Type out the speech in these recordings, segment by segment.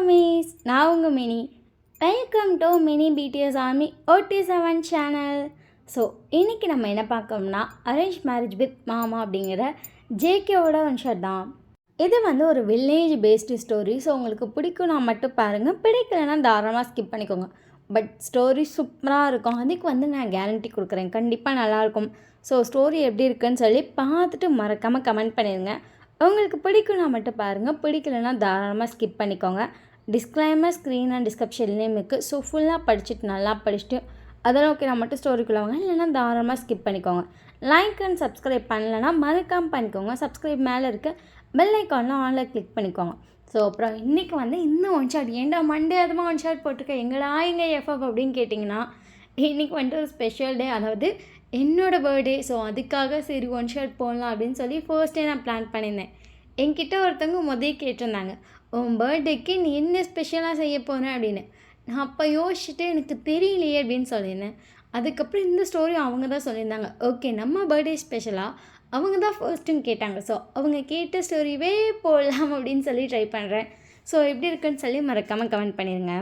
அமீஸ், நான் உங்கள் mini. Welcome to mini BDS army OT7 channel. So இன்றைக்கி நம்ம என்ன பார்க்கோம்னா அரேஞ்ச் மேரேஜ் வித் மாமா அப்படிங்கிற ஜேகேவோட ஒன் ஷாட் தான். இது ஒரு வில்லேஜ் பேஸ்டு ஸ்டோரி. ஸோ உங்களுக்கு பிடிக்கும் நான் மட்டும் பாருங்கள், பிடிக்கலைன்னா தாராளமாக ஸ்கிப் பண்ணிக்கோங்க. பட் ஸ்டோரி சூப்பராக இருக்கும், அதுக்கு நான் கேரண்டி கொடுக்குறேன், கண்டிப்பாக நல்லாயிருக்கும். ஸோ ஸ்டோரி எப்படி இருக்குன்னு சொல்லி பார்த்துட்டு மறக்காமல் கமெண்ட் பண்ணிடுங்க. உங்களுக்கு பிடிக்கும்னா மட்டும் பாருங்கள், பிடிக்கலைன்னா தாராளமாக ஸ்கிப் பண்ணிக்கோங்க. டிஸ்க்ளைமர் ஸ்க்ரீன் அண்ட் டிஸ்கிரிப்ஷன்லேயும் இருக்குது. ஸோ ஃபுல்லாக படிச்சுட்டு நல்லா படிச்சுட்டு அதெல்லாம் ஓகே நான் மட்டும் ஸ்டோரிக்குள்ளே வாங்க, இல்லைன்னா தாராளமாக ஸ்கிப் பண்ணிக்கோங்க. லைக் அண்ட் சப்ஸ்கிரைப் பண்ணலைன்னா மறக்காமல் பண்ணிக்கோங்க. சப்ஸ்கிரைப் மேலே இருக்க பெல் ஐக்கான்லாம் ஆனில் கிளிக் பண்ணிக்கோங்க. ஸோ அப்புறம் இன்றைக்கி இன்னும் ஒன் ஷாட், ஏன்டா மண்டே அதுமாக ஒன் ஷாட் போட்டிருக்கேன், எங்கடா இங்கே எஃப்எஃப் அப்படின்னு கேட்டிங்கன்னா, இன்றைக்கி ஒரு ஸ்பெஷல் டே, அதாவது என்னோடய பர்த்டே. ஸோ அதுக்காக சரி ஒன் ஷாட் போடலாம் அப்படின்னு சொல்லி ஃபர்ஸ்ட் டே நான் பிளான் பண்ணியிருந்தேன். என்கிட்ட ஒருத்தவங்க கேட்டிருந்தாங்க, உன் பர்த்டேக்கு நீ என்ன ஸ்பெஷலாக செய்ய போகிறேன் அப்படின்னு. நான் அப்போ யோசிச்சுட்டு எனக்கு தெரியலையே அப்படின்னு சொல்லியிருந்தேன். அதுக்கப்புறம் இந்த ஸ்டோரி அவங்க தான் சொல்லியிருந்தாங்க. ஓகே, நம்ம பர்த்டே ஸ்பெஷலாக அவங்க தான் ஃபர்ஸ்ட்டுன்னு கேட்டாங்க. ஸோ அவங்க கேட்ட ஸ்டோரிவே போடலாம் அப்படின்னு சொல்லி ட்ரை பண்ணுறேன். ஸோ எப்படி இருக்குன்னு சொல்லி மறக்காமல் கமெண்ட் பண்ணிடுங்க.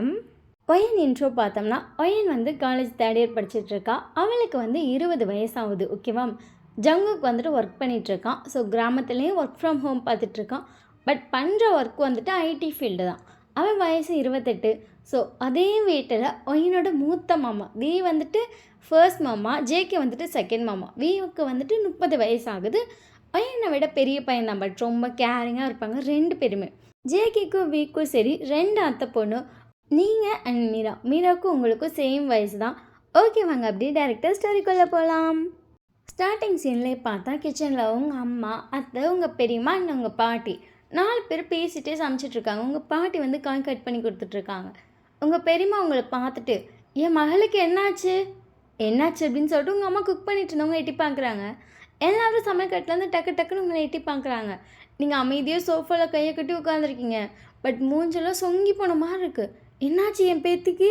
ஒயன் இன்ட்ரோ பார்த்தோம்னா, ஒயன் காலேஜ் தேர்ட் இயர் படிச்சுட்ருக்கா. அவளுக்கு 20 வயசாகுது, ஓகேவா. ஜங்குக்கு ஒர்க் பண்ணிகிட்ருக்கான். ஸோ கிராமத்துலேயும் ஒர்க் ஃப்ரம் ஹோம் பார்த்துட்ருக்கான். பட் பண்ணுற ஒர்க் ஐடி ஃபீல்டு தான். அவன் வயசு 28. ஸோ அதே வீட்டில் ஒயனோட மூத்த மாமா வி ஃபர்ஸ்ட் மாமா, ஜேகே செகண்ட் மாமா. விக்கு 30 வயசாகுது. ஒயனை விட பெரிய பையன் தான், பட் ரொம்ப கேரிங்காக இருப்பாங்க 2 பேருமே. ஜேகேக்கும் விக்கும் சரி 2 அத்தை பொண்ணு. நீங்கள் அண்ட் மீராவுக்கும் உங்களுக்கும் சேம் வயசு தான். ஓகே வாங்க அப்படியே டேரெக்டாக ஸ்டோரிக்குள்ளே போகலாம். ஸ்டார்டிங் சீன்லேயே பார்த்தா கிச்சனில் உங்கள் அம்மா, அத்தை, உங்கள் பெரியம்மா அண்ட் உங்கள் பாட்டி 4 பேர் பேசிகிட்டே சமைச்சிட்ருக்காங்க. உங்கள் பாட்டி காய் கட் பண்ணி கொடுத்துட்ருக்காங்க. உங்கள் பெரியம்மா உங்களை பார்த்துட்டு, என் மகளுக்கு என்னாச்சு அப்படின்னு சொல்லிட்டு உங்கள் அம்மா குக் பண்ணிட்டு இருந்தவங்க எட்டி பார்க்குறாங்க. எல்லோரும் சமையக்கட்டிலேருந்து டக்குன்னு உங்களை எட்டி பார்க்குறாங்க. நீங்கள் அமைதியாக சோஃபாவில் கையை கட்டி உட்காந்துருக்கீங்க. பட் மூஞ்செல்லாம் சொங்கி போன மாதிரி இருக்குது. என்னாச்சு என் பேத்திக்கு,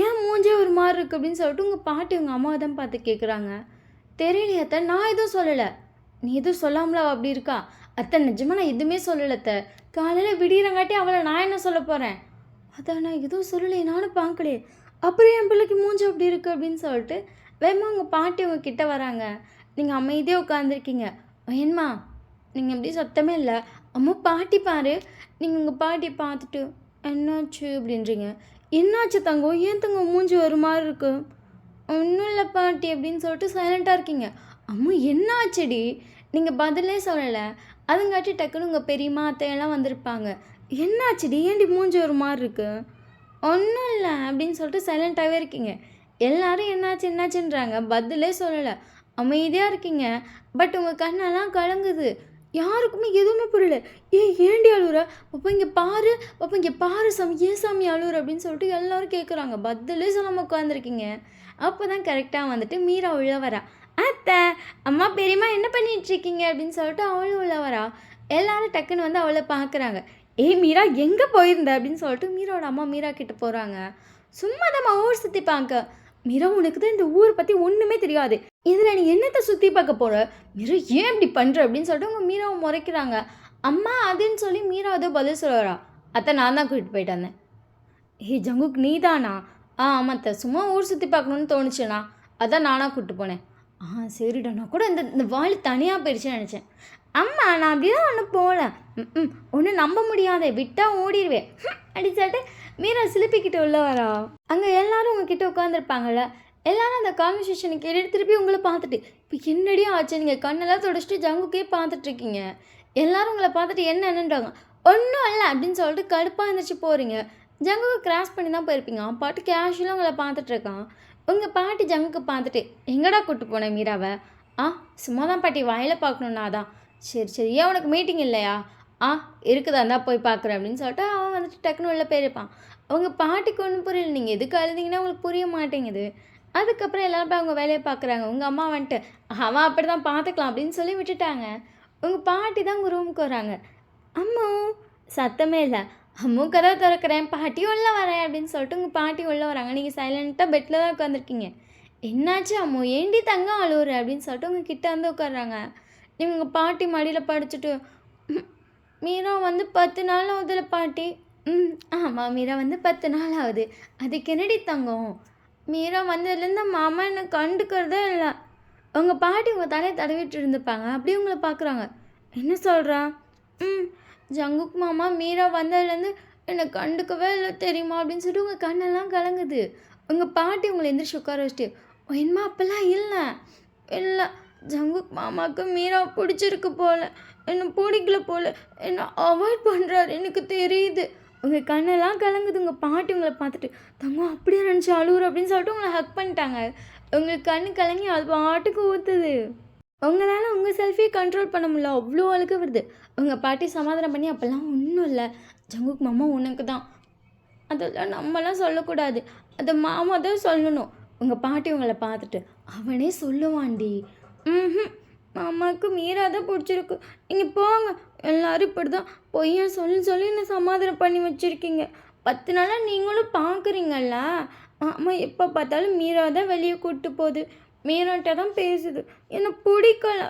ஏன் மூஞ்சே ஒரு மாதிரி இருக்குது அப்படின்னு சொல்லிட்டு உங்கள் பாட்டி உங்கள் அம்மாவை தான் பார்த்து கேட்குறாங்க. தெரியலையே அத்தை, நான் எதுவும் சொல்லலை. நீ எதுவும் சொல்லாமலா அப்படி இருக்கா? அத்தை நிஜமாக நான் எதுவுமே சொல்லலை அத்தை. காலையில் விடியறங்காட்டி அவளை நான் என்ன சொல்ல போகிறேன்? அதான் நான் எதுவும் சொல்லலையே, நானும் பார்க்கலையே. அப்புறம் என் பிள்ளைக்கு மூஞ்சி அப்படி இருக்குது அப்படின்னு சொல்லிட்டு வேமா உங்கள் பாட்டி உங்கள் கிட்டே வராங்க. நீங்கள் அமைதியாக உட்காந்துருக்கீங்க. ஏன்மா நீங்கள் எப்படி சத்தமே இல்லை? அம்மா பாட்டி பாரு. நீங்கள் உங்கள் பாட்டி பார்த்துட்டு என்னாச்சு அப்படின்றீங்க. என்னாச்சு தங்கம், ஏன் தங்கம் மூஞ்சி ஒரு மாதிரி இருக்கு? ஒன்றும் இல்லை பாட்டி அப்படின்னு சொல்லிட்டு சைலண்ட்டாக இருக்கீங்க. அம்மா என்னாச்சுடி? நீங்கள் பதிலே சொல்லலை. அதுங்காட்டி டக்குன்னு உங்கள் பெரியம்மா அத்தையெல்லாம் வந்திருப்பாங்க. என்னாச்சுடி, ஏன்டி மூஞ்சி ஒரு மாதிரி இருக்கு? ஒன்றும் இல்லை அப்படின்னு சொல்லிட்டு சைலண்ட்டாகவே இருக்கீங்க. எல்லோரும் என்னாச்சுன்றாங்க, பதிலே சொல்லலை, அமைதியாக இருக்கீங்க. பட் உங்கள் கண்ணெல்லாம் கலங்குது. யாருக்குமே எதுவுமே புரியல. ஏண்டி அழுகுற? பாப்பா இங்கே பாரு சாமி, ஏன் சாமி அழுகுற அப்படின்னு சொல்லிட்டு எல்லோரும் கேட்குறாங்க. பதிலே சொல்லாமல் உட்காந்துருக்கீங்க. அப்போ தான் கரெக்டாக மீரா உள்ள வரா. அத்தை, அம்மா, பெரியம்மா என்ன பண்ணிகிட்ருக்கீங்க அப்படின்னு சொல்லிட்டு அவளும் உள்ள வரா. எல்லோரும் டக்குன்னு அவளை பார்க்குறாங்க. மீரா எங்கே போயிருந்த அப்படின்னு சொல்லிட்டு மீராவோட அம்மா மீரா கிட்டே போகிறாங்க. சும்மா தான் ஊர் சுற்றி பார்க்க. மீரா, உனக்கு தான் இந்த ஊரை பற்றி ஒன்றுமே தெரியாது, இதில் நீ என்னத்தை சுற்றி பார்க்க போகிற? மீரா ஏன் இப்படி பண்ணுற அப்படின்னு சொல்லிட்டு உங்கள் மீராவை முறைக்கிறாங்க. அம்மா அதுன்னு சொல்லி மீரா அதோ பதில் சொல்லுறா. அத்தை, நான் தான் கூட்டிகிட்டு போயிட்டு வந்தேன். ஜங்குக்கு நீ தானா? ஆமாம் அத்தை, சும்மா ஊர் சுற்றி பார்க்கணுன்னு தோணுச்சுண்ணா, அதான் நானாக கூப்பிட்டு போனேன். சரிடா, நான் கூட இந்த வாலி தனியாக போயிடுச்சுன்னு நினச்சேன். அம்மா நான் அப்படி தான் ஒன்றும் போகல. ஒன்றும் நம்ப முடியாதே, விட்டால் ஓடிடுவேன் அப்படின்னு சொல்லிட்டு மீரா சிலிப்பிக்கிட்ட உள்ள வரா. அங்கே எல்லோரும் உங்ககிட்ட உட்காந்துருப்பாங்கள்ல, எல்லோரும் அந்த கான்வர்சேஷனை கேட்டுட்டு திருப்பி உங்களை பார்த்துட்டு, இப்போ என்னடியும் ஆச்சு, நீங்கள் கண்ணெல்லாம் தொடச்சிட்டு ஜங்குக்கே பார்த்துட்ருக்கீங்க. எல்லோரும் உங்களை பார்த்துட்டு என்னன்றாங்க. ஒன்றும் இல்லை அப்படின்னு சொல்லிட்டு கடுப்பாக இருந்துச்சு போகிறீங்க. ஜங்குக்கு கிராஸ் பண்ணி தான் போயிருப்பீங்க. பாட்டு கேஷுவலாக உங்களை பார்த்துட்ருக்கான். உங்கள் பாட்டி ஜங்குக்கு பார்த்துட்டு, எங்கடா கூப்பிட்டு போனேன் மீராவை? சும்மா தான் பாட்டி, வாயில் பார்க்கணுன்னா தான். சரி ஏன் உனக்கு மீட்டிங் இல்லையா? இருக்குதா, இருந்தால் போய் பார்க்குறேன் அப்படின்னு சொல்லிட்டு அவன் டக்குன்னு உள்ள போயிருப்பான். அவங்க பாட்டிக்கு ஒன்றும் புரியல, நீங்கள் எதுக்கு அழுதிங்கன்னா உங்களுக்கு புரிய மாட்டேங்குது. அதுக்கப்புறம் எல்லோரும் போய் அவங்க வேலையை பார்க்குறாங்க. உங்கள் அம்மா அவன் அப்படி தான் பார்த்துக்கலாம் அப்படின்னு சொல்லி விட்டுட்டாங்க. உங்கள் பாட்டி தான் உங்கள் ரூமுக்கு வராங்க. அம்மா சத்தமே இல்லை. அம்மு கதவை திறக்கிறேன், பாட்டி உள்ளே வரேன் அப்படின்னு சொல்லிட்டு உங்கள் பாட்டி உள்ளே வராங்க. நீங்கள் சைலண்ட்டாக பெட்டில் தான் உட்காந்துருக்கீங்க. என்னாச்சு அம்மு, ஏண்டி தங்கம் அழுவுற அப்படின்னு சொல்லிட்டு உங்கள் கிட்டே உட்காடுறாங்க. நீங்கள் உங்கள் பாட்டி மடியில் படிச்சுட்டு, மீரா 10 நாள் ஆகுதுல பாட்டி, ஆமாம் மீரா வந்து 10 நாள் ஆகுது. அதுக்கு என்னடி தங்கம்? மீரா வந்ததுலேருந்து மாமா என்னை கண்டுக்கிறதே இல்லை. உங்கள் பாட்டி உங்கள் தலையை தடவிட்டு இருந்துப்பாங்க, அப்படியே உங்களை பார்க்குறாங்க. என்ன சொல்கிறா? ம் ஜங்குக் மாமா மீரா வந்ததுலேருந்து என்னை கண்டுக்கவே இல்லை தெரியுமா அப்படின்னு சொல்லிட்டு உங்கள் கண்ணெல்லாம் கலங்குது. உங்கள் பாட்டி உங்களை எந்திரிச்சு உட்கார வச்சுட்டு, என்னம்மா அப்போல்லாம் இல்லை இல்லை ஜங்குக் மாமாவுக்கு மீரா பிடிச்சிருக்கு போல, என்னை பிடிக்கல போல, என்னை அவாய்ட் பண்ணுறாரு எனக்கு தெரியுது. உங்கள் கண்ணெல்லாம் கலங்குது. உங்கள் பாட்டி உங்களை பார்த்துட்டு, தங்கம் அப்படியே நினச்சி அழுவுற அப்படின்னு சொல்லிட்டு உங்களை ஹக் பண்ணிட்டாங்க. உங்களுக்கு கண்ணு கலங்கி அது பாட்டுக்கு ஊற்றுது. உங்களால் உங்கள் செல்ஃபியை கண்ட்ரோல் பண்ண முடியல, அவ்வளோ அழுக வருது. உங்கள் பாட்டி சமாதானம் பண்ணி, அப்போல்லாம் ஒன்றும் இல்லை ஜங்குக் மாமா உனக்கு தான், அதெல்லாம் நம்மலாம் சொல்லக்கூடாது, அதை மாமா தான் சொல்லணும். உங்கள் பாட்டி உங்களை பார்த்துட்டு, அவனே சொல்லுவான்டி. ம் மாமாவுக்கு மீரா தான் பிடிச்சிருக்கு, நீங்கள் போங்க. எல்லோரும் இப்படி தான் பொய்யா சொல்லி சொல்லி என்னை சமாதானம் பண்ணி வச்சுருக்கீங்க. 10 நாளாக நீங்களும் பார்க்குறீங்களா? மாமா எப்போ பார்த்தாலும் மீரா தான் வெளியே கூப்பிட்டு போகுது, மீராட்ட தான் பேசுது, என்னை பிடிக்கல,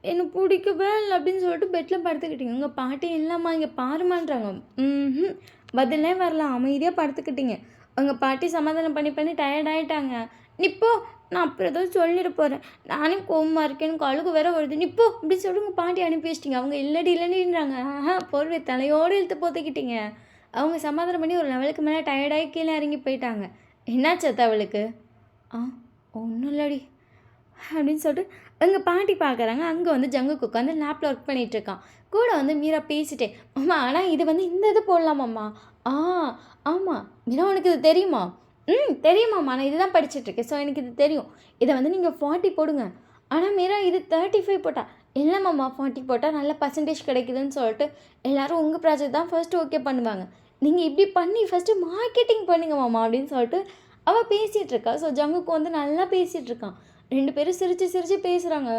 என்னை பிடிக்கவே இல்லை அப்படின்னு சொல்லிட்டு பெட்டில் படுத்துக்கிட்டீங்க. உங்கள் பாட்டி இல்லாமா இங்கே பாருமான்றாங்க. பதிலே வரல, அமைதியாக படுத்துக்கிட்டீங்க. உங்கள் பாட்டி சமாதானம் பண்ணி பண்ணி டயர்ட் ஆகிட்டாங்க. நிப்போ, நான் அப்புறம் ஏதோ சொல்லிட போகிறேன், நானே கோவமாக இருக்கேன், எனக்கு அழுகு வேற வருது, நிப்போ அப்படின்னு சொல்லிட்டு உங்கள் பாட்டி அனுப்பி வச்சிட்டிங்க. அவங்க இல்லடின்றாங்க. போர்வை தலையோடு இழுத்து போத்துக்கிட்டீங்க. அவங்க சமாதானம் பண்ணி ஒரு லெவலுக்கு மேலே டயர்டாகி கீழே இறங்கி போயிட்டாங்க. என்னாச்சு அவளுக்கு? ஒன்றும் இல்லடி அப்படின்னு சொல்லிட்டு எங்கள் பாட்டி பார்க்குறாங்க. அங்கே வந்து ஜங்குக்கு உட்காந்து லேப்பில் ஒர்க் பண்ணிகிட்ருக்கான். கூட வந்து மீரா பேசிட்டே, அம்மா ஆனால் இது வந்து இந்த இது போடலாமாம்மா? ஆமாம் மீரா, உனக்கு இது தெரியுமா? தெரியுமாம்மா, நான் இதுதான் படிச்சுட்ருக்கேன், ஸோ எனக்கு இது தெரியும். இதை வந்து நீங்கள் 40 போடுங்க. ஆனால் மீரா இது 35 போட்டா. இல்லைம்மாம்மா 40 போட்டால் நல்ல பர்சன்டேஜ் கிடைக்குதுன்னு சொல்லிட்டு எல்லோரும் உங்கள் ப்ராஜெக்ட் தான் ஃபர்ஸ்ட்டு ஓகே பண்ணுவாங்க, நீங்கள் இப்படி பண்ணி ஃபஸ்ட்டு மார்க்கெட்டிங் பண்ணுங்கம்மாம்மா அப்படின்னு சொல்லிட்டு அவள் பேசிகிட்ருக்கா. ஸோ ஜங்குக்கு வந்து நல்லா பேசிகிட்ருக்கான். 2 பேரும் சிரித்து சிரித்து பேசுகிறாங்க.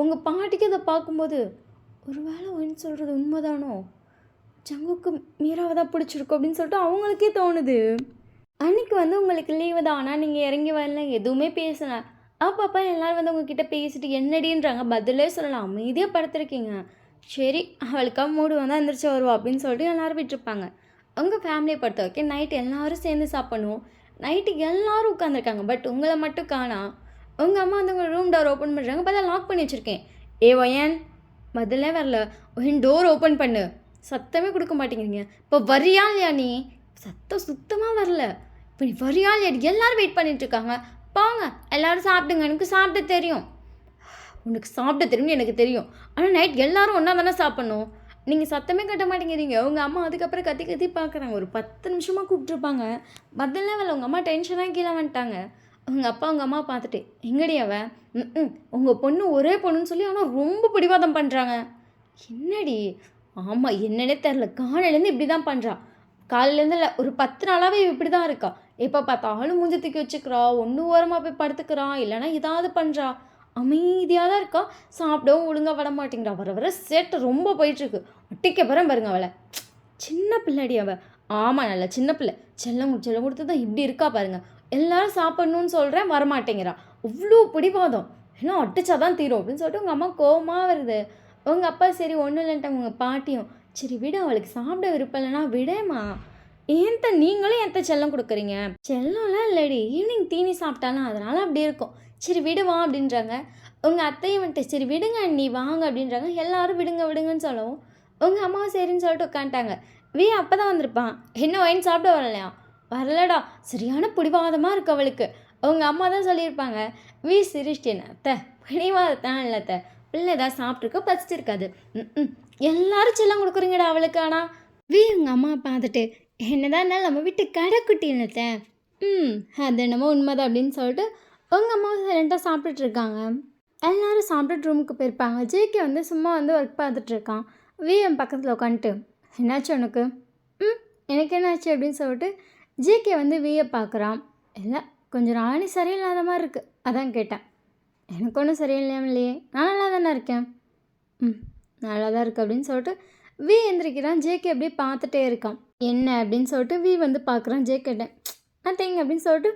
உங்கள் பாட்டிக்கு அதை பார்க்கும்போது, ஒரு வேளை ஒன்று சொல்கிறது உண்மைதானோ, ஜங்குக்கு மீராவை தான் பிடிச்சிருக்கும் அப்படின்னு சொல்லிட்டு அவங்களுக்கே தோணுது. அன்றைக்கி வந்து உங்களுக்கு லீவு தான், ஆனால் நீங்கள் இறங்கி வரல, எதுவுமே பேசலை. அப்பப்போ எல்லோரும் வந்து உங்ககிட்ட பேசிட்டு என்னடின்றாங்க, பதிலே சொல்லலாம், அமைதியாக படுத்துருக்கீங்க. சரி அவளுக்காக மூடு வந்தால் எந்திரிச்சு வருவா அப்படின்னு சொல்லிட்டு எல்லோரும் விட்டுருப்பாங்க. உங்கள் ஃபேமிலியை பொறுத்த வரைக்கும் நைட்டு எல்லோரும் சேர்ந்து சாப்பிடணும். நைட்டு எல்லோரும் உட்காந்துருக்காங்க. பட் உங்களை மட்டும் காணா. உங்கள் அம்மா வந்து உங்கள் ரூம் டோர் ஓப்பன் பண்ணுறாங்க, பார்த்தா லாக் பண்ணி வச்சுருக்கேன். ஒயன் பதிலே வரல, ஒயன் டோர் ஓப்பன் பண்ணு, சத்தமே கொடுக்க மாட்டேங்கிறீங்க. இப்போ வரியா இல்லையா? நீ சத்தம் சுத்தமாக வரல, இப்போ நீ வரியா இல்லையா? எல்லோரும் வெயிட் பண்ணிகிட்ருக்காங்க. போங்க எல்லோரும் சாப்பிடுங்க, எனக்கு சாப்பிட தெரியும். உனக்கு சாப்பிட தெரியும்னு எனக்கு தெரியும், ஆனால் நைட் எல்லோரும் ஒன்றா தானே சாப்பிட்ணும். நீங்கள் சத்தமே கட்ட மாட்டேங்கிறீங்க. உங்கள் அம்மா அதுக்கப்புறம் கத்தி கத்தி பார்க்குறாங்க. ஒரு 10 நிமிஷமாக கூப்பிட்ருப்பாங்க, பதிலே வரல. உங்கள் அம்மா டென்ஷனாக கீழே வந்துட்டாங்க. உங்கள் அப்பா உங்கள் அம்மா பார்த்துட்டு, எங்கடி அவன்? உங்கள் பொண்ணு ஒரே பொண்ணுன்னு சொல்லி ஆனால் ரொம்ப பிடிவாதம் பண்ணுறாங்க. என்னடி? ஆமாம் என்னன்னே தெரில, காலையிலேருந்து இப்படி தான் பண்ணுறா. காலையிலேருந்து இல்லை, ஒரு 10 நாளாகவே இப்படி தான் இருக்கா. எப்போ பார்த்தாலும் மூஞ்சி தூக்கி வச்சுக்கிறா, ஒன்று ஓரமாக போய் படுத்துக்கிறா, இல்லைனா ஏதாவது பண்ணுறா. அமைதியாக தான் இருக்கா, சாப்பிடவும் ஒழுங்காக விட மாட்டேங்கிறா. வர வர சேட்டை ரொம்ப போயிட்டுருக்கு. ஒட்டிக்க போகிறேன் பாருங்க அவளை. சின்ன பிள்ளைடி அவள். ஆமாம் நல்ல சின்ன பிள்ளை, செல்லம் கொடுத்து தான் இப்படி இருக்கா பாருங்க. எல்லோரும் சாப்பிட்ணுன்னு சொல்கிறேன், வரமாட்டேங்கிறா. அவ்வளோ பிடிவாதம், எல்லாம் அடிச்சா தான் தீரும் அப்படின்னு சொல்லிட்டு உங்கள் அம்மா கோவமாக வருது. உங்கள் அப்பா சரி ஒன்றும் இல்லைன்ட்டாங்க. உங்கள் பாட்டியும் சரி விட, அவளுக்கு சாப்பிட விருப்பம் இல்லைனா விடேம்மா, ஏன்த்த நீங்களும் என்கிட்ட செல்லம் கொடுக்குறீங்க? செல்லம்லாம் இல்லடி, ஈவினிங் தீனி சாப்பிட்டாலும் அதனால் அப்படி இருக்கும், சரி விடுவா அப்படின்றாங்க. உங்கள் அத்தையும் வந்துட்டு சரி விடுங்க நீ வாங்க அப்படின்றாங்க. எல்லோரும் விடுங்க விடுங்கன்னு சொல்லவும் உங்கள் அம்மாவும் சரின்னு சொல்லிட்டு உட்காந்துட்டாங்க. அப்போ தான் வந்திருப்பான். என்ன ஒயின் சாப்பிட வரலையா? வரலடா, சரியான பிடிவாதமாக இருக்கு அவளுக்கு. உங்கள் அம்மா தான் சொல்லியிருப்பாங்க. சிரிச்சிட்டேன் அத்தை, பிடிவாதத்தான் இல்லை அத்தை, பிள்ளை ஏதாவது சாப்பிட்ருக்கோ பசிச்சிருக்காது. எல்லாரும் செல்லம் கொடுக்குறீங்கடா அவளுக்கு. ஆனால் உங்கள் அம்மா பார்த்துட்டு, என்னதான் இருந்தாலும் நம்ம வீட்டு கடைக்குட்டி இல்லத்த, அது என்னமோ உண்மைதான் அப்படின்னு சொல்லிட்டு உங்கள் அம்மா ரெண்டாக சாப்பிட்டுட்ருக்காங்க. எல்லோரும் சாப்பிட்டுட்டு ரூமுக்கு போயிருப்பாங்க. ஜேகே வந்து சும்மா வந்து ஒர்க் பார்த்துட்ருக்கான். என் பக்கத்தில் உட்காந்துட்டு, என்னாச்சு உனக்கு? எனக்கு என்னாச்சு அப்படின்னு சொல்லிட்டு ஜேகே வந்து பார்க்குறான். இல்லை கொஞ்சம் நாளே சரியில்லாத மாதிரி இருக்குது, அதான் கேட்டேன். எனக்கு ஒன்றும் சரியில்லையே, நான் நல்லா தானே இருக்கேன். நல்லா தான் இருக்குது அப்படின்னு சொல்லிட்டு எந்திரிக்கிறான். ஜேகே அப்படியே பார்த்துட்டே இருக்கான். என்ன அப்படின்னு சொல்லிட்டு வந்து பார்க்குறான். ஜேகேட்டேன் நத்திங் அப்படின்னு சொல்லிட்டு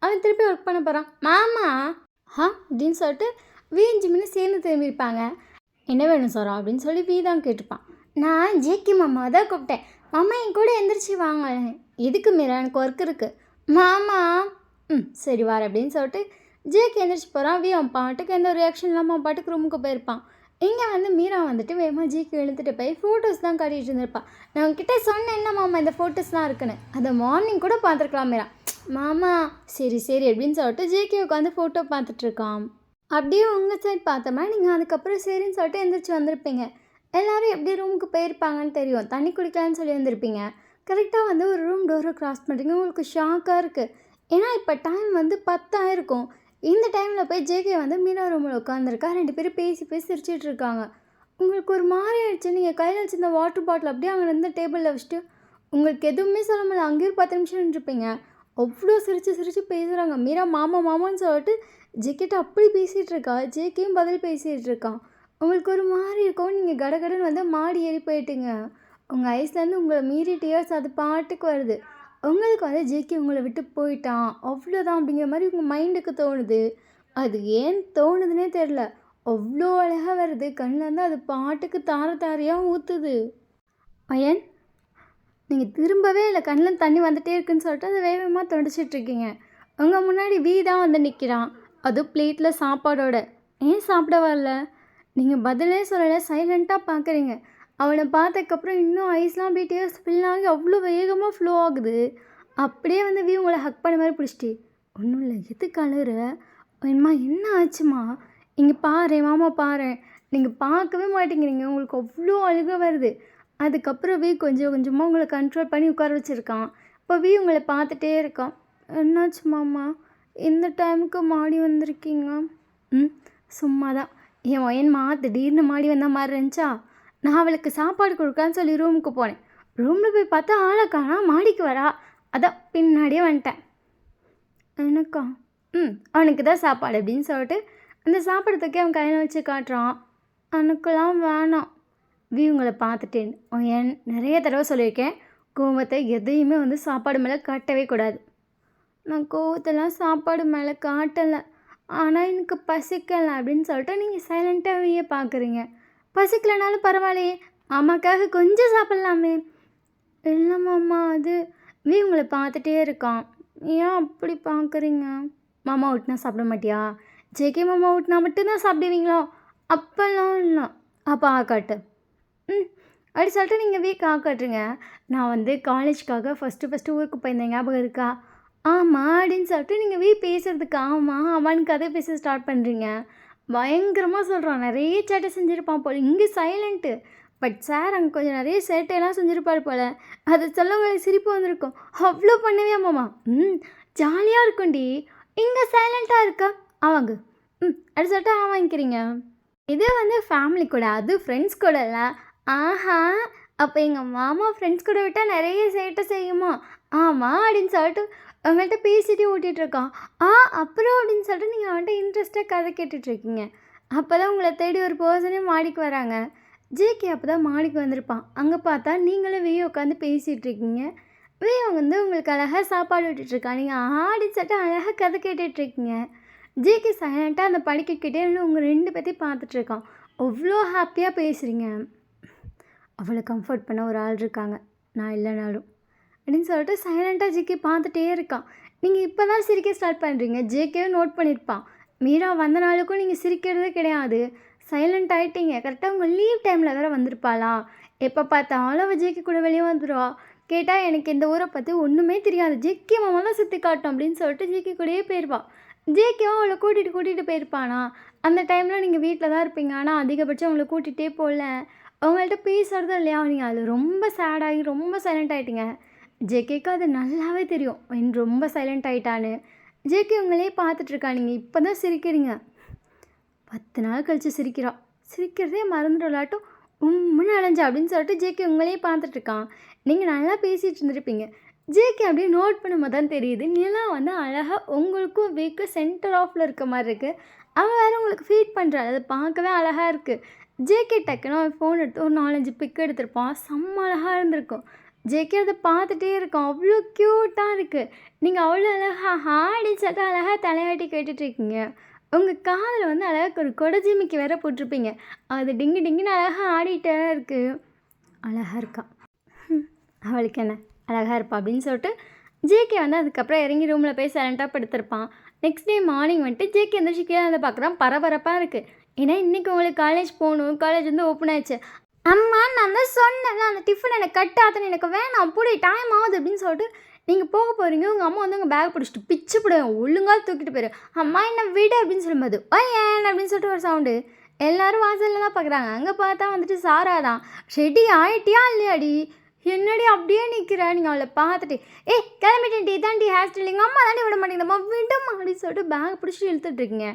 அவன் திருப்பி ஒர்க் பண்ண போகிறான். மாமா அப்படின்னு சொல்லிட்டு ஜிம்மின்னு சேர்ந்து திரும்பியிருப்பாங்க. என்ன வேணும் சாரா அப்படின்னு சொல்லி தான் கேட்டுப்பான். நான் ஜேகே மாமாவை தான் கூப்பிட்டேன், மாமா என் கூட எந்திரிச்சு வாங்களேன். எதுக்கு மீரா, எனக்கு ஒர்க் இருக்குது. மாமா. சரி வார அப்படின்னு சொல்லிட்டு ஜேக்கு எந்திரிச்சு போகிறான். அவன் பாட்டுக்கு எந்த ஒரு ரியாக்ஷன் இல்லாமல் அவன் பாட்டுக்கு ரூமுக்கு போயிருப்பான். இங்கே வந்து மீரா வந்துட்டு வேகமாக ஜிக்கு இழுத்துட்டு போய் ஃபோட்டோஸ் தான் காட்டிகிட்டு இருந்திருப்பான். நான் உங்ககிட்ட சொன்னேன் என்ன மாமா இந்த ஃபோட்டோஸ்லாம் இருக்குன்னு. அதை மார்னிங் கூட பார்த்துருக்கலாம் மீரா. மாமா சரி சரி அப்படின்னு சொல்லிட்டு ஜேகே உட்காந்து ஃபோட்டோ பார்த்துட்ருக்கான். அப்படியே உங்கள் சைட் பார்த்தோம்னா நீங்கள் அதுக்கப்புறம் சரின்னு சொல்லிட்டு எந்திரிச்சு வந்திருப்பீங்க. எல்லோரும் எப்படி ரூமுக்கு போயிருப்பாங்கன்னு தெரியும். தண்ணி குடிக்கலான்னு சொல்லி வந்திருப்பீங்க. கரெக்டாக வந்து ஒரு ரூம் டோரை க்ராஸ் பண்ணுறீங்க. உங்களுக்கு ஷாக்காக இருக்குது. ஏன்னா இப்போ டைம் வந்து 10 ஆயிருக்கும். இந்த டைமில் போய் ஜேகே வந்து மீனா ரூமில் உட்காந்துருக்கா. 2 பேரும் பேசி பேசி சிரிச்சிட்டு இருக்காங்க. உங்களுக்கு ஒரு மாதிரி ஆயிடுச்சு. நீங்கள் கையில் வச்சுருந்த வாட்டர் பாட்டில் அப்படியே அங்கே இருந்த டேபிளில் வச்சுட்டு உங்களுக்கு எதுவுமே சொல்ல முடியல. அங்கேயும் 10 நிமிஷம் நின்றுருப்பீங்க. அவ்வளோ சிரித்து சிரித்து பேசுகிறாங்க. மீரா மாமா மாமான்னு சொல்லிட்டு ஜேக்கிட்ட அப்படி பேசிகிட்டு இருக்கா. ஜேக்கையும் பதில் பேசிகிட்டு இருக்கான். உங்களுக்கு ஒரு மாதிரி இருக்கும். நீங்கள் கடகடன்னு வந்து மாடி ஏறி போயிட்டீங்க. உங்கள் ஐஸ்லேருந்து உங்களை மீறி டியர்ஸ் அது பாட்டுக்கு வருது. உங்களுக்கு வந்து ஜேகே உங்களை விட்டு போயிட்டான் அவ்வளோதான் அப்படிங்கிற மாதிரி உங்கள் மைண்டுக்கு தோணுது. அது ஏன் தோணுதுன்னே தெரில. அவ்வளோ அழகாக வருது. கண்ணிலேருந்து அது பாட்டுக்கு தார தாரையாக ஊற்றுது. பையன் நீங்கள் திரும்பவே இல்லை. கண்ணில் தண்ணி வந்துகிட்டே இருக்குன்னு சொல்லிட்டு அதை வேகமாக தொடச்சிட்ருக்கீங்க. உங்கள் முன்னாடி வீ தான் வந்து நிற்கிறான். அதுவும் பிளேட்டில் சாப்பாடோட. ஏன் சாப்பிட வரல? நீங்கள் பதிலே சொல்லலை. சைலண்ட்டாக பார்க்குறீங்க. அவனை பார்த்ததுக்கப்புறம் இன்னும் ஐஸ்லாம் அப்படியே டேர்ஸ் ஃபில் ஆகி அவ்வளோ வேகமாக ஃப்ளோ ஆகுது. அப்படியே வந்து வீ உங்களை ஹக் பண்ண மாதிரி பிடிச்சிட்டு ஒன்றும் இல்லை எதுக்கு அழுற? என்னம்மா என்ன ஆச்சுமா? இங்கே பாரு மாமா பாரு. நீங்கள் பார்க்கவே மாட்டேங்கிறீங்க. உங்களுக்கு அவ்வளோ அழுக வருது. அதுக்கப்புறம் வீ கொஞ்சம் கொஞ்சமாக உங்களை கண்ட்ரோல் பண்ணி உட்கார வச்சுருக்கான். இப்போ வீ உங்களை பார்த்துட்டே இருக்கான். என்னாச்சு மாமா இந்த டைமுக்கு மாடி வந்திருக்கீங்க? சும்மா தான். என் ஒயன்மா திடீர்னு மாடி வந்தால் மாதிரி இருந்துச்சா. நான் அவளுக்கு சாப்பாடு கொடுக்கான்னு சொல்லி ரூமுக்கு போனேன். ரூமில் போய் பார்த்தா ஆளை காணா. மாடிக்கு வரா. அதான் பின்னாடியே வந்துட்டேன். எனக்கா? அவனுக்கு தான் சாப்பாடு அப்படின்னு சொல்லிட்டு அந்த சாப்பாடு தூக்கி அவன் கையில் வச்சு காட்டுறான். எனக்கெல்லாம் வேணாம். உங்களை பார்த்துட்டேன். ஏன் நிறைய தடவை சொல்லியிருக்கேன், கோவத்தை எதையுமே வந்து சாப்பாடு மேலே காட்டவே கூடாது. நான் கோவத்தெல்லாம் சாப்பாடு மேலே காட்டலை. ஆனால் எனக்கு பசிக்கலை அப்படின்னு சொல்லிட்டு நீங்கள் சைலண்ட்டாகவே பார்க்குறீங்க. பசிக்கலைனாலும் பரவாயில்லையே, மாமாக்காக கொஞ்சம் சாப்பிட்லாமே. இல்லை மாமா அது உங்களை பார்த்துட்டே இருக்கான். ஏன் அப்படி பார்க்குறீங்க? மாமா ஊட்டினா சாப்பிட மாட்டியா? ஜேகே மாமா ஊட்டினா மட்டும்தான் சாப்பிடுவீங்களோ? அப்போல்லாம் இல்லை. அப்போ ஆக்காட்டு. அப்படி சொல்லிட்டு நீங்கள் ஆக்காட்டுருங்க. நான் வந்து காலேஜ்க்காக ஃபஸ்ட்டு ஊருக்கு போயிருந்தேன், ஞாபகம் இருக்கா? ஆமாம் அப்படின்னு சொல்லிட்டு நீங்கள் பேசுகிறதுக்கு ஆமாம் ஆமான்னு கதை பேச ஸ்டார்ட் பண்ணுறீங்க. பயங்கரமாக சொல்கிறான். நிறைய சேட்டை செஞ்சுருப்பான் போல். இங்கே சைலண்ட்டு. பட் சார் அங்கே கொஞ்சம் நிறைய சேட்டையெல்லாம் செஞ்சுருப்பார் போல். அது சொல்ல உங்களுக்கு சிரிப்பு வந்திருக்கும். அவ்வளோ பண்ணவே மாமா. ஜாலியாக இருக்கும்டி. இங்கே சைலண்ட்டாக இருக்கா அவங்க. அப்படி சொல்லிட்டு வாங்கிக்கிறீங்க. இது வந்து ஃபேமிலி கூட, அது ஃப்ரெண்ட்ஸ் கூட இல்லை. ஆஹா அப்போ எங்கள் மாமா ஃப்ரெண்ட்ஸ் கூட விட்டால் நிறைய சேட்டை செய்யுமா? ஆமாம் அப்படின்னு சொல்லிட்டு அவங்கள்ட்ட பேசிகிட்டே ஓட்டிகிட்ருக்கான். அப்புறம் அப்படின்னு சொல்லிட்டு நீங்கள் அவன்கிட்ட இன்ட்ரெஸ்ட்டாக கதை கேட்டுட்ருக்கீங்க. அப்போ தான் உங்களை தேடி ஒரு பர்சனே மாடிக்கு வராங்க. ஜேகே அப்போ தான் மாடிக்கு வந்திருப்பான். அங்கே பார்த்தா நீங்களும் வெய்ய உட்காந்து பேசிகிட்ருக்கீங்க. வெய்ய வந்து உங்களுக்கு அழகாக சாப்பாடு விட்டுட்ருக்கான். நீங்கள் அப்படின்னு சொல்லிட்டு அழகாக கதை கேட்டுட்ருக்கீங்க. ஜேகே சைலண்ட்டாக அந்த படிக்கிட்டே உங்கள் 2 பேர்த்தையும் பார்த்துட்ருக்கான். அவ்வளோ ஹாப்பியாக பேசுகிறீங்க. அவளை கம்ஃபர்ட் பண்ண ஒரு ஆள் இருக்காங்க, நான் இல்லைனாலும் அப்படின்னு சொல்லிட்டு சைலண்ட்டாக ஜேகே பார்த்துட்டே இருக்கான். நீங்கள் இப்போ தான் சிரிக்க ஸ்டார்ட் பண்ணுறீங்க. ஜேகேவே நோட் பண்ணியிருப்பான். மீரா வந்த நாளுக்கும் நீங்கள் சிரிக்கிறதே கிடையாது. சைலண்ட் ஆகிட்டீங்க. கரெக்டாக உங்கள் லீவ் டைமில் வேறு வந்திருப்பாளா? எப்போ பார்த்தாலும் அவள் ஜேகே கூட வெளியே வந்துடுவா. கேட்டால் எனக்கு இந்த ஊரை பற்றி ஒன்றுமே தெரியாது, ஜேகே மாமாலாம் சுற்றி காட்டும் அப்படின்னு சொல்லிட்டு ஜேகே கூடயே போயிடுவா. ஜேகேவும் அவளை கூட்டிகிட்டு போயிருப்பானா? அந்த டைமில் நீங்கள் வீட்டில் தான் இருப்பீங்க. ஆனால் அதிகபட்சம் அவங்கள கூட்டிகிட்டே போகல. அவங்கள்ட்ட பேசுகிறதும் இல்லையா? நீங்கள் அதில் ரொம்ப சேடாகி ரொம்ப சைலண்ட் ஆகிட்டீங்க. ஜேகேக்கு அது நல்லாவே தெரியும் ரொம்ப சைலண்ட் ஆகிட்டான்னு. ஜேகே உங்களே பார்த்துட்ருக்கா. நீங்கள் இப்போ தான் சிரிக்கிறீங்க. 10 நாள் கழித்து சிரிக்கிறா. சிரிக்கிறதே மறந்துடலாட்டும் உம்முன்னு அலைஞ்சா அப்படின்னு சொல்லிட்டு ஜேகே உங்களே பார்த்துட்ருக்கான். நீங்கள் நல்லா பேசிகிட்டு இருந்திருப்பீங்க. ஜேகே அப்படியே நோட் பண்ணும்போது தான் தெரியுது, நிலா வந்து அழகாக உங்களுக்கும் வீக்கு சென்டர் ஆஃபில் இருக்க மாதிரி இருக்குது. அவன் வேறு உங்களுக்கு ஃபீட் பண்ணுறாள். அது பார்க்கவே அழகாக இருக்குது. ஜேகே டக்குன்னு அவன் ஃபோன் எடுத்து ஒரு 4-5 பிக் எடுத்திருப்பான். செம்ம அழகாக இருந்திருக்கும். ஜேகே அதை பார்த்துட்டே இருக்கான். அவ்வளோ க்யூட்டாக இருக்குது. நீங்கள் அவ்வளோ அழகாக அப்படின்னு சொல்லிட்டு அழகாக தலையாட்டி கேட்டுட்ருக்கீங்க. உங்கள் காதில் வந்து அழகாக ஒரு கொடஜிமிக்கு வேற போட்டிருப்பீங்க. அது டிங்கு டிங்குன்னு அழகாக ஆடிட்டே இருக்குது. அழகாக இருக்கான். அவளுக்கு என்ன அழகாக இருப்பா அப்படின்னு சொல்லிட்டு ஜேகே வந்து அதுக்கப்புறம் இறங்கி ரூமில் போய் சைலண்ட்டாக படுத்திருப்பான். நெக்ஸ்ட் டே மார்னிங் வந்துட்டு ஜேகே எந்திரிச்சு கீழே வந்து பார்க்குறான். பரபரப்பாக இருக்குது. ஏன்னா இன்றைக்கி உங்களுக்கு காலேஜ் போகணும், காலேஜ் வந்து ஓப்பன் ஆயிடுச்சு. அம்மா நான் தான் சொன்னேன்ல அந்த டிஃபன் எனக்கு கட் ஆகுதுன்னு, எனக்கு வேணாம் போடி டைம் ஆகுது அப்படின்னு சொல்லிட்டு நீங்கள் போக போகிறீங்க. உங்கள் அம்மா வந்து உங்கள் பேக் பிடிச்சிட்டு பிச்சு போடுவேன், ஒழுங்காக தூக்கிட்டு போயிரு. அம்மா என்ன விடு அப்படின்னு சொல்லும்போது ஏன் அப்படின்னு சொல்லிட்டு ஒரு சவுண்டு. எல்லோரும் வாசலில் தான் பார்க்குறாங்க. அங்கே பார்த்தா வந்துட்டு சாரா தான். ரெடி ஆகிட்டியா இல்லையாடி? என்னடி அப்படியே நிற்கிற? நீங்கள் அவளை பார்த்துட்டு கிளம்பிட்டேன் டி தான் டி ஹேர் ஸ்டைலிங் அம்மா தாண்டி விட மாட்டேங்கம்மா விடுமா அப்படின்னு சொல்லிட்டு பேக் பிடிச்சிட்டு இழுத்துட்ருக்கீங்க.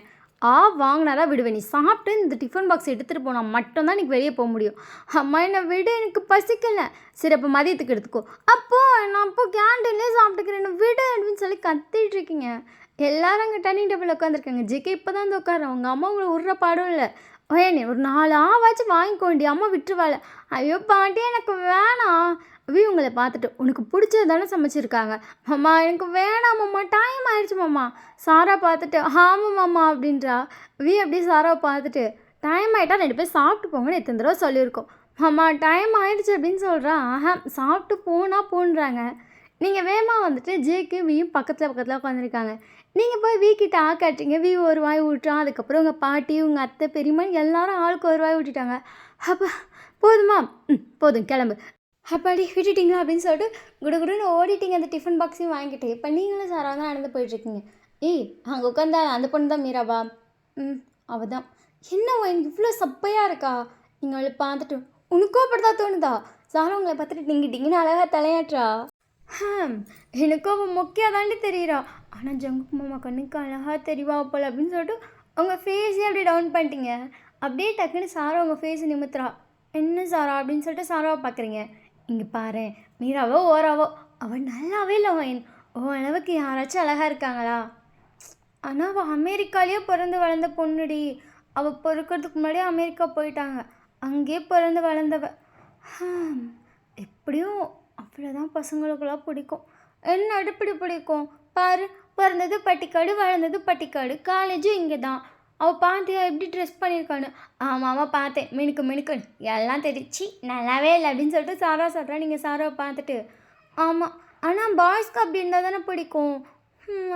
வாங்கினா தான் விடுவேன். நீ சாப்பிட்டு இந்த டிஃபன் பாக்ஸ் எடுத்துகிட்டு போனால் மட்டும்தான் எனக்கு வெளியே போக முடியும். அம்மா என்னை விடு, எனக்கு பசிக்கலை. சரி அப்போ மதியத்துக்கு எடுத்துக்கோ. நான் கேண்டீன்லேயே சாப்பிட்டுக்கிறேன், விடு அப்படின்னு சொல்லி கத்திட்டு இருக்கீங்க. எல்லாரும் அங்கே டைனிங் டேபிள் உட்காந்துருக்காங்க. ஜிகே இப்போ தான் வந்து உட்கார. அவங்க அம்மா உங்களை விட்ற பாடும் இல்லை. நீ ஒரு 4 ஆவாச்சும் வாங்கிக்கோண்டி, அம்மா விட்டுருவாள். ஐயோ பாட்டி எனக்கு வேணாம். உங்களை பார்த்துட்டு உனக்கு பிடிச்சது தானே சமைச்சிருக்காங்க. மாமா எனக்கு வேணாம் மாமா, டைம் ஆயிடுச்சு மாமா. சாரா பார்த்துட்டு ஆமாம் மாமா அப்படின்றா. அப்படியே சாராவை பார்த்துட்டு டைம் ஆகிட்டா 2 பேர் சாப்பிட்டு போங்கன்னு எத்தனை தடவை சொல்லியிருக்கோம். மாமா டைம் ஆயிடுச்சு அப்படின்னு சொல்கிறா. சாப்பிட்டு போன்றாங்க. நீங்கள் வேகமாக வந்துட்டு ஜேக்கு வியும் பக்கத்தில் உட்காந்துருக்காங்க. நீங்கள் போய் கிட்ட காட்டுறீங்க. ஒரு வாய் விட்டுறான். அதுக்கப்புறம் உங்கள் பாட்டி, உங்கள் அத்தை, பெரியம்மா எல்லாரும் ஆளுக்கு ஒரு வாய் விட்டுட்டாங்க. அப்போ போதுமா? போதும் கிளம்பு. அப்பாடி விட்டுட்டீங்க அப்படின்னு சொல்லிட்டு குடுகுடுன்னு ஓடிட்டீங்க அந்த டிஃபன் பாக்ஸையும் வாங்கிட்டு. இப்போ நீங்களும் சாரா தான் நடந்து போயிட்டுருக்கீங்க. அங்கே உட்காந்தா அந்த பொண்ணு தான் மீராவா? அவள் தான். என்ன எனக்கு இவ்வளோ சப்பையாக இருக்கா? நீங்கள் அவளை பார்த்துட்டு உனக்கோ அப்படிதான் தோணுதா? சாரா உங்களை பார்த்துட்டு டிங்கின்னு அழகாக தலையாட்டுறா. எனக்கும் அவள் மொக்கையாக தாண்டி தெரியுறா. ஆனால் ஜங்குக் மாமா கண்ணுக்கு அழகாக தெரியவா போல் அப்படின்னு சொல்லிட்டு உங்கள் ஃபேஸே அப்படியே டவுன் பண்ணிட்டீங்க. அப்படியே டக்குன்னு சாரா உங்கள் ஃபேஸை நிமித்துறா. என்ன சாரா அப்படின்னு சொல்லிட்டு சாராவை பார்க்குறீங்க. இங்கே பாரு, மீராவோ ஓராவோ அவள் நல்லாவே இல்லை. அளவுக்கு யாராச்சும் அழகாக இருக்காங்களா? ஆனால் அவள் அமெரிக்காலேயே பிறந்து வளர்ந்த பொண்ணுடி. அவள் பிறக்கிறதுக்கு முன்னாடியே அமெரிக்கா போயிட்டாங்க. அங்கேயே பிறந்து வளர்ந்தவ. எப்படியும் அவ்வளோதான் பசங்களுக்கெல்லாம் பிடிக்கும். என்ன அடுப்படி பிடிக்கும் பாரு. பிறந்தது பட்டிக்காடு, வளர்ந்தது பட்டிக்காடு, காலேஜும் இங்கே தான். அவள் பார்த்தியா எப்படி ட்ரெஸ் பண்ணியிருக்கான்னு? ஆமாம் பார்த்தேன், மினுக்கு எல்லாம் தெரிச்சு நல்லாவே இல்லை அப்படின்னு சொல்லிட்டு சாரா சொல்கிறா. நீங்கள் சாராவை பார்த்துட்டு ஆமாம், ஆனால் பாய்ஸ்க்கு அப்படி இருந்தால் தானே பிடிக்கும்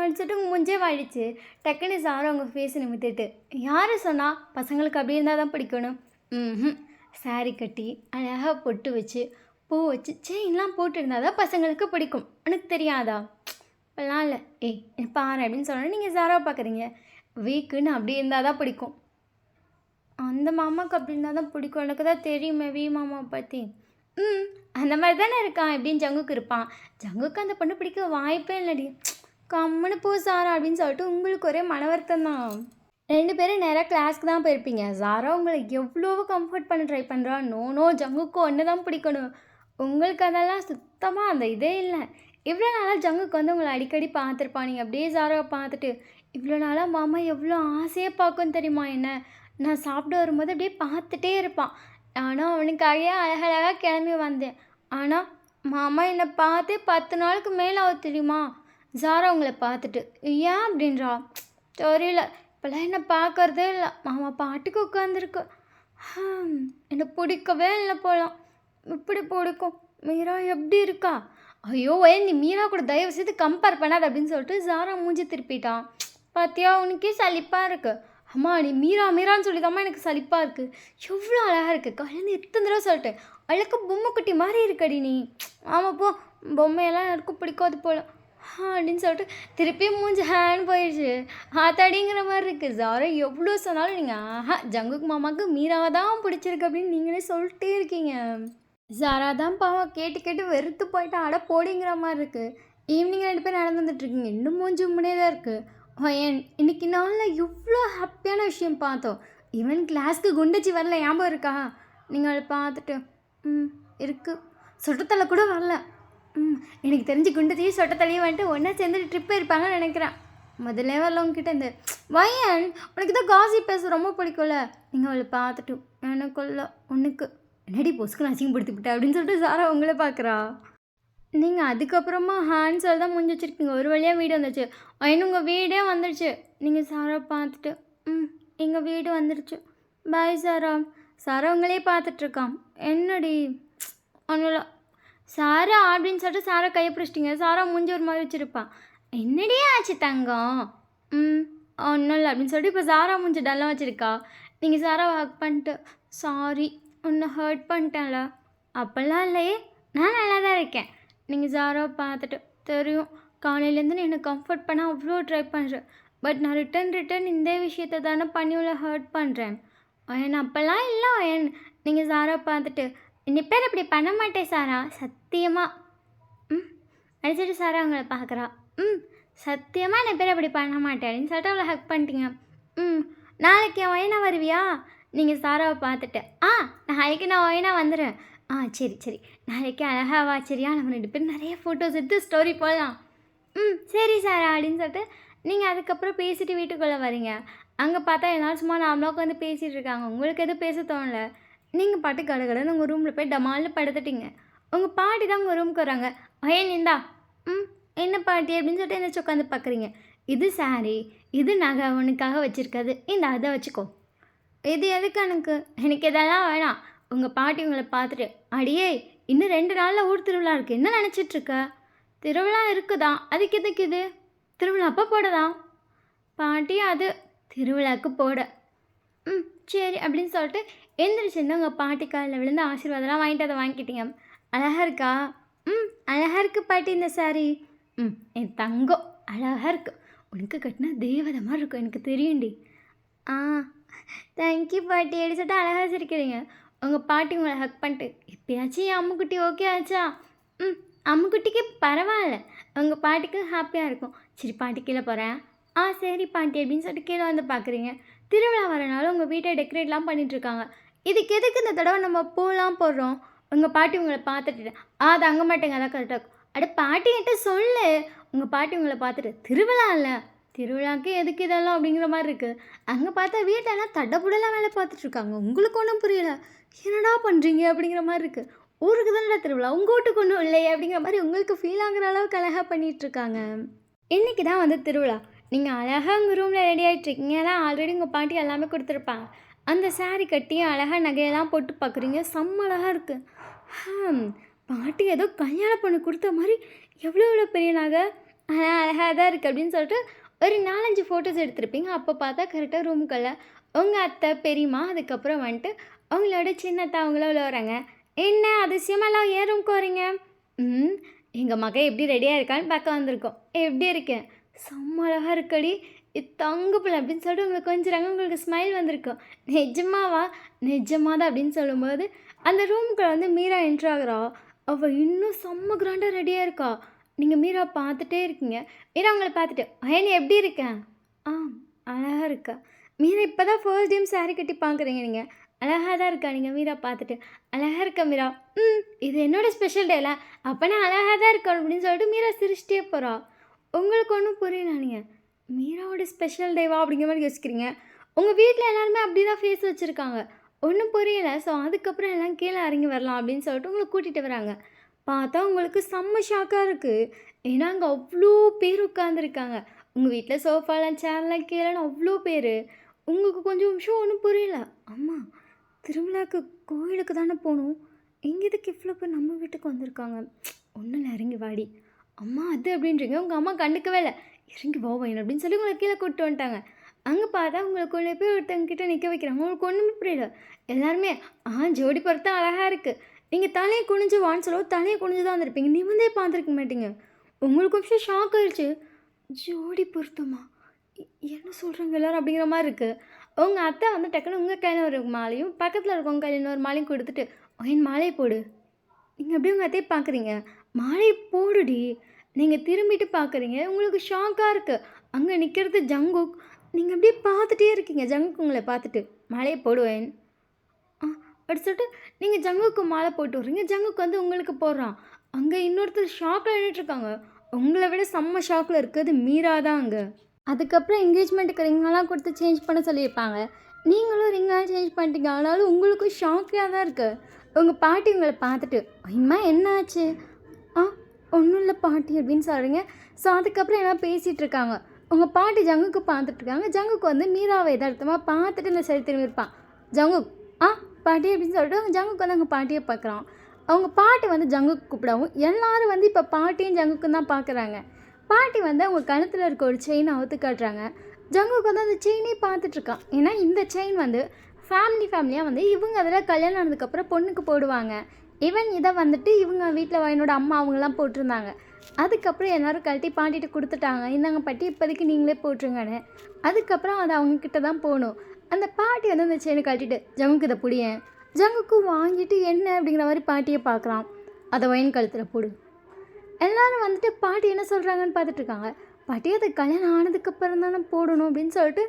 அடிச்சுட்டு முஞ்சே வாடிச்சு. டக்குன்னு சாரா உங்கள் ஃபேஸ் நிமித்திட்டு யார் சொன்னால் பசங்களுக்கு அப்படி இருந்தால் தான் பிடிக்கணும்? சாரி கட்டி அழகாக பொட்டு வச்சு பூ வச்சு செயின்லாம் போட்டுருந்தா தான் பசங்களுக்கு பிடிக்கும். எனக்கு தெரியாதா? இப்போல்லாம் இல்லை. பாரு அப்படின்னு சொன்னால் நீங்கள் சாராவை பார்க்குறீங்க. வீக்குன்னு அப்படி இருந்தால் தான் பிடிக்கும். அந்த மாமாவுக்கு அப்படி இருந்தால் தான் பிடிக்கும். எனக்கு தான் தெரியுமே மாமாவை பற்றி. அந்த மாதிரி தானே இருக்கான். எப்படின்னு ஜங்குக்கு இருப்பான். ஜங்குக்கு அந்த பொண்ணு பிடிக்க வாய்ப்பே இல்லடி. கம்முன்னு போ சாரா அப்படின்னு சொல்லிட்டு உங்களுக்கு ஒரே மன வருத்தம் தான். 2 பேரும் நேராக கிளாஸ்க்கு தான் போயிருப்பீங்க. சாரா உங்களை எவ்வளவோ கம்ஃபர்ட் பண்ண ட்ரை பண்ணுறா. நோ ஜங்குக்கு ஒன்று தான் பிடிக்கணும். உங்களுக்கு அதெல்லாம் சுத்தமாக அந்த இதே இல்லை. இவ்வளோ நாளாக ஜங்குக்கு வந்து உங்களை அடிக்கடி பார்த்துருப்பான். நீங்கள் அப்படியே சாராவை பார்த்துட்டு இவ்வளோ நாளாக மாமா எவ்வளோ ஆசையாக பார்க்கும் தெரியுமா என்ன? நான் சாப்பிட வரும்போது அப்படியே பார்த்துட்டே இருப்பான். நானும் அவனுக்காகவே அழகழகாக கிளம்பி வந்தேன். ஆனால் மாமா என்னை பார்த்து 10 நாளுக்கு மேலே ஆகுது தெரியுமா? சாரா உங்களை பார்த்துட்டு ஏன் அப்படின்றா. தெரியல, இப்போல்லாம் என்னை பார்க்கறதே இல்லை. மாமா பாட்டுக்கு உட்காந்துருக்கு. என்னை பிடிக்கவே இல்லை போகலாம். இப்படி பிடிக்கும். மீரா எப்படி இருக்கா? ஐயோ நீ மீரா கூட தயவு செய்து கம்பேர் பண்ணாது அப்படின்னு சொல்லிட்டு சாரா மூஞ்சி திருப்பிட்டான். பார்த்தியா உனக்கே சலிப்பாக இருக்குது. அம்மா நீ மீரான்னு சொல்லி தாம்மா எனக்கு சலிப்பாக இருக்குது. எவ்வளோ அழகாக இருக்குது. கல்யாணம் எத்தனை தடவை சொல்லிட்டேன். அழகு பொம்மை குட்டி மாதிரி இருக்கடி நீ. ஆமாம் போ, பொம்மையெல்லாம் யாருக்கும் பிடிக்காது போல் அப்படின்னு சொல்லிட்டு திருப்பி மூஞ்சி ஹேண்ட் போயிடுச்சு. ஆத்தாடிங்கிற மாதிரி இருக்குது. சாரா எவ்வளோ சொன்னாலும் நீங்கள் ஜங்குக் மாமாவுக்கு மீராவை தான் பிடிச்சிருக்கு அப்படின்னு நீங்களே சொல்லிட்டே இருக்கீங்க. சாரா தான் பாவம் கேட்டு வெறுத்து போயிட்டு அட போடிங்கிற மாதிரி இருக்குது. ஈவினிங் 2 பேர் நடந்து வந்துட்டுருக்கீங்க. இன்னும் மூஞ்சி முன்னே தான் இருக்குது. இன்னைக்கு நாளில் எவ்வளோ ஹாப்பியான விஷயம் பார்த்தோம். ஈவன் கிளாஸ்க்கு குண்டச்சி வரல, ஞாபகம் இருக்கா? நீங்கள் அதை பார்த்துட்டு இருக்குது. சொட்டத்தலை கூட வரல. எனக்கு தெரிஞ்சு குண்டத்தையும் சொட்டத்தலையும் வந்துட்டு ஒன்றா சேர்ந்துட்டு ட்ரிப் இருப்பாங்கன்னு நினைக்கிறேன். முதல்ல வரலவங்கக்கிட்ட இந்த வயன் உனக்கு தான் காசி பேச ரொம்ப பிடிக்கும்ல. நீங்கள் அவளை பார்த்துட்டு எனக்குள்ள உனக்கு என்னடி பொசுக்கு அசிங்கப்படுத்திவிட்டா அப்படின்னு சொல்லிட்டு சாரா உங்களை பார்க்குறா. நீங்கள் அதுக்கப்புறமா ஹேண்ட்ஸில் தான் முடிஞ்சு வச்சுருக்கீங்க. ஒரு வழியாக வீடு வந்துச்சு. உங்கள் வீடே வந்துடுச்சு. நீங்கள் சாரா பார்த்துட்டு எங்கள் வீடு வந்துடுச்சு, பாய் சாரா. சாரா உங்களே பார்த்துட்ருக்கான். என்னடி ஒன்றும் சாரா அப்படின்னு சொல்லிட்டு சாரா கையை பிடிச்சிட்டிங்க. சாரா மூஞ்சி ஒரு மாதிரி வச்சுருப்பான். என்னடி ஆச்சு தங்கம்? ம் ஒன்றும் இல்லை அப்படின்னு சொல்லிட்டு இப்போ சாரா மூஞ்சி டல்லாக வச்சுருக்கா. நீங்கள் சாராவை ஹக் பண்ணிட்டு சாரி உன்னை ஹர்ட் பண்ணிட்டேன்ல. அப்போல்லாம் இல்லையே, நான் நல்லா தான் இருக்கேன். நீங்கள் சாராவை பார்த்துட்டு தெரியும் காலையிலேருந்து நீ என்னை கம்ஃபர்ட் பண்ண அவ்வளோ ட்ரை பண்ணுறேன். பட் நான் ரிட்டன் இந்த விஷயத்தை தானே பண்ணி உள்ள ஹர்ட் பண்ணுறேன். அயன் அப்போல்லாம் இல்லை அயன். நீங்கள் சாரா பார்த்துட்டு இன்னி பேர் அப்படி பண்ண மாட்டேன் சாரா சத்தியமாக. அடிச்சுட்டு சாரா அவங்கள பார்க்குறா. சத்தியமாக என்னை பேர் அப்படி பண்ண மாட்டேன் அப்படின்னு சொல்லிட்டு அவளை ஹக் பண்ணிட்டீங்க. நாளைக்கு என் ஒயனா வருவியா? நீங்கள் சாராவை பார்த்துட்டு நாளைக்கு நான் ஒயனா வந்துடுறேன். சரி நாளைக்கு அழகாவா சரியா? நம்ம 2 பேரும் நிறைய ஃபோட்டோஸ் எடுத்து ஸ்டோரி போடலாம். சரி சாரா அப்படின்னு சொல்லிட்டு நீங்கள் அதுக்கப்புறம் பேசிட்டு வீட்டுக்குள்ளே வரீங்க. அங்கே பார்த்தா எல்லோரும் சும்மா நார்மலாக உட்காந்து பேசிகிட்டு இருக்காங்க. உங்களுக்கு எதுவும் பேச தோணலை. நீங்கள் பாட்டு கடகடன்னு உங்கள் ரூமில் போய் டமால்னு படுத்துட்டீங்க. உங்கள் பாட்டி தான் உங்கள் ரூமுக்கு வராங்க. அயன் இந்தா. என்ன பாட்டி அப்படின்னு சொல்லிட்டு எந்திரிச்சு உட்காந்து பார்க்குறீங்க. இது சாரி, இது நகை உனக்காக வச்சுருக்காது, இந்த அதை வச்சுக்கோ. இது எதுக்கு எனக்கு இதெல்லாம் வேணாம். உங்கள் பாட்டி உங்களை பார்த்துட்டு அடியே இன்னும் 2 நாளில் ஊர் திருவிழா இருக்குது, என்ன நினச்சிட்ருக்க? திருவிழா இருக்குதான், அதுக்கு எதுக்கு இது? திருவிழா அப்போ போடதான் பாட்டி, அது திருவிழாவுக்கு போட. சரி அப்படின்னு சொல்லிட்டு எந்திரிச்சிருந்து உங்கள் பாட்டி காலில் விழுந்து ஆசீர்வாதம்லாம் வாங்கிட்டு அதை வாங்கிக்கிட்டீங்க. அழகாக இருக்கா? அழகாக இருக்குது பாட்டி இந்த சாரி. என் தங்கம் அழகாக இருக்குது. உனக்கு கட்டினா தேவதை மாதிரி இருக்கும், எனக்கு தெரியும்டி. தேங்க்யூ பாட்டி அப்படி சொல்லிட்டு அழகாக சிரிக்கிறீங்க. உங்கள் பாட்டி உங்களை ஹக் பண்ணிட்டு இப்போயாச்சும் என் அம்முக்குட்டி ஓகே ஆச்சா? அம்முக்குட்டிக்கு பரவாயில்ல. உங்கள் பாட்டிக்கு ஹாப்பியாக இருக்கும். சரி பாட்டி கீழே போகிறேன். சரி பாட்டி அப்படின்னு சொல்லிட்டு கீழே வந்து பார்க்குறீங்க. திருவிழா வரனால உங்கள் வீட்டை டெக்கரேட்லாம் பண்ணிகிட்ருக்காங்க. இதுக்கு எதுக்கு இந்த தடவை நம்ம பூலாம் போடுறோம்? உங்கள் பாட்டி உங்களை பார்த்துட்டு அது அங்கே மாட்டேங்க, அதான் கரெக்டாக இருக்கும். பாட்டிக்கிட்ட சொல்லு. உங்கள் பாட்டி உங்களை பார்த்துட்டு திருவிழா இல்லை, திருவிழாக்கு எதுக்கு இதெல்லாம் அப்படிங்கிற மாதிரி இருக்குது. அங்கே பார்த்தா வீட்டெல்லாம் தடப்புடலாம் வேலை பார்த்துட்ருக்காங்க. உங்களுக்கு ஒன்றும் புரியல, என்னடா பண்ணுறீங்க அப்படிங்கிற மாதிரி இருக்குது. ஊருக்கு தானே திருவிழா, உங்கள் வீட்டுக்கு ஒன்றும் இல்லையே அப்படிங்கிற மாதிரி உங்களுக்கு ஃபீல் ஆகிற அளவுக்கு அழகாக பண்ணிகிட்ருக்காங்க. இன்றைக்கி தான் வந்து திருவிழா. நீங்கள் அழகாக உங்கள் ரூமில் ரெடி ஆகிட்ருக்கீங்க. எல்லாம் ஆல்ரெடி உங்கள் பாட்டி எல்லாமே கொடுத்துருப்பாங்க. அந்த சாரீ கட்டி அழகாக நகையெல்லாம் போட்டு பார்க்குறீங்க. செம்ம அழகாக இருக்குது. பாட்டி ஏதோ கல்யாண பொண்ணு கொடுத்த மாதிரி எவ்வளோ பெரிய நகை, அழகாக தான் இருக்குது அப்படின்னு சொல்லிட்டு ஒரு 4-5 ஃபோட்டோஸ் எடுத்திருப்பீங்க. அப்போ பார்த்தா கரெக்டாக ரூமுக்குள்ள உங்கள் அத்தை பெரியம்மா அதுக்கப்புறம் வந்துட்டு அவங்களோட சின்னத்தை அவங்களும் உள்ள வராங்க. என்ன அதிசயமெல்லாம் ஏன் ரூமுக்கு வரீங்க? எங்கள் மகன் எப்படி ரெடியாக இருக்கான்னு பார்க்க வந்திருக்கோம். எப்படி இருக்கேன்? செம்ம அழகாக இருக்கடி, தங்க பிள்ளை அப்படின்னு சொல்லிட்டு உங்களுக்கு கொஞ்சம் உங்களுக்கு ஸ்மைல் வந்திருக்கும். நிஜமாவா? நிஜமாக தான் அப்படின்னு சொல்லும்போது அந்த ரூமுக்குள்ள வந்து மீரா என்ட்ரு ஆகிறா. அவள் இன்னும் செம்ம கிராண்டாக ரெடியாக இருக்கா. நீங்கள் மீரா பார்த்துட்டே இருக்கீங்க. மீரா உங்களை பார்த்துட்டு அயன் எப்படி இருக்கேன்? அழகாக இருக்கா. மீரா இப்போ தான் ஃபர்ஸ்ட் டைம் சாரீ கட்டி பார்க்குறீங்க. நீங்கள் அழகாக தான் இருக்கா. நீங்கள் மீரா பார்த்துட்டு அழகாக இருக்கா மீரா. இது என்னோடய ஸ்பெஷல் டேல, அப்போ நான் அழகாக தான் இருக்கணும் அப்படின்னு சொல்லிட்டு மீரா சிரிச்சிட்டே போகிறா. உங்களுக்கு ஒன்றும் புரியல. நீங்கள் மீராவோட ஸ்பெஷல் டேவா அப்படிங்கிற மாதிரி யோசிக்கிறீங்க. உங்கள் வீட்டில் எல்லாருமே அப்படி தான் ஃபேஸ் வச்சுருக்காங்க. ஒன்றும் புரியலை. ஸோ அதுக்கப்புறம் எல்லாம் கீழே இறங்கி வரலாம் அப்படின்னு சொல்லிட்டு உங்களை கூட்டிகிட்டு வராங்க. பார்த்தா உங்களுக்கு செம்ம ஷாக்காக இருக்குது. ஏன்னா அங்கே அவ்வளோ பேர் உட்காந்துருக்காங்க. உங்கள் வீட்டில் சோஃபாலாம் சேர்லாம் கீழேன்னு அவ்வளோ பேர். உங்களுக்கு கொஞ்சம் விஷயம் ஒன்றும் புரியல. அம்மா திருவிழாக்கு கோயிலுக்கு தானே போகணும், எங்கே இதுக்கு இவ்வளோ பேர் நம்ம வீட்டுக்கு வந்திருக்காங்க? ஒன்றும் இல்லை, இறங்கி வாடி. அம்மா அது அப்படின்றீங்க. உங்கள் அம்மா கண்டுக்கவே இல்லை. இறங்கி போவேன் அப்படின்னு சொல்லி உங்களை கீழே கூப்பிட்டு வந்துட்டாங்க. அங்கே பார்த்தா உங்களுக்கு கொண்டு போய் ஒருத்தவங்கிட்ட நிற்க வைக்கிறாங்க. உங்களுக்கு ஒன்றுமே புரியல. எல்லாருமே ஜோடி பொறுத்தா அழகாக இருக்குது. நீங்கள் தலையை குனிஞ்சு வான்னு சொல்லுவோம், தலையை குனிஞ்சு தான் வந்திருப்பீங்க. நிமிந்தே பார்த்துருக்க மாட்டீங்க. உங்களுக்கு கொஞ்சம் ஷாக் ஆயிடுச்சு. ஜோடி பொருத்தமா என்ன சொல்கிறாங்க எல்லோரும் அப்படிங்கிற மாதிரி இருக்குது. உங்கள் அத்தை வந்து டக்குன்னு உங்கள் கையில் ஒரு மாலையும் பக்கத்தில் இருக்கவங்க கையில் இன்னொரு மாலையும் கொடுத்துட்டு என் மாலையை போடு. நீங்கள் அப்படியே உங்கள் அத்தையை பார்க்குறீங்க. மாலையை போடுடி. நீங்கள் திரும்பிட்டு பார்க்குறீங்க. உங்களுக்கு ஷாக்காக இருக்குது. அங்கே நிற்கிறது ஜங்குக். நீங்கள் அப்படியே பார்த்துட்டே இருக்கீங்க. ஜங்குக் உங்களை பார்த்துட்டு மாலையை போடுவேன் அப்படி சொல்லிட்டு நீங்கள் ஜங்குக்கு மாலை போட்டு விட்றீங்க. ஜங்குக்கு வந்து உங்களுக்கு போடுறான். அங்கே இன்னொருத்தர் ஷாக்கில் நின்றுட்டுருக்காங்க. உங்களை விட செம்ம ஷாக்கில் இருக்கிறது மீரா தான். அங்கே அதுக்கப்புறம் என்கேஜ்மெண்ட்டுக்கு ரிங்கெல்லாம் கொடுத்து சேஞ்ச் பண்ண சொல்லியிருப்பாங்க. நீங்களும் ரிங்கெல்லாம் சேஞ்ச் பண்ணிட்டீங்க. ஆனாலும் உங்களுக்கும் ஷாக்காக தான் இருக்குது. உங்கள் பாட்டி உங்களை பார்த்துட்டு இனிமா என்ன ஆச்சு? ஒன்றும் இல்லை பாட்டி அப்படின்னு சொல்கிறீங்க. ஸோ அதுக்கப்புறம் எல்லாம் பேசிகிட்டு இருக்காங்க. உங்கள் பாட்டி ஜங்குக்கு பார்த்துட்ருக்காங்க. ஜங்குக்கு வந்து மீராவை எதார்த்தமாக பார்த்துட்டு இந்த சரி திரும்பி இருப்பான். ஜங்குக் பாட்டி அப்படின்னு சொல்லிட்டு ஜங்குக்கு வந்து அங்கே பாட்டியை பார்க்குறான். அவங்க பாட்டி வந்து ஜங்குக்கு கூப்பிடவும் எல்லாரும் வந்து இப்போ பாட்டியும் ஜங்குக்கும் தான் பார்க்குறாங்க. பாட்டி வந்து அவங்க கழுத்தில் இருக்க ஒரு செயினை அவுத்து காட்டுறாங்க. ஜங்குக்கு வந்து அந்த செயினே பார்த்துட்ருக்கான். ஏன்னா இந்த செயின் வந்து ஃபேமிலியாக வந்து இவங்க அதில் கல்யாணம் ஆனதுக்கப்புறம் பொண்ணுக்கு போடுவாங்க. இதை வந்துட்டு இவங்க வீட்டில் என்னோட அம்மா அவங்களாம் போட்டிருந்தாங்க. அதுக்கப்புறம் எல்லோரும் கழட்டி பாட்டிகிட்ட கொடுத்துட்டாங்க. இந்தாங்க பாட்டி இப்போதைக்கு நீங்களே போட்டுருங்கன்னு. அதுக்கப்புறம் அது அவங்கக்கிட்ட தான் போகணும். அந்த பாட்டி வந்து அந்த செயினை கழட்டிட்டு ஜங்குக்கு இதை பிடியேன். ஜங்குக்கும் வாங்கிட்டு என்ன அப்படிங்கிற மாதிரி பாட்டியை பார்க்குறான். அதை ஒயின் கழுத்தில் போடு. எல்லோரும் வந்துட்டு பாட்டி என்ன சொல்கிறாங்கன்னு பார்த்துட்ருக்காங்க. பாட்டி அதை கல்யாணம் ஆனதுக்கப்புறம் தானே போடணும் அப்படின்னு சொல்லிட்டு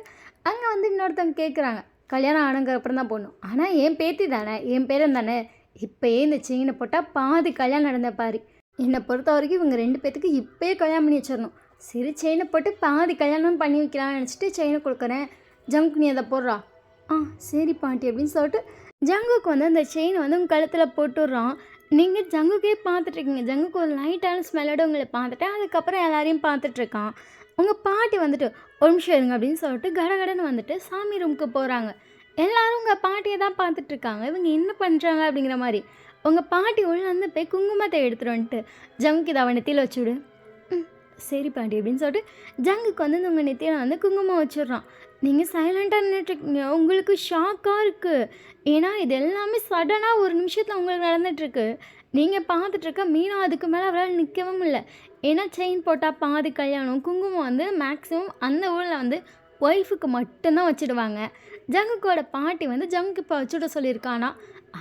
அங்கே வந்து இன்னொருத்தவங்க கேட்குறாங்க. கல்யாணம் ஆனதுக்கப்புறம் தான் போடணும். ஆனால் என் பேத்தி தானே, என் பேரன் தானே, இப்போயே இந்த செயினை போட்டால் பாதி கல்யாணம் நடந்த பாரு. என்னை பொறுத்த வரைக்கும் இவங்க 2 பேத்துக்கு இப்போயே கல்யாணம் பண்ணி வச்சிடணும். சரி செயினை போட்டு பாதி கல்யாணம் பண்ணி வைக்கலாம்னு நினச்சிட்டு செயினை கொடுக்குறேன். ஜங்குக்கு நீ அதை போடுறா. சரி பாட்டி அப்படின்னு சொல்லிட்டு ஜங்குக்கு வந்து அந்த செயினை வந்து உங்கள் கழுத்தில் போட்டுடுறான். நீங்கள் ஜங்குக்கே பார்த்துட்ருக்கீங்க. ஜங்குக்கு ஒரு லைட்டான ஸ்மெல்லோடு உங்களை பார்த்துட்டு அதுக்கப்புறம் எல்லாரையும் பார்த்துட்ருக்கான். உங்கள் பாட்டி வந்துட்டு ஒரு நிமிஷம் இருங்க அப்படின்னு சொல்லிட்டு கடகடன்னு வந்துட்டு சாமி ரூமுக்கு போகிறாங்க. எல்லோரும் உங்கள் பாட்டியை தான் பார்த்துட்ருக்காங்க. இவங்க என்ன பண்ணுறாங்க அப்படிங்கிற மாதிரி. உங்கள் பாட்டி உள்ளே வந்து போய் குங்குமத்தை எடுத்துகிட்டு வந்துட்டு ஜங்குக்கு இதை அவன் நெத்தியில் வச்சுவிடு. சரி பாட்டி அப்படின்னு சொல்லிட்டு ஜங்குக்கு வந்து உங்கள் நெத்தியில் வந்து குங்குமம் வச்சிடுறான். நீங்கள் சைலண்ட்டாக நின்றுட்டுருக்கீங்க. உங்களுக்கு ஷாக்காக இருக்குது. ஏன்னா இது எல்லாமே சடனாக ஒரு நிமிஷத்தில் உங்களுக்கு நடந்துகிட்ருக்கு. நீங்கள் பார்த்துட்ருக்க மீனா அதுக்கு மேலே அவரால் நிற்கவும் இல்லை. ஏன்னா செயின் போட்டால் பாதி கல்யாணம். குங்குமம் வந்து மேக்ஸிமம் அந்த ஊரில் வந்து ஒய்ஃபுக்கு மட்டும்தான் வச்சுடுவாங்க. ஜங்குக்கோட பாட்டி வந்து ஜங்குக்கு இப்போ வச்சுட சொல்லியிருக்கானா.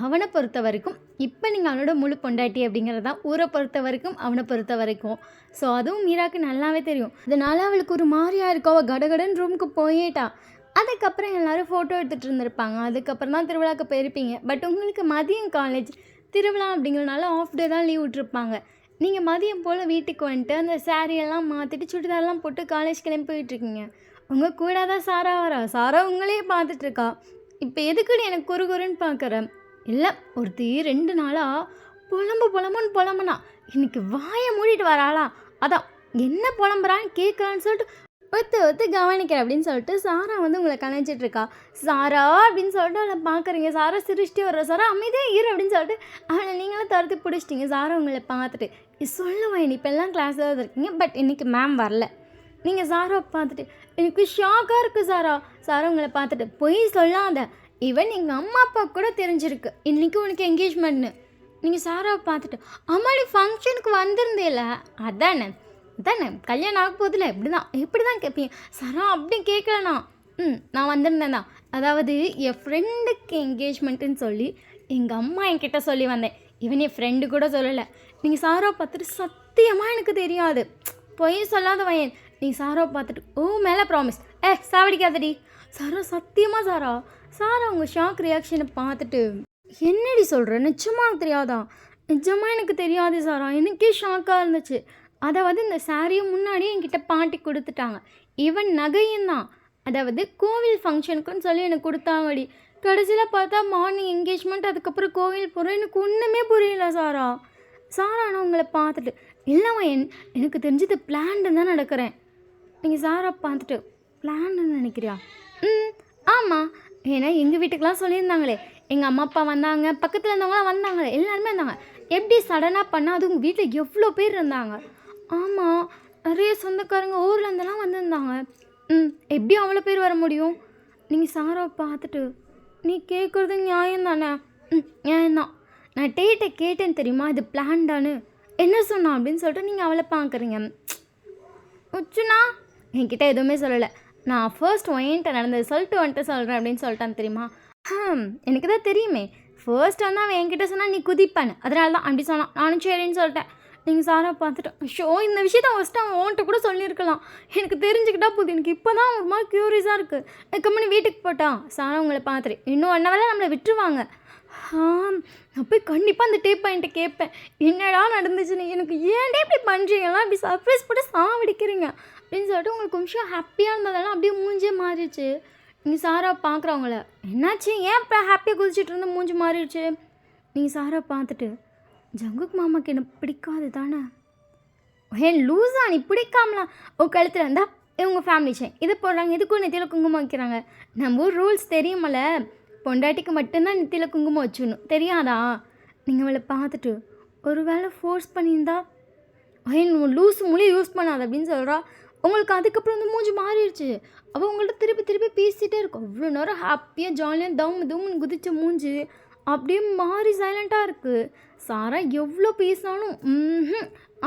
அவனை பொறுத்த வரைக்கும் இப்போ நீங்கள் அவனோட முழு பொண்டாட்டி அப்படிங்கிறது தான் ஊரை பொறுத்த வரைக்கும், அவனை பொறுத்த வரைக்கும். ஸோ அதுவும் மீராக்கு நல்லாவே தெரியும். அதனால் அவளுக்கு ஒரு மாதிரியாக இருக்கும். அவள் கடகடன் ரூமுக்கு போயிட்டா. அதுக்கப்புறம் எல்லோரும் ஃபோட்டோ எடுத்துகிட்டு இருந்திருப்பாங்க. அதுக்கப்புறம் தான் திருவிழாவுக்கு போயிருப்பீங்க. பட் உங்களுக்கு மதியம் காலேஜ் திருவிழா அப்படிங்கிறனால ஆஃப் டே தான் லீவ் விட்ருப்பாங்க. நீங்கள் மதியம் போல் வீட்டுக்கு வந்துட்டு அந்த சாரியெல்லாம் மாற்றிட்டு சுடிதாரெலாம் போட்டு காலேஜ் கிளம்பி போயிட்டுருக்கீங்க. உங்கள் கூட தான் சாரா வரா. சாரா உங்களையே பார்த்துட்ருக்கா. இப்போ எதுக்குன்னு எனக்கு குறுகுறுன்னு பார்க்குறேன். இல்லை ஒருத்தி 2 நாளாக புலம்புன்னு புலம்புனா இன்னைக்கு வாயை மூடிட்டு வராளா. அதான் என்ன புலம்புறான்னு கேட்குறான்னு சொல்லிட்டு ஒத்து கவனிக்கிறேன் அப்படின்னு சொல்லிட்டு சாரா வந்து உங்களை கலைஞ்சிட்ருக்கா. சாரா அப்படின்னு சொல்லிட்டு அவளை பார்க்குறீங்க. சாரா சிரிச்சிட்டே வர்ற. சாரா அமைதியாக இரு அப்படின்னு சொல்லிட்டு அவளை நீங்களும் துரத்தி பிடிச்சிட்டிங்க. சாரா உங்களை பார்த்துட்டு சொல்லுவேன் இப்போ எல்லாம் கிளாஸில் தான் இருக்கீங்க, பட் இன்றைக்கி மேம் வரல. நீங்கள் சாராவை பார்த்துட்டு எனக்கு ஷாக்காக இருக்குது சாரா. சாரா உங்களை பார்த்துட்டு பொய் சொல்லாத, ஈவன் எங்கள் அம்மா அப்பா கூட தெரிஞ்சிருக்கு இன்றைக்கி உனக்கு என்கேஜ்மெண்ட்னு. நீங்கள் சாராவை பார்த்துட்டு அம்மாடி ஃபங்க்ஷனுக்கு வந்திருந்தேல அதானே கல்யாணம் ஆக போதில்ல இப்படி தான் கேட்பீங்க. சாரா அப்படி கேட்கலண்ணா. நான் வந்திருந்தேன் தான். அதாவது என் ஃப்ரெண்டுக்கு என்கேஜ்மெண்ட்டுன்னு சொல்லி எங்கள் அம்மா என்கிட்ட சொல்லி வந்தேன். இவன் என் ஃப்ரெண்டு கூட சொல்லலை. நீங்கள் சாராவை பார்த்துட்டு சத்தியமாக எனக்கு தெரியாது, பொய் சொல்லாத வயன். நீ சாராவை பார்த்துட்டு மேலே ப்ராமிஸ் சாவடிக்காதடி. சாரா சத்தியமாக சாரா உங்கள் ஷாக் ரியாக்ஷனை பார்த்துட்டு என்னடி சொல்கிற, நிச்சயமாக தெரியாதா? நிஜமாக எனக்கு தெரியாது சாரா, எனக்கே ஷாக்காக இருந்துச்சு. அதாவது இந்த சாரியை முன்னாடியே என்கிட்ட பாட்டி கொடுத்துட்டாங்க. ஈவன் நகையும் தான். அதாவது கோவில் ஃபங்க்ஷனுக்குன்னு சொல்லி எனக்கு கொடுத்தாங்கடி. கடைசியில் பார்த்தா மார்னிங் என்கேஜ்மெண்ட், அதுக்கப்புறம் கோவில் போகிறேன். எனக்கு ஒன்றுமே புரியல சாரா. நான் உங்களை பார்த்துட்டு இல்லைம்மா எனக்கு தெரிஞ்சது பிளான்னு தான் நடக்கிறேன். நீங்கள் சாரா பார்த்துட்டு பிளான்னு நினைக்கிறியா? ஆமாம், ஏன்னா எங்கள் வீட்டுக்கெலாம் சொல்லியிருந்தாங்களே, எங்கள் அம்மா அப்பா வந்தாங்க, பக்கத்தில் இருந்தவங்களாம் வந்தாங்களே, எல்லாருமே இருந்தாங்க. எப்படி சடனாக பண்ணால் அது உங்கள் வீட்டில் எவ்வளோ பேர் இருந்தாங்க? ஆமாம், நிறைய சொந்தக்காரங்க ஊரில் இருந்தெல்லாம் வந்திருந்தாங்க. எப்படி அவ்வளோ பேர் வர முடியும்? நீங்கள் சாராவை பார்த்துட்டு நீ கேட்குறது நியாயம் தானே? நியாயம்தான். நான் டேட்டை கேட்டேன்னு தெரியுமா, இது பிளான்டானு என்ன சொன்னான் அப்படின்னு சொல்லிட்டு நீங்கள் அவளை பார்க்குறீங்க. உச்சுனா என்கிட்ட எதுவுமே சொல்லலை. நான் ஃபர்ஸ்ட் என்கிட்ட நடந்தது சொல்லிட்டு வந்துட்டு சொல்கிறேன் அப்படின்னு சொல்லிட்டான் தெரியுமா. எனக்கு தான் தெரியுமே. ஃபர்ஸ்ட் வந்து அவன் என்கிட்ட சொன்னால் நீ குதிப்பானு, அதனால தான் அப்படி சொன்னான். நானும் சரின்னு சொல்லிட்டேன். நீங்கள் சாரா பார்த்துட்டேன். இந்த விஷயத்த ஃபஸ்ட்டு அவன் ஓன்ட்ட கூட சொல்லியிருக்கலாம். எனக்கு தெரிஞ்சுக்கிட்டா போகுது. எனக்கு இப்போ தான் ஒரு மாதிரி க்யூரியஸாக இருக்குது. கம்மனி வீட்டுக்கு போட்டான். சாரா உங்களை பார்த்துட்டு இன்னும் 1 ஹவரில் நம்மளை விட்டுருவாங்க. நான் போய் கண்டிப்பாக அந்த டேப் பாயிண்ட்டை கேட்பேன். என்னடா நடந்துச்சுன்னு, எனக்கு ஏன்டே இப்படி பண்ணுறீங்கலாம், இப்படி சர்ப்ரைஸ் போட்டு சாவடிக்கிறீங்க அப்படின்னு சொல்லிட்டு உங்களுக்கு கொஞ்சம் ஹாப்பியாக இருந்ததெல்லாம் அப்படியே மூஞ்சே மாறிடுச்சு. நீங்கள் சாரா பார்க்குறவங்கள என்னாச்சு, ஏன் இப்போ ஹாப்பியாக குதிச்சிட்டு இருந்த மூஞ்சி மாறிடுச்சு? நீங்கள் சாரா பார்த்துட்டு ஜங்குக் மாமாக்கு என்ன பிடிக்காது தானே? லூஸா, நீ பிடிக்காமலாம் உன் கழுத்தில் இருந்தால் இவங்க ஃபேமிலி செயின் இதை போடுறாங்க, இதுக்கும் நெத்தியில் குங்குமம் வைக்கிறாங்க. நம்ம ஊர் ரூல்ஸ் தெரியுமல்ல, பொண்டாட்டிக்கு மட்டும்தான் நெத்தியில் குங்குமம் வச்சுக்கணும், தெரியாதா? நீங்கள் அவளை பார்த்துட்டு ஒரு வேளை ஃபோர்ஸ் பண்ணியிருந்தா ஐயன் லூஸ் மொழியை யூஸ் பண்ணாது அப்படின்னு சொல்கிறா. உங்களுக்கு அதுக்கப்புறம் வந்து மூஞ்சி மாறிடுச்சு. அவள் உங்கள்கிட்ட திருப்பி திருப்பி பேசிகிட்டே இருக்கும். அவ்வளோ நேரம் ஹாப்பியாக ஜாலியாக தம்முன்னு குதிச்ச மூஞ்சி அப்படியே மாறி சைலண்ட்டாக இருக்குது. சாரா எவ்வளோ பேசினாலும்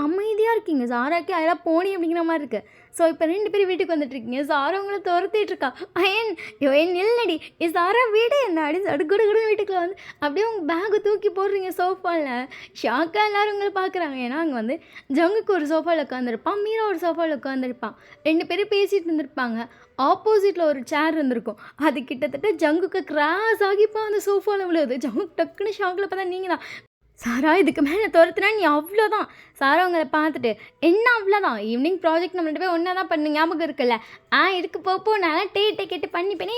அமைதியாக இருக்கீங்க. சாராக்கு யாராவது போனி அப்படிங்கிற மாதிரி இருக்குது. ஸோ இப்போ 2 பேரும் வீட்டுக்கு வந்துட்டுருக்கீங்க. சாரா உங்களை துரத்திட்டுருக்கா. ஏன் இல்லடி சாரா வீடு என்ன அப்படின்னு சொல்லிட்டு குடு வீட்டுக்குள்ள வந்து அப்படியே உங்கள் பேக்கை தூக்கி போடுறீங்க சோஃபாவில். ஷாக்காக எல்லோரும் உங்களை பார்க்குறாங்க. ஏன்னா அங்கே வந்து ஜங்குக்கு ஒரு சோஃபாவில் உட்காந்துருப்பான், மீரா ஒரு சோஃபாவில் உட்காந்துருப்பான். 2 பேரும் பேசிகிட்டு இருந்திருப்பாங்க. ஆப்போசிட்டில் ஒரு சேர் இருந்திருக்கும். அது கிட்டத்தட்ட ஜங்குக்கு கிராஸ் ஆகிப்போ அந்த சோஃபாவில் விழுது. ஜங்கு டக்குன்னு ஷாக்கில் பார்த்தா நீங்கள் தான். சாரா இதுக்கு மேலே துரத்துனா நீ அவ்வளோதான். சாரா உங்களை பார்த்துட்டு என்ன அவ்வளோதான், ஈவினிங் ப்ராஜெக்ட் நம்ம 2 பேரும் ஒன்றா தான் பண்ணு ஞாபகம் இருக்குல்ல, இதுக்கு போ நான் டே கேட்டு பண்ணிப்பேனே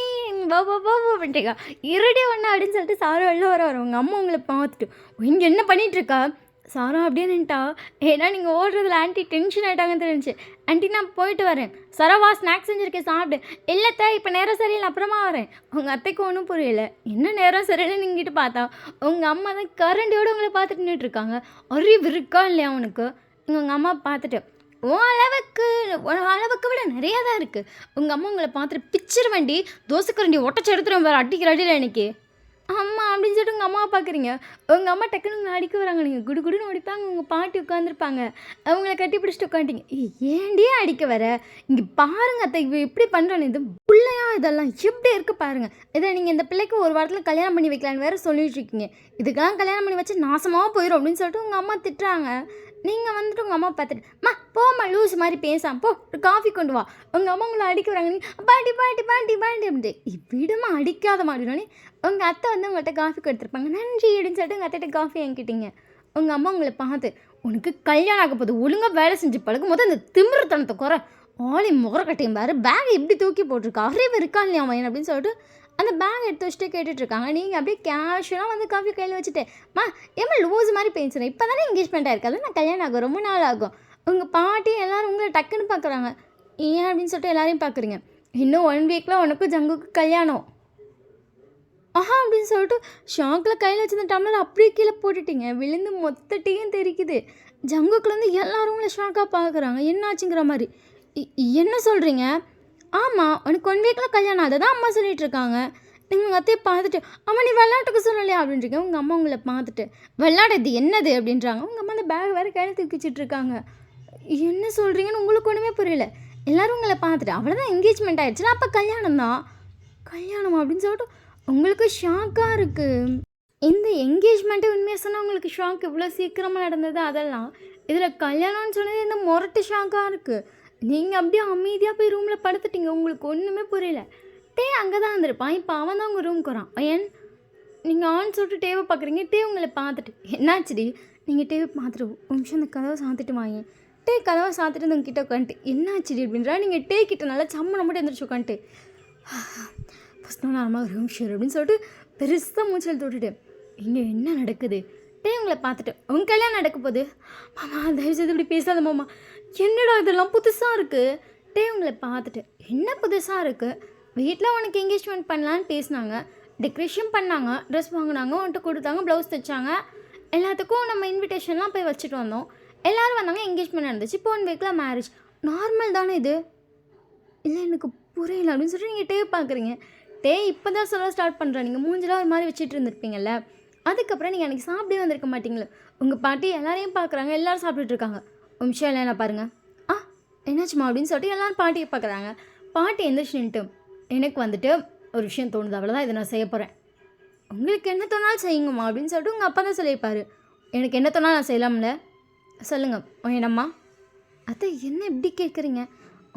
பண்ணிட்டேக்கா இருடே ஒன்றா அப்படின்னு சொல்லிட்டு சாரா வெளில வர உங்கள் அம்மா உங்களை பார்த்துட்டு இங்கே என்ன பண்ணிகிட்ருக்கா. சாரா அப்படியே நின்ட்டா. ஏன்னா நீங்கள் ஓடுறதுல ஆண்டி டென்ஷன் ஆகிட்டாங்கன்னு தெரிஞ்சு. ஆண்டி நான் போயிட்டு வரேன். சரவா ஸ்நாக்ஸ் செஞ்சுருக்கேன் சாப்பிடு. இல்லைத்த இப்போ நேரம் சரியில்லை அப்புறமா வரேன். உங்கள் அத்தைக்கு ஒன்றும் புரியல. என்ன நேரம் சரியில்லை நீங்கிட்டு பார்த்தா உங்கள் அம்மா தான் கரண்டியோடு உங்களை பார்த்துட்டு நின்றுட்டுருக்காங்க. அறிவு இருக்கா இல்லையா உனக்கு? உங்கள் அம்மா பார்த்துட்டு அளவுக்கு விட நிறையா தான் இருக்குது. உங்கள் அம்மா உங்களை பார்த்துட்டு பிச்சர் வண்டி தோசை கரண்டி ஒட்டச்சு எடுத்துகிட்டு வேறு அடிக்கிற அடியில் எனக்கு அம்மா அப்படின்னு சொல்லிட்டு உங்கள் அம்மாவை பார்க்குறீங்க. உங்கள் அம்மா டக்குன்னு உங்களை அடிக்க வராங்க. நீங்கள் குடுன்னு ஓடிப்பாங்க. உங்கள் பாட்டி உட்காந்துருப்பாங்க. அவங்கள கட்டி பிடிச்சிட்டு உட்காந்துட்டீங்க. ஏண்டியே அடிக்க வர இங்கே பாருங்கள் அத்தை இவ எப்படி பண்ணுறான்னு. இது பிள்ளையா இதெல்லாம் எப்படி இருக்குது பாருங்கள். இதை நீங்கள் இந்த பிள்ளைக்கு ஒரு வாரத்தில் கல்யாணம் பண்ணி வைக்கலான்னு வேறு சொல்லிட்டு இருக்கீங்க. இதுக்கெல்லாம் கல்யாணம் பண்ணி வச்சு நாசமாக போயிடும் அப்படின்னு சொல்லிட்டு உங்கள் அம்மா திட்டுறாங்க. நீங்கள் வந்துட்டு உங்கள் அம்மா பார்த்துட்டு போம்மா லூஸ் மாதிரி பேசாம போ ஒரு காஃபி கொண்டு வா. உங்கள் அம்மா உங்களை அடிக்க வராங்க. நீங்கள் பாட்டி அப்படின்ட்டு விடுமா அடிக்காத மாட்டேனே. உங்கள் அத்தை வந்து உங்கள்கிட்ட காஃபி கொடுத்துருப்பாங்க. நன்றி அப்படின்னு சொல்லிட்டு உங்கள் அத்தைகிட்ட காஃபி வாங்கிக்கிட்டீங்க. உங்கள் அம்மா உங்களை பார்த்து உனக்கு கல்யாணம் ஆக போகுது, ஒழுங்காக வேலை செஞ்சு பழகும் போது அந்த திமிருத்தனத்தை குறை ஆளி முகரக்கட்டையும் பாரு, பேக் எப்படி தூக்கி போட்டிருக்கா, அறிவு இருக்கா இல்லையா அவன் அப்படின்னு சொல்லிட்டு அந்த பேக் எடுத்து வச்சுட்டு கேட்டுட்ருக்காங்க. நீங்கள் அப்படியே கேஷுவலாக வந்து காஃபி கையில் வச்சுட்டு ஏமா லூஸ் மாதிரி பேசுகிறேன், இப்போ தானே என்கேஜ்மெண்ட் ஆயிருக்காது, நான் கல்யாணம் ஆகும் ரொம்ப நாள் ஆகும். உங்கள் பாட்டி எல்லோரும் உங்களை டக்குன்னு பார்க்குறாங்க. ஏன் அப்படின்னு சொல்லிட்டு எல்லாரையும் பார்க்குறீங்க. இன்னும் 1 வீக்கில் உனக்கும் ஜங்குக்கு கல்யாணம் அப்படின்னு சொல்லிட்டு ஷாக்கில் கையில் வச்சிருந்த டம்ளர் அப்படியே கீழே போட்டுட்டீங்க. விழுந்து மொத்த டீயும் தெரிக்குது. ஜங்குக்குலேருந்து எல்லோரும் உங்களை ஷாக்காக பார்க்குறாங்க. என்னாச்சுங்கிற மாதிரி. என்ன சொல்கிறீங்க? ஆமாம் உனக்கு 1 வீக்கில் கல்யாணம் அதை தான் அம்மா சொல்லிகிட்ருக்காங்க. நீங்கள் உங்கள் அத்தையை பார்த்துட்டு அம்மா நீ விளையாட்டுக்கு சொல்லலையா அப்படின்றீங்க. உங்கள் அம்மா உங்களை பார்த்துட்டு விளையாடுறது என்னது அப்படின்றாங்க. உங்கள் அம்மா அந்த பேக் வேறு கையில் தூக்கி வச்சிட்ருக்காங்க. என்ன சொல்கிறீங்கன்னு உங்களுக்கு ஒன்றுமே புரியல. எல்லோரும் உங்களை பார்த்துட்டு அவ்வளோதான் என்கேஜ்மெண்ட் ஆகிடுச்சுன்னா அப்போ கல்யாணம் தான். கல்யாணமா அப்படின்னு சொல்லிட்டு உங்களுக்கு ஷாக்காக இருக்குது. இந்த என்கேஜ்மெண்ட்டு உண்மையாக சொன்னால் உங்களுக்கு ஷாக் இவ்வளோ சீக்கிரமாக நடந்தது அதெல்லாம். இதில் கல்யாணம்னு சொன்னது இந்த முரட்டு ஷாக்காக இருக்குது. நீங்கள் அப்படியே அமைதியாக போய் ரூமில் படுத்துட்டீங்க. உங்களுக்கு ஒன்றுமே புரியல. டே அங்கே தான் இருந்திருப்பான். இப்போ அவன் தான் உங்கள் ரூமுக்கு வரான். ஏன் நீங்கள் ஆன் சொல்லிட்டு டேவை பார்க்குறீங்க. டே உங்களை பார்த்துட்டு என்னாச்சுடி நீங்கள் டேவை பார்த்துட்டு ஒரு நிமிஷம் இந்த கதவை சாத்திட்டு வாங்க. டே கதவை சாத்திட்டு வந்து உங்ககிட்ட உட்காந்துட்டு என்னாச்சுடி அப்படின்றா. நீங்கள் டே கிட்ட நல்லா சம்மனை மட்டும் எந்திரிச்சு உட்காந்துட்டு ஃபஸ்ட் நார்மலாக ஒரு நிமிஷம் அப்படின்னு சொல்லிட்டு பெருசாக மூச்சல் தொட்டுட்டு இங்கே என்ன நடக்குது. டே உங்களை பார்த்துட்டு உங்கள் கல்யாணம் நடக்க போகுது. மாமா தயவுசெய்து இப்படி பேசாத மாமா, என்னடா இதெல்லாம் புதுசாக இருக்குது. டே உங்களை பார்த்துட்டு என்ன புதுசாக இருக்குது. வீட்டில் உனக்கு என்கேஜ்மெண்ட் பண்ணலான்னு பேசினாங்க, டெக்கரேஷன் பண்ணாங்க, ட்ரெஸ் வாங்கினாங்க, உன்ட்டு கொடுத்தாங்க, ப்ளவுஸ் தைச்சாங்க, எல்லாத்துக்கும் நம்ம இன்விடேஷன்லாம் போய் வச்சுட்டு வந்தோம். எல்லோரும் வந்தாங்க, என்கேஜ்மெண்ட் நடந்துச்சு. இப்போ 1 வீக்கில் மேரேஜ். நார்மல் தானே இது? இல்லை எனக்கு புரியல அப்படின்னு சொல்லிட்டு நீங்கள் டே பார்க்குறீங்க. டே இப்போ தான் சொல்ல ஸ்டார்ட் பண்ணுறேன். நீங்கள் மூஞ்சிலாம் ஒரு மாதிரி வச்சுட்டு இருந்திருப்பீங்கல்ல, அதுக்கப்புறம் நீங்கள் அன்றைக்கி சாப்பிட்டே வந்திருக்க மாட்டீங்களே. உங்கள் பாட்டி எல்லாரையும் பார்க்குறாங்க, எல்லோரும் சாப்பிட்டுட்ருக்காங்க. ஒரு நிமிஷம் இல்லைன்னா பாருங்கள். என்னாச்சுமா அப்படின்னு சொல்லிட்டு எல்லோரும் பாட்டியை பார்க்குறாங்க. பாட்டி எந்திரிச்சுன்ட்டு எனக்கு வந்துட்டு ஒரு விஷயம் தோணுது, அவ்வளோதான், இதை நான் செய்ய போகிறேன். உங்களுக்கு என்ன தோணாலும் செய்யுங்கம்மா அப்படின்னு சொல்லிட்டு உங்கள் அப்பா தான் சொல்லியிருப்பார். எனக்கு என்ன தோணாலும் நான் செய்யலாம்ல, சொல்லுங்கள் என்னம்மா. அத்தை என்ன எப்படி கேட்குறீங்க?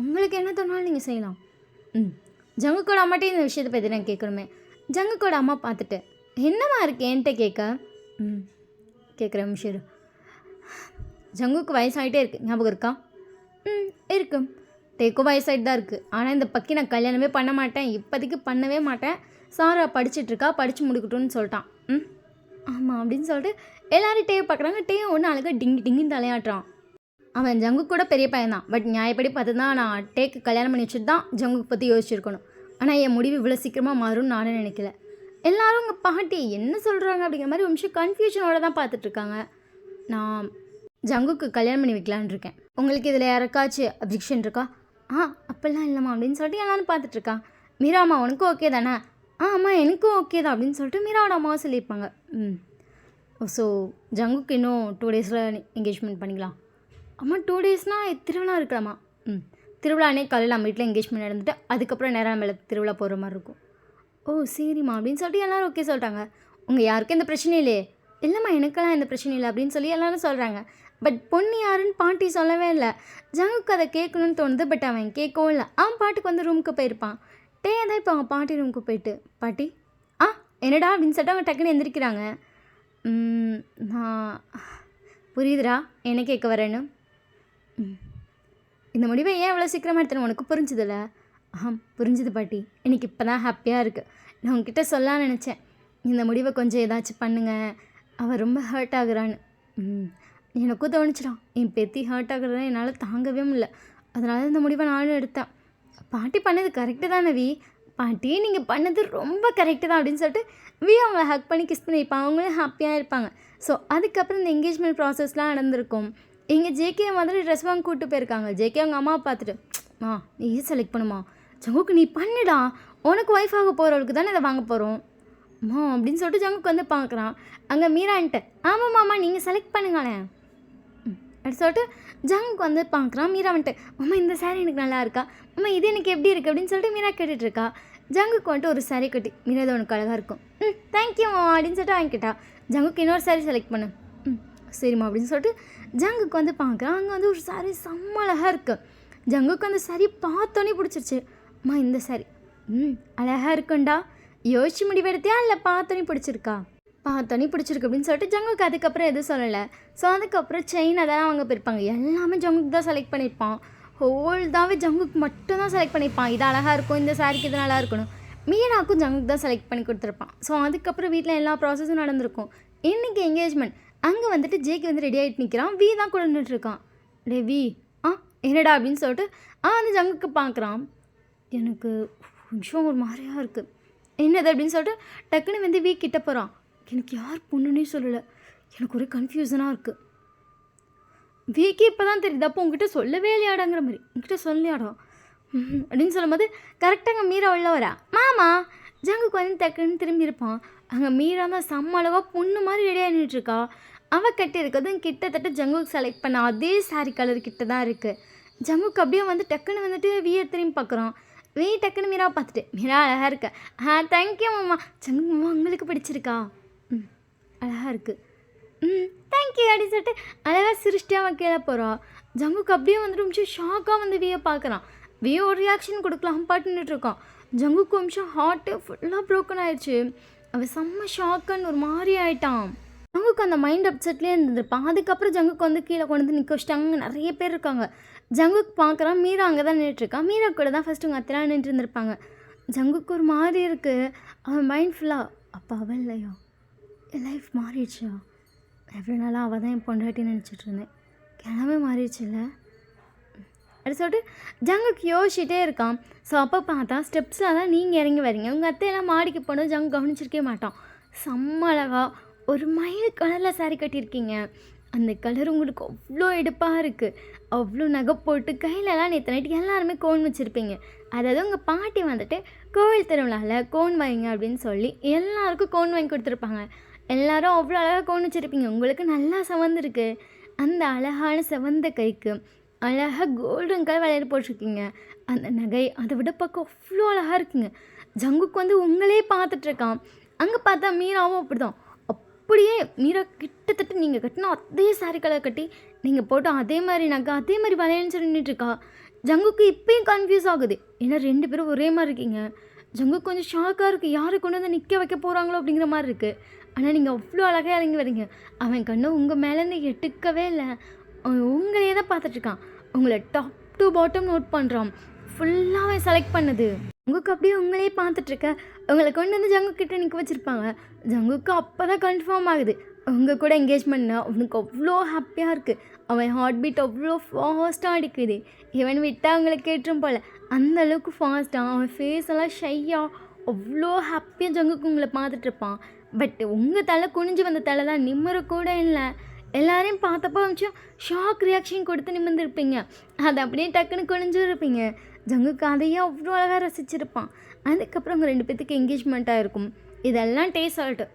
உங்களுக்கு என்ன தோணாலும் நீங்கள் செய்யலாம். ஜங்குக்கோட அம்மாட்டே இந்த விஷயத்தை பற்றி நான் கேட்கணுமே. ஜங்குக்கோட அம்மா பார்த்துட்டு என்னம்மா இருக்கு என்கிட்ட கேட்க? கேட்குறேன் மிஷர். ஜங்குக்கு வயசாகிட்டே இருக்குது, ஞாபகம் இருக்கா? இருக்கு. டேக்கும் வயசாகிட்டு தான் இருக்குது. ஆனால் இந்த பக்கி நான் கல்யாணமே பண்ண மாட்டேன், இப்போதைக்கு பண்ணவே மாட்டேன். சாரா படிச்சுட்ருக்கா, படித்து முடிக்கட்டும்னு சொல்லிட்டான். ஆமாம் அப்படின்னு சொல்லிட்டு எல்லோரும் டே பார்க்குறாங்க. டே ஒன்று அழகாக டிங்கின்னு தலையாட்டுறான். அவன் ஜங்கு கூட பெரிய பையன் தான். பட் நியாயப்படி பார்த்து தான் நான் டேக்கு கல்யாணம் பண்ணி வச்சுட்டு தான் ஜங்குக்கு பற்றி யோசிச்சிருக்கணும். ஆனால் என் முடிவு இவ்வளோ சீக்கிரமாக மாறும்னு நானே நினைக்கல. எல்லாரும் உங்கள் பாட்டி என்ன சொல்கிறாங்க அப்படிங்கிற மாதிரி ஒரு நிமிஷம் கன்ஃபியூஷனோட தான் பார்த்துட்ருக்காங்க. நான் ஜங்குக்கு கல்யாணம் பண்ணி வைக்கலான்னு இருக்கேன். உங்களுக்கு இதில் யாருக்காச்சும் அப்ஜெக்ஷன் இருக்கா? அப்போல்லாம் இல்லைம்மா அப்படின்னு சொல்லிட்டு எல்லாரும் பார்த்துட்ருக்காங்க. மீராம்மா உனக்கும் ஓகே தானே? அம்மா எனக்கும் ஓகே தான் அப்படின்னு சொல்லிட்டு மீராவோட அம்மாவை சொல்லியிருப்பாங்க. ஸோ ஜங்குக்கு இன்னும் 2 டேஸில் என்கேஜ்மெண்ட் பண்ணிக்கலாம். அம்மா 2 டேஸ்னால் திருவிழா இருக்கலாமா? திருவிழானே காலையில் நம்ம வீட்டில் என்கேஜ்மெண்ட் நடந்துட்டு அதுக்கப்புறம் நேரம் நம்ம திருவிழா போகிற மாதிரி இருக்கும். சரிம்மா அப்படின்னு சொல்லிட்டு எல்லோரும் ஓகே சொல்லிட்டாங்க. உங்கள் யாருக்கும் எந்த பிரச்சனையும் இல்லையே? இல்லைம்மா எனக்கெல்லாம் எந்த பிரச்சனையும் இல்லை அப்படின்னு சொல்லி எல்லோரும் சொல்கிறாங்க. பட் பொண்ணு யாருன்னு பாட்டி சொல்லவே இல்லை. ஜங்குக்கு அதை கேட்கணுன்னு தோணுது. பட் அவன் கேட்கவும் இல்லை. அவன் பாட்டுக்கு வந்து ரூமுக்கு போயிருப்பான். தான் இப்போ அவங்க பாட்டி ரூமுக்கு போயிட்டு பாட்டி என்னடா அப்படின்னு சொல்லிட்டு அவங்க டக்குன்னு எந்திரிக்கிறாங்க. நான் புரியுதுடா என்ன கேட்க வரேன்னு. இந்த முடிவை ஏன் இவ்வளோ சீக்கிரமாக எடுத்தேன்னு உனக்கு புரிஞ்சுதில்ல? புரிஞ்சுது பாட்டி. எனக்கு இப்போ தான் ஹாப்பியாக இருக்குது. நான் உங்ககிட்ட சொல்லலான்னு நினச்சேன். இந்த முடிவை கொஞ்சம் ஏதாச்சும் பண்ணுங்க, அவள் ரொம்ப ஹர்ட் ஆகுறான்னு. எனக்கும் தோணுச்சுடான். என் பேத்தி ஹர்ட் ஆகுறத என்னால் தாங்கவே முடியல. அதனால இந்த முடிவை நானும் எடுத்தேன். பாட்டி பண்ணது கரெக்டு தானே வி? பாட்டி நீங்கள் பண்ணது ரொம்ப கரெக்டு தான் அப்படின்னு சொல்லிட்டு வி அவங்கள ஹக் பண்ணி கிஸ் பண்ணியிருப்பாங்க. அவங்களும் ஹாப்பியாக இருப்பாங்க. ஸோ அதுக்கப்புறம் இந்த என்கேஜ்மெண்ட் ப்ராசஸ்லாம் நடந்திருக்கும். இங்கே ஜேகே மாதிரி ட்ரெஸ் வாங்க கூப்பிட்டு போயிருக்காங்க. ஜேகே அவங்க அம்மாவை பார்த்துட்டு நீ செலக்ட் பண்ணுமா? ஜங்குக்கு நீ பண்ணுடா, உனக்கு ஒய்ஃப் ஆக போகிறவளுக்கு தானே இதை வாங்க போகிறோம் அப்படின்னு சொல்லிட்டு ஜங்குக்கு வந்து பார்க்குறான். அங்கே மீரான்ட்டு ஆமாம்மாம்மா நீங்கள் செலக்ட் பண்ணுங்களேன் அப்படி சொல்லிட்டு ஜங்குக்கு வந்து பார்க்குறான். மீரா வந்துட்டு அம்மா இந்த சாரீ எனக்கு நல்லா இருக்கா, அம்மா இது எனக்கு எப்படி இருக்குது அப்படின்னு சொல்லிட்டு மீரா கேட்டுட்ருக்கா. ஜங்குக்கு வந்துட்டு ஒரு சாரீ கட்டி மீரா இது உனக்கு அழகாக இருக்கும் தேங்க்யூம்மா அப்படின்னு சொல்லிட்டு வாங்கிக்கிட்டா. ஜங்குக்கு இன்னொரு சாரீ செலக்ட் பண்ணு சரிம்மா அப்படின்னு சொல்லிட்டு ஜங்குக்கு வந்து பார்க்குறான். அங்கே வந்து ஒரு சாரீ செம்ம அழகாக இருக்குது. ஜங்குக்கு அந்த சாரீ பார்த்தோன்னே பிடிச்சிருச்சு. அம்மா இந்த சாரீ அழகாக இருக்குண்டா, யோசிச்சு முடிவெடுத்தியா இல்லை பார்த்தோன்னே பிடிச்சிருக்கா? பார்த்தோன்னே பிடிச்சிருக்கு அப்படின்னு சொல்லிட்டு ஜங்குக்கு அதுக்கப்புறம் எதுவும் சொல்லலை. ஸோ அதுக்கப்புறம் செயின் அதெல்லாம் வாங்க போயிருப்பாங்க. எல்லாமே ஜங்குக்கு தான் செலக்ட் பண்ணியிருப்பான். ஹோல்டாகவே ஜங்குக்கு மட்டும் தான் செலக்ட் பண்ணியிருப்பான். இது அழகாக இருக்கும், இந்த சாரிக்கு இது நல்லா இருக்கணும். மீனாக்கும் ஜங்குக்கு தான் செலக்ட் பண்ணி கொடுத்துருப்பான். ஸோ அதுக்கப்புறம் வீட்டில் எல்லா ப்ராசஸும் நடந்திருக்கும். இன்றைக்கி என்கேஜ்மெண்ட். அங்கே வந்துட்டு ஜேக்கு வந்து ரெடி ஆகிட்டு நிற்கிறான். வி தான் கூட நின்றுட்டுருக்கான். டே வி என்னடா அப்படின்னு சொல்லிட்டு அந்த ஜங்குக்கு பார்க்குறான். எனக்கு கொஞ்சம் ஒரு மாதிரியாக இருக்குது. என்னது அப்படின்னு சொல்லிட்டு டக்குன்னு வந்து வி கிட்ட போகிறான். எனக்கு யார் பொண்ணுன்னே சொல்லலை, எனக்கு ஒரு கன்ஃபியூஷனாக இருக்குது. வீக்கே இப்போ தான் தெரியுது, அப்போ உங்ககிட்ட சொல்லவே இல்லையாடாங்கிற மாதிரி. உங்ககிட்ட சொல்லியாடா அப்படின்னு சொல்லும்போது கரெக்டாக அங்கே மீரா உள்ள வரா. மாமா ஜங்குக்கு வந்து டக்குன்னு திரும்பி இருப்பான். அங்கே மீரா தான் செம்ம அளவாக பொண்ணு மாதிரி ரெடியாக நின்றுட்டுருக்கா. அவள் கட்டி இருக்கிறதும் கிட்டத்தட்ட ஜங்குக்கு செலக்ட் பண்ண அதே சாரீ கலர் கிட்ட தான் இருக்குது. ஜங்குக்கு அப்படியே வந்து டக்குன்னு வந்துட்டு வீயை திரும்பி பார்க்குறான். வீ டக்குன்னு மீரா பார்த்துட்டு மீரா அழகாக இருக்க. தேங்க்யூ மாமா. ஜங்கு மாமா உங்களுக்கு பிடிச்சிருக்கா? அழகாக இருக்குது தேங்க்யூ அப்படின்னு சொல்லிட்டு அழகாக சிரிச்சிட்டே அவன் கீழே போகிறான். ஜங்குக்கு அப்படியே வந்துட்டு நிமிஷம் ஷாக்காக வந்து வியை பார்க்குறான். வியை ஒரு ரியாக்ஷன் கொடுக்கலாம் பாட்டுன்னுட்டு இருக்கான். ஜங்குக்கு நிமிஷம் ஹார்ட்டு ஃபுல்லாக ப்ரோக்கன் ஆயிடுச்சு. அவன் செம்ம ஷாக்குன்னு ஒரு மாதிரி ஆகிட்டான். ஜங்குக்கு அந்த மைண்ட் அப்செட்லேயே இருந்துருப்பான். அதுக்கப்புறம் ஜங்குக்கு வந்து கீழே கொண்டு வந்து நிற்க வச்சிட்டாங்க. நிறைய பேர் இருக்காங்க. ஜங்குக்கு பார்க்குறான். மீரா அங்கே தான் நின்றுட்டுருக்கான். மீரா கூட தான் ஃபஸ்ட்டு உங்கள் அத்தெல்லாம் நின்று இருந்திருப்பாங்க. ஜங்குக்கு ஒரு மாதிரி இருக்குது. அவன் மைண்ட் ஃபுல்லாக அப்போ அவன் இல்லையா, என் லைஃப் மாறிடுச்சா? எவ்வளோ நாளாக அவள் தான் என் பொண்டாட்டின்னு நினச்சிட்டு இருந்தேன். எல்லாமே மாறிடுச்சு இல்லை அப்படி சொல்லிட்டு ஜங்குக்கு யோசிச்சுட்டே இருக்கான். ஸோ அப்போ பார்த்தா ஸ்டெப்ஸில் தான் நீங்கள் இறங்கி வரீங்க. உங்கள் அத்தையெல்லாம் மாடிக்கு போனது ஜங்கு கவனிச்சிருக்கே மாட்டான். செம்ம அழகாக ஒரு மயில் கலரில் சாரீ கட்டியிருக்கீங்க. அந்த கலர் உங்களுக்கு அவ்வளோ எடுப்பாக இருக்குது. அவ்வளோ நகை போட்டு கையிலலாம் நேற்று நைட்டு எல்லாருமே கோன் வச்சுருப்பீங்க. அதாவது உங்கள் பாட்டி வந்துட்டு கோவில் திருவிழாவில் கோன் வைங்க அப்படின்னு சொல்லி எல்லாருக்கும் கோன் வாங்கி கொடுத்துருப்பாங்க. எல்லோரும் அவ்வளோ அழகாக கோன் வச்சுருப்பீங்க. உங்களுக்கு நல்லா செவந்திருக்கு. அந்த அழகான செவந்த கைக்கு அழகாக கோல்டன் கலர் வளையல் போட்டிருக்கீங்க. அந்த நகை அதை விட பார்க்க அவ்வளோ அழகாக இருக்குங்க. ஜங்குக்கு வந்து உங்களே பார்த்துட்ருக்கான். அங்கே பார்த்தா மீராவும் அப்படி தான். அப்படியே மீரா கிட்டத்தட்ட நீங்கள் கட்டினா அதே சாரீ கலர் கட்டி நீங்கள் போட்டு அதே மாதிரி நகை அதே மாதிரி வளையல்னு சொல்லிட்டுருக்கா. ஜங்குக்கு இப்போயும் கன்ஃபியூஸ் ஆகுது. ஏன்னா 2 பேரும் ஒரே மாதிரி இருக்கீங்க. ஜங்குக்கு கொஞ்சம் ஷாக்காக இருக்குது. யாரை கொண்டு வந்து நிற்க வைக்க போகிறாங்களோ அப்படிங்கிற மாதிரி இருக்குது. ஆனால் நீங்கள் அவ்வளோ அழகாக இறங்கி வரீங்க. அவன் கண்ணு உங்கள் மேலேருந்து எடுக்கவே இல்லை. அவன் உங்களையே தான் பார்த்துட்ருக்கான். உங்களை டாப் டு பாட்டம் நோட் பண்ணுறான். ஃபுல்லாக அவன் செலக்ட் பண்ணது ஜங்குக்கு அப்படியே உங்களே பார்த்துட்ருக்க. உங்களை கொண்டு வந்து ஜங்குக்கிட்ட நிற்க வச்சுருப்பாங்க. ஜங்குக்கு அப்போ தான் கன்ஃபார்ம் ஆகுது உங்கள் கூட என்கேஜ்மெண்ட்னா அவனுக்கு அவ்வளோ ஹாப்பியாக இருக்குது. அவன் ஹார்ட் பீட் அவ்வளோ ஃபாஸ்ட்டாக அடிக்குது. இவன் விட்டால் அவங்களை கேட்டுரும் போல் அந்த அளவுக்கு ஃபாஸ்ட்டாக. அவன் ஃபேஸ் எல்லாம் ஷையாக அவ்வளோ ஹாப்பியாக ஜங்குக்கு உங்களை பார்த்துட்ருப்பான். பட் உங்கள் தலை குனிஞ்சு வந்த தலை தான் நிம்மற கூட இல்லை. எல்லாரையும் பார்த்தப்போ கொஞ்சம் ஷாக் ரியாக்ஷன் கொடுத்து நிமிர்ந்துருப்பீங்க. அது அப்படியே டக்குன்னு குனிஞ்சு இருப்பீங்க. ஜங்குக்கு அதையே அவ்வளோ அழகாக ரசிச்சிருப்பான். அதுக்கப்புறம் அவங்க 2 பேத்துக்கு என்கேஜ்மெண்ட்டாக இருக்கும். இதெல்லாம் டேஸ்ட் ஆகிட்டு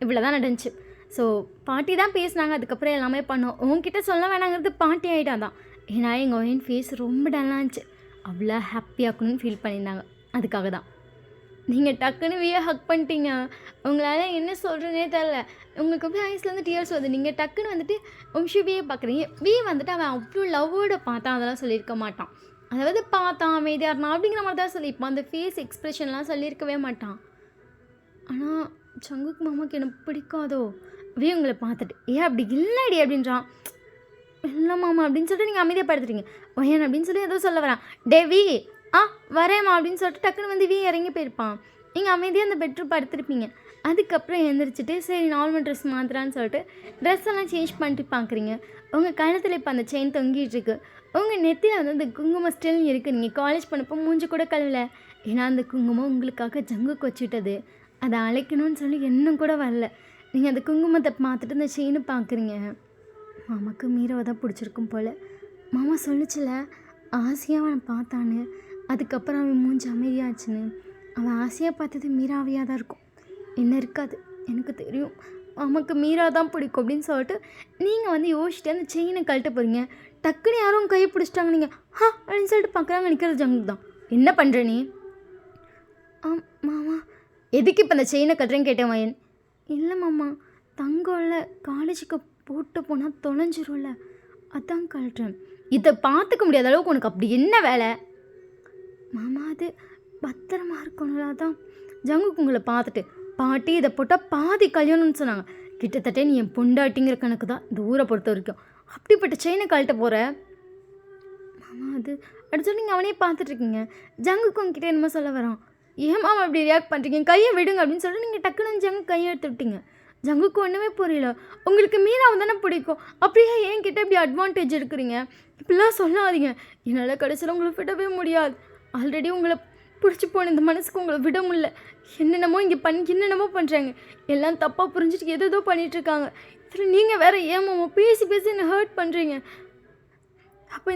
இவ்வளோ தான் நடந்துச்சு. ஸோ பாட்டி தான் பேசினாங்க. அதுக்கப்புறம் எல்லாமே பண்ணோம். உங்ககிட்ட சொல்ல வேணாங்கிறது பாட்டி ஆகிட்டா தான். ஏன்னா எங்கள் ஒயின் ஃபேஸ் ரொம்ப டல்லாக இருந்துச்சு. அவ்வளோ ஹாப்பியாகணும்னு ஃபீல் பண்ணியிருந்தாங்க. அதுக்காக தான் நீங்கள் டக்குன்னு வியை ஹக் பண்ணிட்டீங்க. உங்களால் என்ன சொல்கிறேனே தெரில. உங்களுக்கு அப்படியே ஐஸ்லேருந்து டியர்ஸ் வருது. நீங்கள் டக்குன்னு வந்துட்டு வியை பார்க்குறீங்க. வந்துட்டு அவன் அவ்வளோ லவ்வோட பார்த்தான், அதெல்லாம் சொல்லியிருக்க மாட்டான். அதாவது பார்த்தான் அமைதியாக இருந்தான் அப்படிங்கிற மாதிரி தான் சொல்லியிருப்பான். அந்த ஃபேஸ் எக்ஸ்ப்ரெஷன்லாம் சொல்லியிருக்கவே மாட்டான். ஆனால் ஜங்குக் மாமாவுக்கு எனக்கு பிடிக்காதோ உங்களை பார்த்துட்டு ஏன் அப்படி இல்லைடி அப்படின்றான். இல்லை மாமா அப்படின்னு சொல்லிட்டு நீங்கள் அமைதியாக படுத்துட்டீங்க. ஒயன் அப்படின்னு சொல்லி ஏதோ சொல்ல வரான். டேவி வரேம்மா அப்படின்னு சொல்லிட்டு டக்குன்னு வந்து இறங்கி போயிருப்பான். நீங்கள் அமைதியாக அந்த பெட்ரூம் படுத்துருப்பீங்க. அதுக்கப்புறம் எழுந்திரிச்சிட்டு சரி நார்மல் ட்ரெஸ் மாத்திரான்னு சொல்லிட்டு ட்ரெஸ் எல்லாம் சேஞ்ச் பண்ணிட்டு பார்க்குறீங்க. உங்கள் கழுத்தில் இப்போ அந்த செயின் தொங்கிட்டுருக்கு. உங்கள் நெத்தியில் வந்து அந்த குங்குமம் ஸ்டில் இருக்குது. நீங்கள் காலேஜ் பண்ணப்போ மூஞ்சி கூட கழுவல. ஏன்னா அந்த குங்குமம் உங்களுக்காக ஜங்குக்கு வச்சுட்டது. அதை அழைக்கணும்னு சொல்லி இன்னும் கூட வரல. நீங்கள் அந்த குங்குமத்தை பார்த்துட்டு அந்த செயினை பார்க்குறீங்க. மாமாவுக்கு மீராவை தான் பிடிச்சிருக்கும் போல். மாமா சொல்லிச்சுல ஆசையாக அவனை பார்த்தான்னு. அதுக்கப்புறம் அவன் மூஞ்சி அமைதியாச்சுன்னு. அவன் ஆசையாக பார்த்தது மீராவையாக தான் இருக்கும், என்ன இருக்காது. எனக்கு தெரியும் மாமாவுக்கு மீரா தான் பிடிக்கும் அப்படின்னு சொல்லிட்டு நீங்கள் வந்து யோசிச்சுட்டு அந்த செயினை கழட்ட போகிறீங்க. டக்குன்னு யாரும் கையை பிடிச்சிட்டாங்க. நீங்கள் அப்படின்னு சொல்லிட்டு பார்க்குறாங்க. நிற்கிறது ஜங்குக்கு தான். என்ன பண்ணுற நீ? மாமா எதுக்கு இப்போ அந்த செயினை கட்டுறேன்னு கேட்டேன் மயன். இல்லை மாமா, தங்கம்ல காலேஜுக்கு போட்டு போனால் தொலைஞ்சிரும்ல, அதான் கழட்டுறேன். இதை பார்த்துக்க முடியாத அளவுக்கு உனக்கு அப்படி என்ன வேலை? மாமா அது பத்திரமா இருக்கணும்ல, அதான். ஜங்குக்கு உங்களை பார்த்துட்டு பாட்டி இதை போட்டால் பாதி கல்யாணம்னு சொன்னாங்க. கிட்டத்தட்ட நீ என் பொண்டாட்டிங்கிற கணக்கு தான் இந்த ஊரை பொறுத்த வரைக்கும். அப்படிப்பட்ட செயினை கழட்ட போகிற மாமா அது அப்படி சொல்லி நீங்கள் அவனே பார்த்துட்ருக்கீங்க. ஜங்குக்கு உங்ககிட்ட என்னமோ சொல்ல வரான். ஏன் மாமா அப்படி ரியாக்ட் பண்ணுறீங்க, கையை விடுங்க அப்படின்னு சொல்லிட்டு நீங்கள் டக்குன்னு ஜங்கு கையை எடுத்து விட்டீங்க. ஜங்குக்கு ஒன்றுமே புரியல. உங்களுக்கு மீராவை தானே பிடிக்கும், அப்படியே என்கிட்ட இப்படி அட்வான்டேஜ் இருக்கிறீங்க. இப்படிலாம் சொல்லாதீங்க. என்னால் கடைசியில் உங்களை விடவே முடியாது. ஆல்ரெடி உங்களை பிடிச்சி போன இந்த மனசுக்கு உங்களை விட முடியல. என்னென்னமோ இங்கே என்னென்னமோ பண்ணுறாங்க. எல்லாம் தப்பாக புரிஞ்சுட்டு ஏதோ பண்ணிகிட்ருக்காங்க. இதில் நீங்கள் வேறு ஏமாமோ பேசி பேசி என்னை ஹர்ட் பண்ணுறீங்க. அப்போ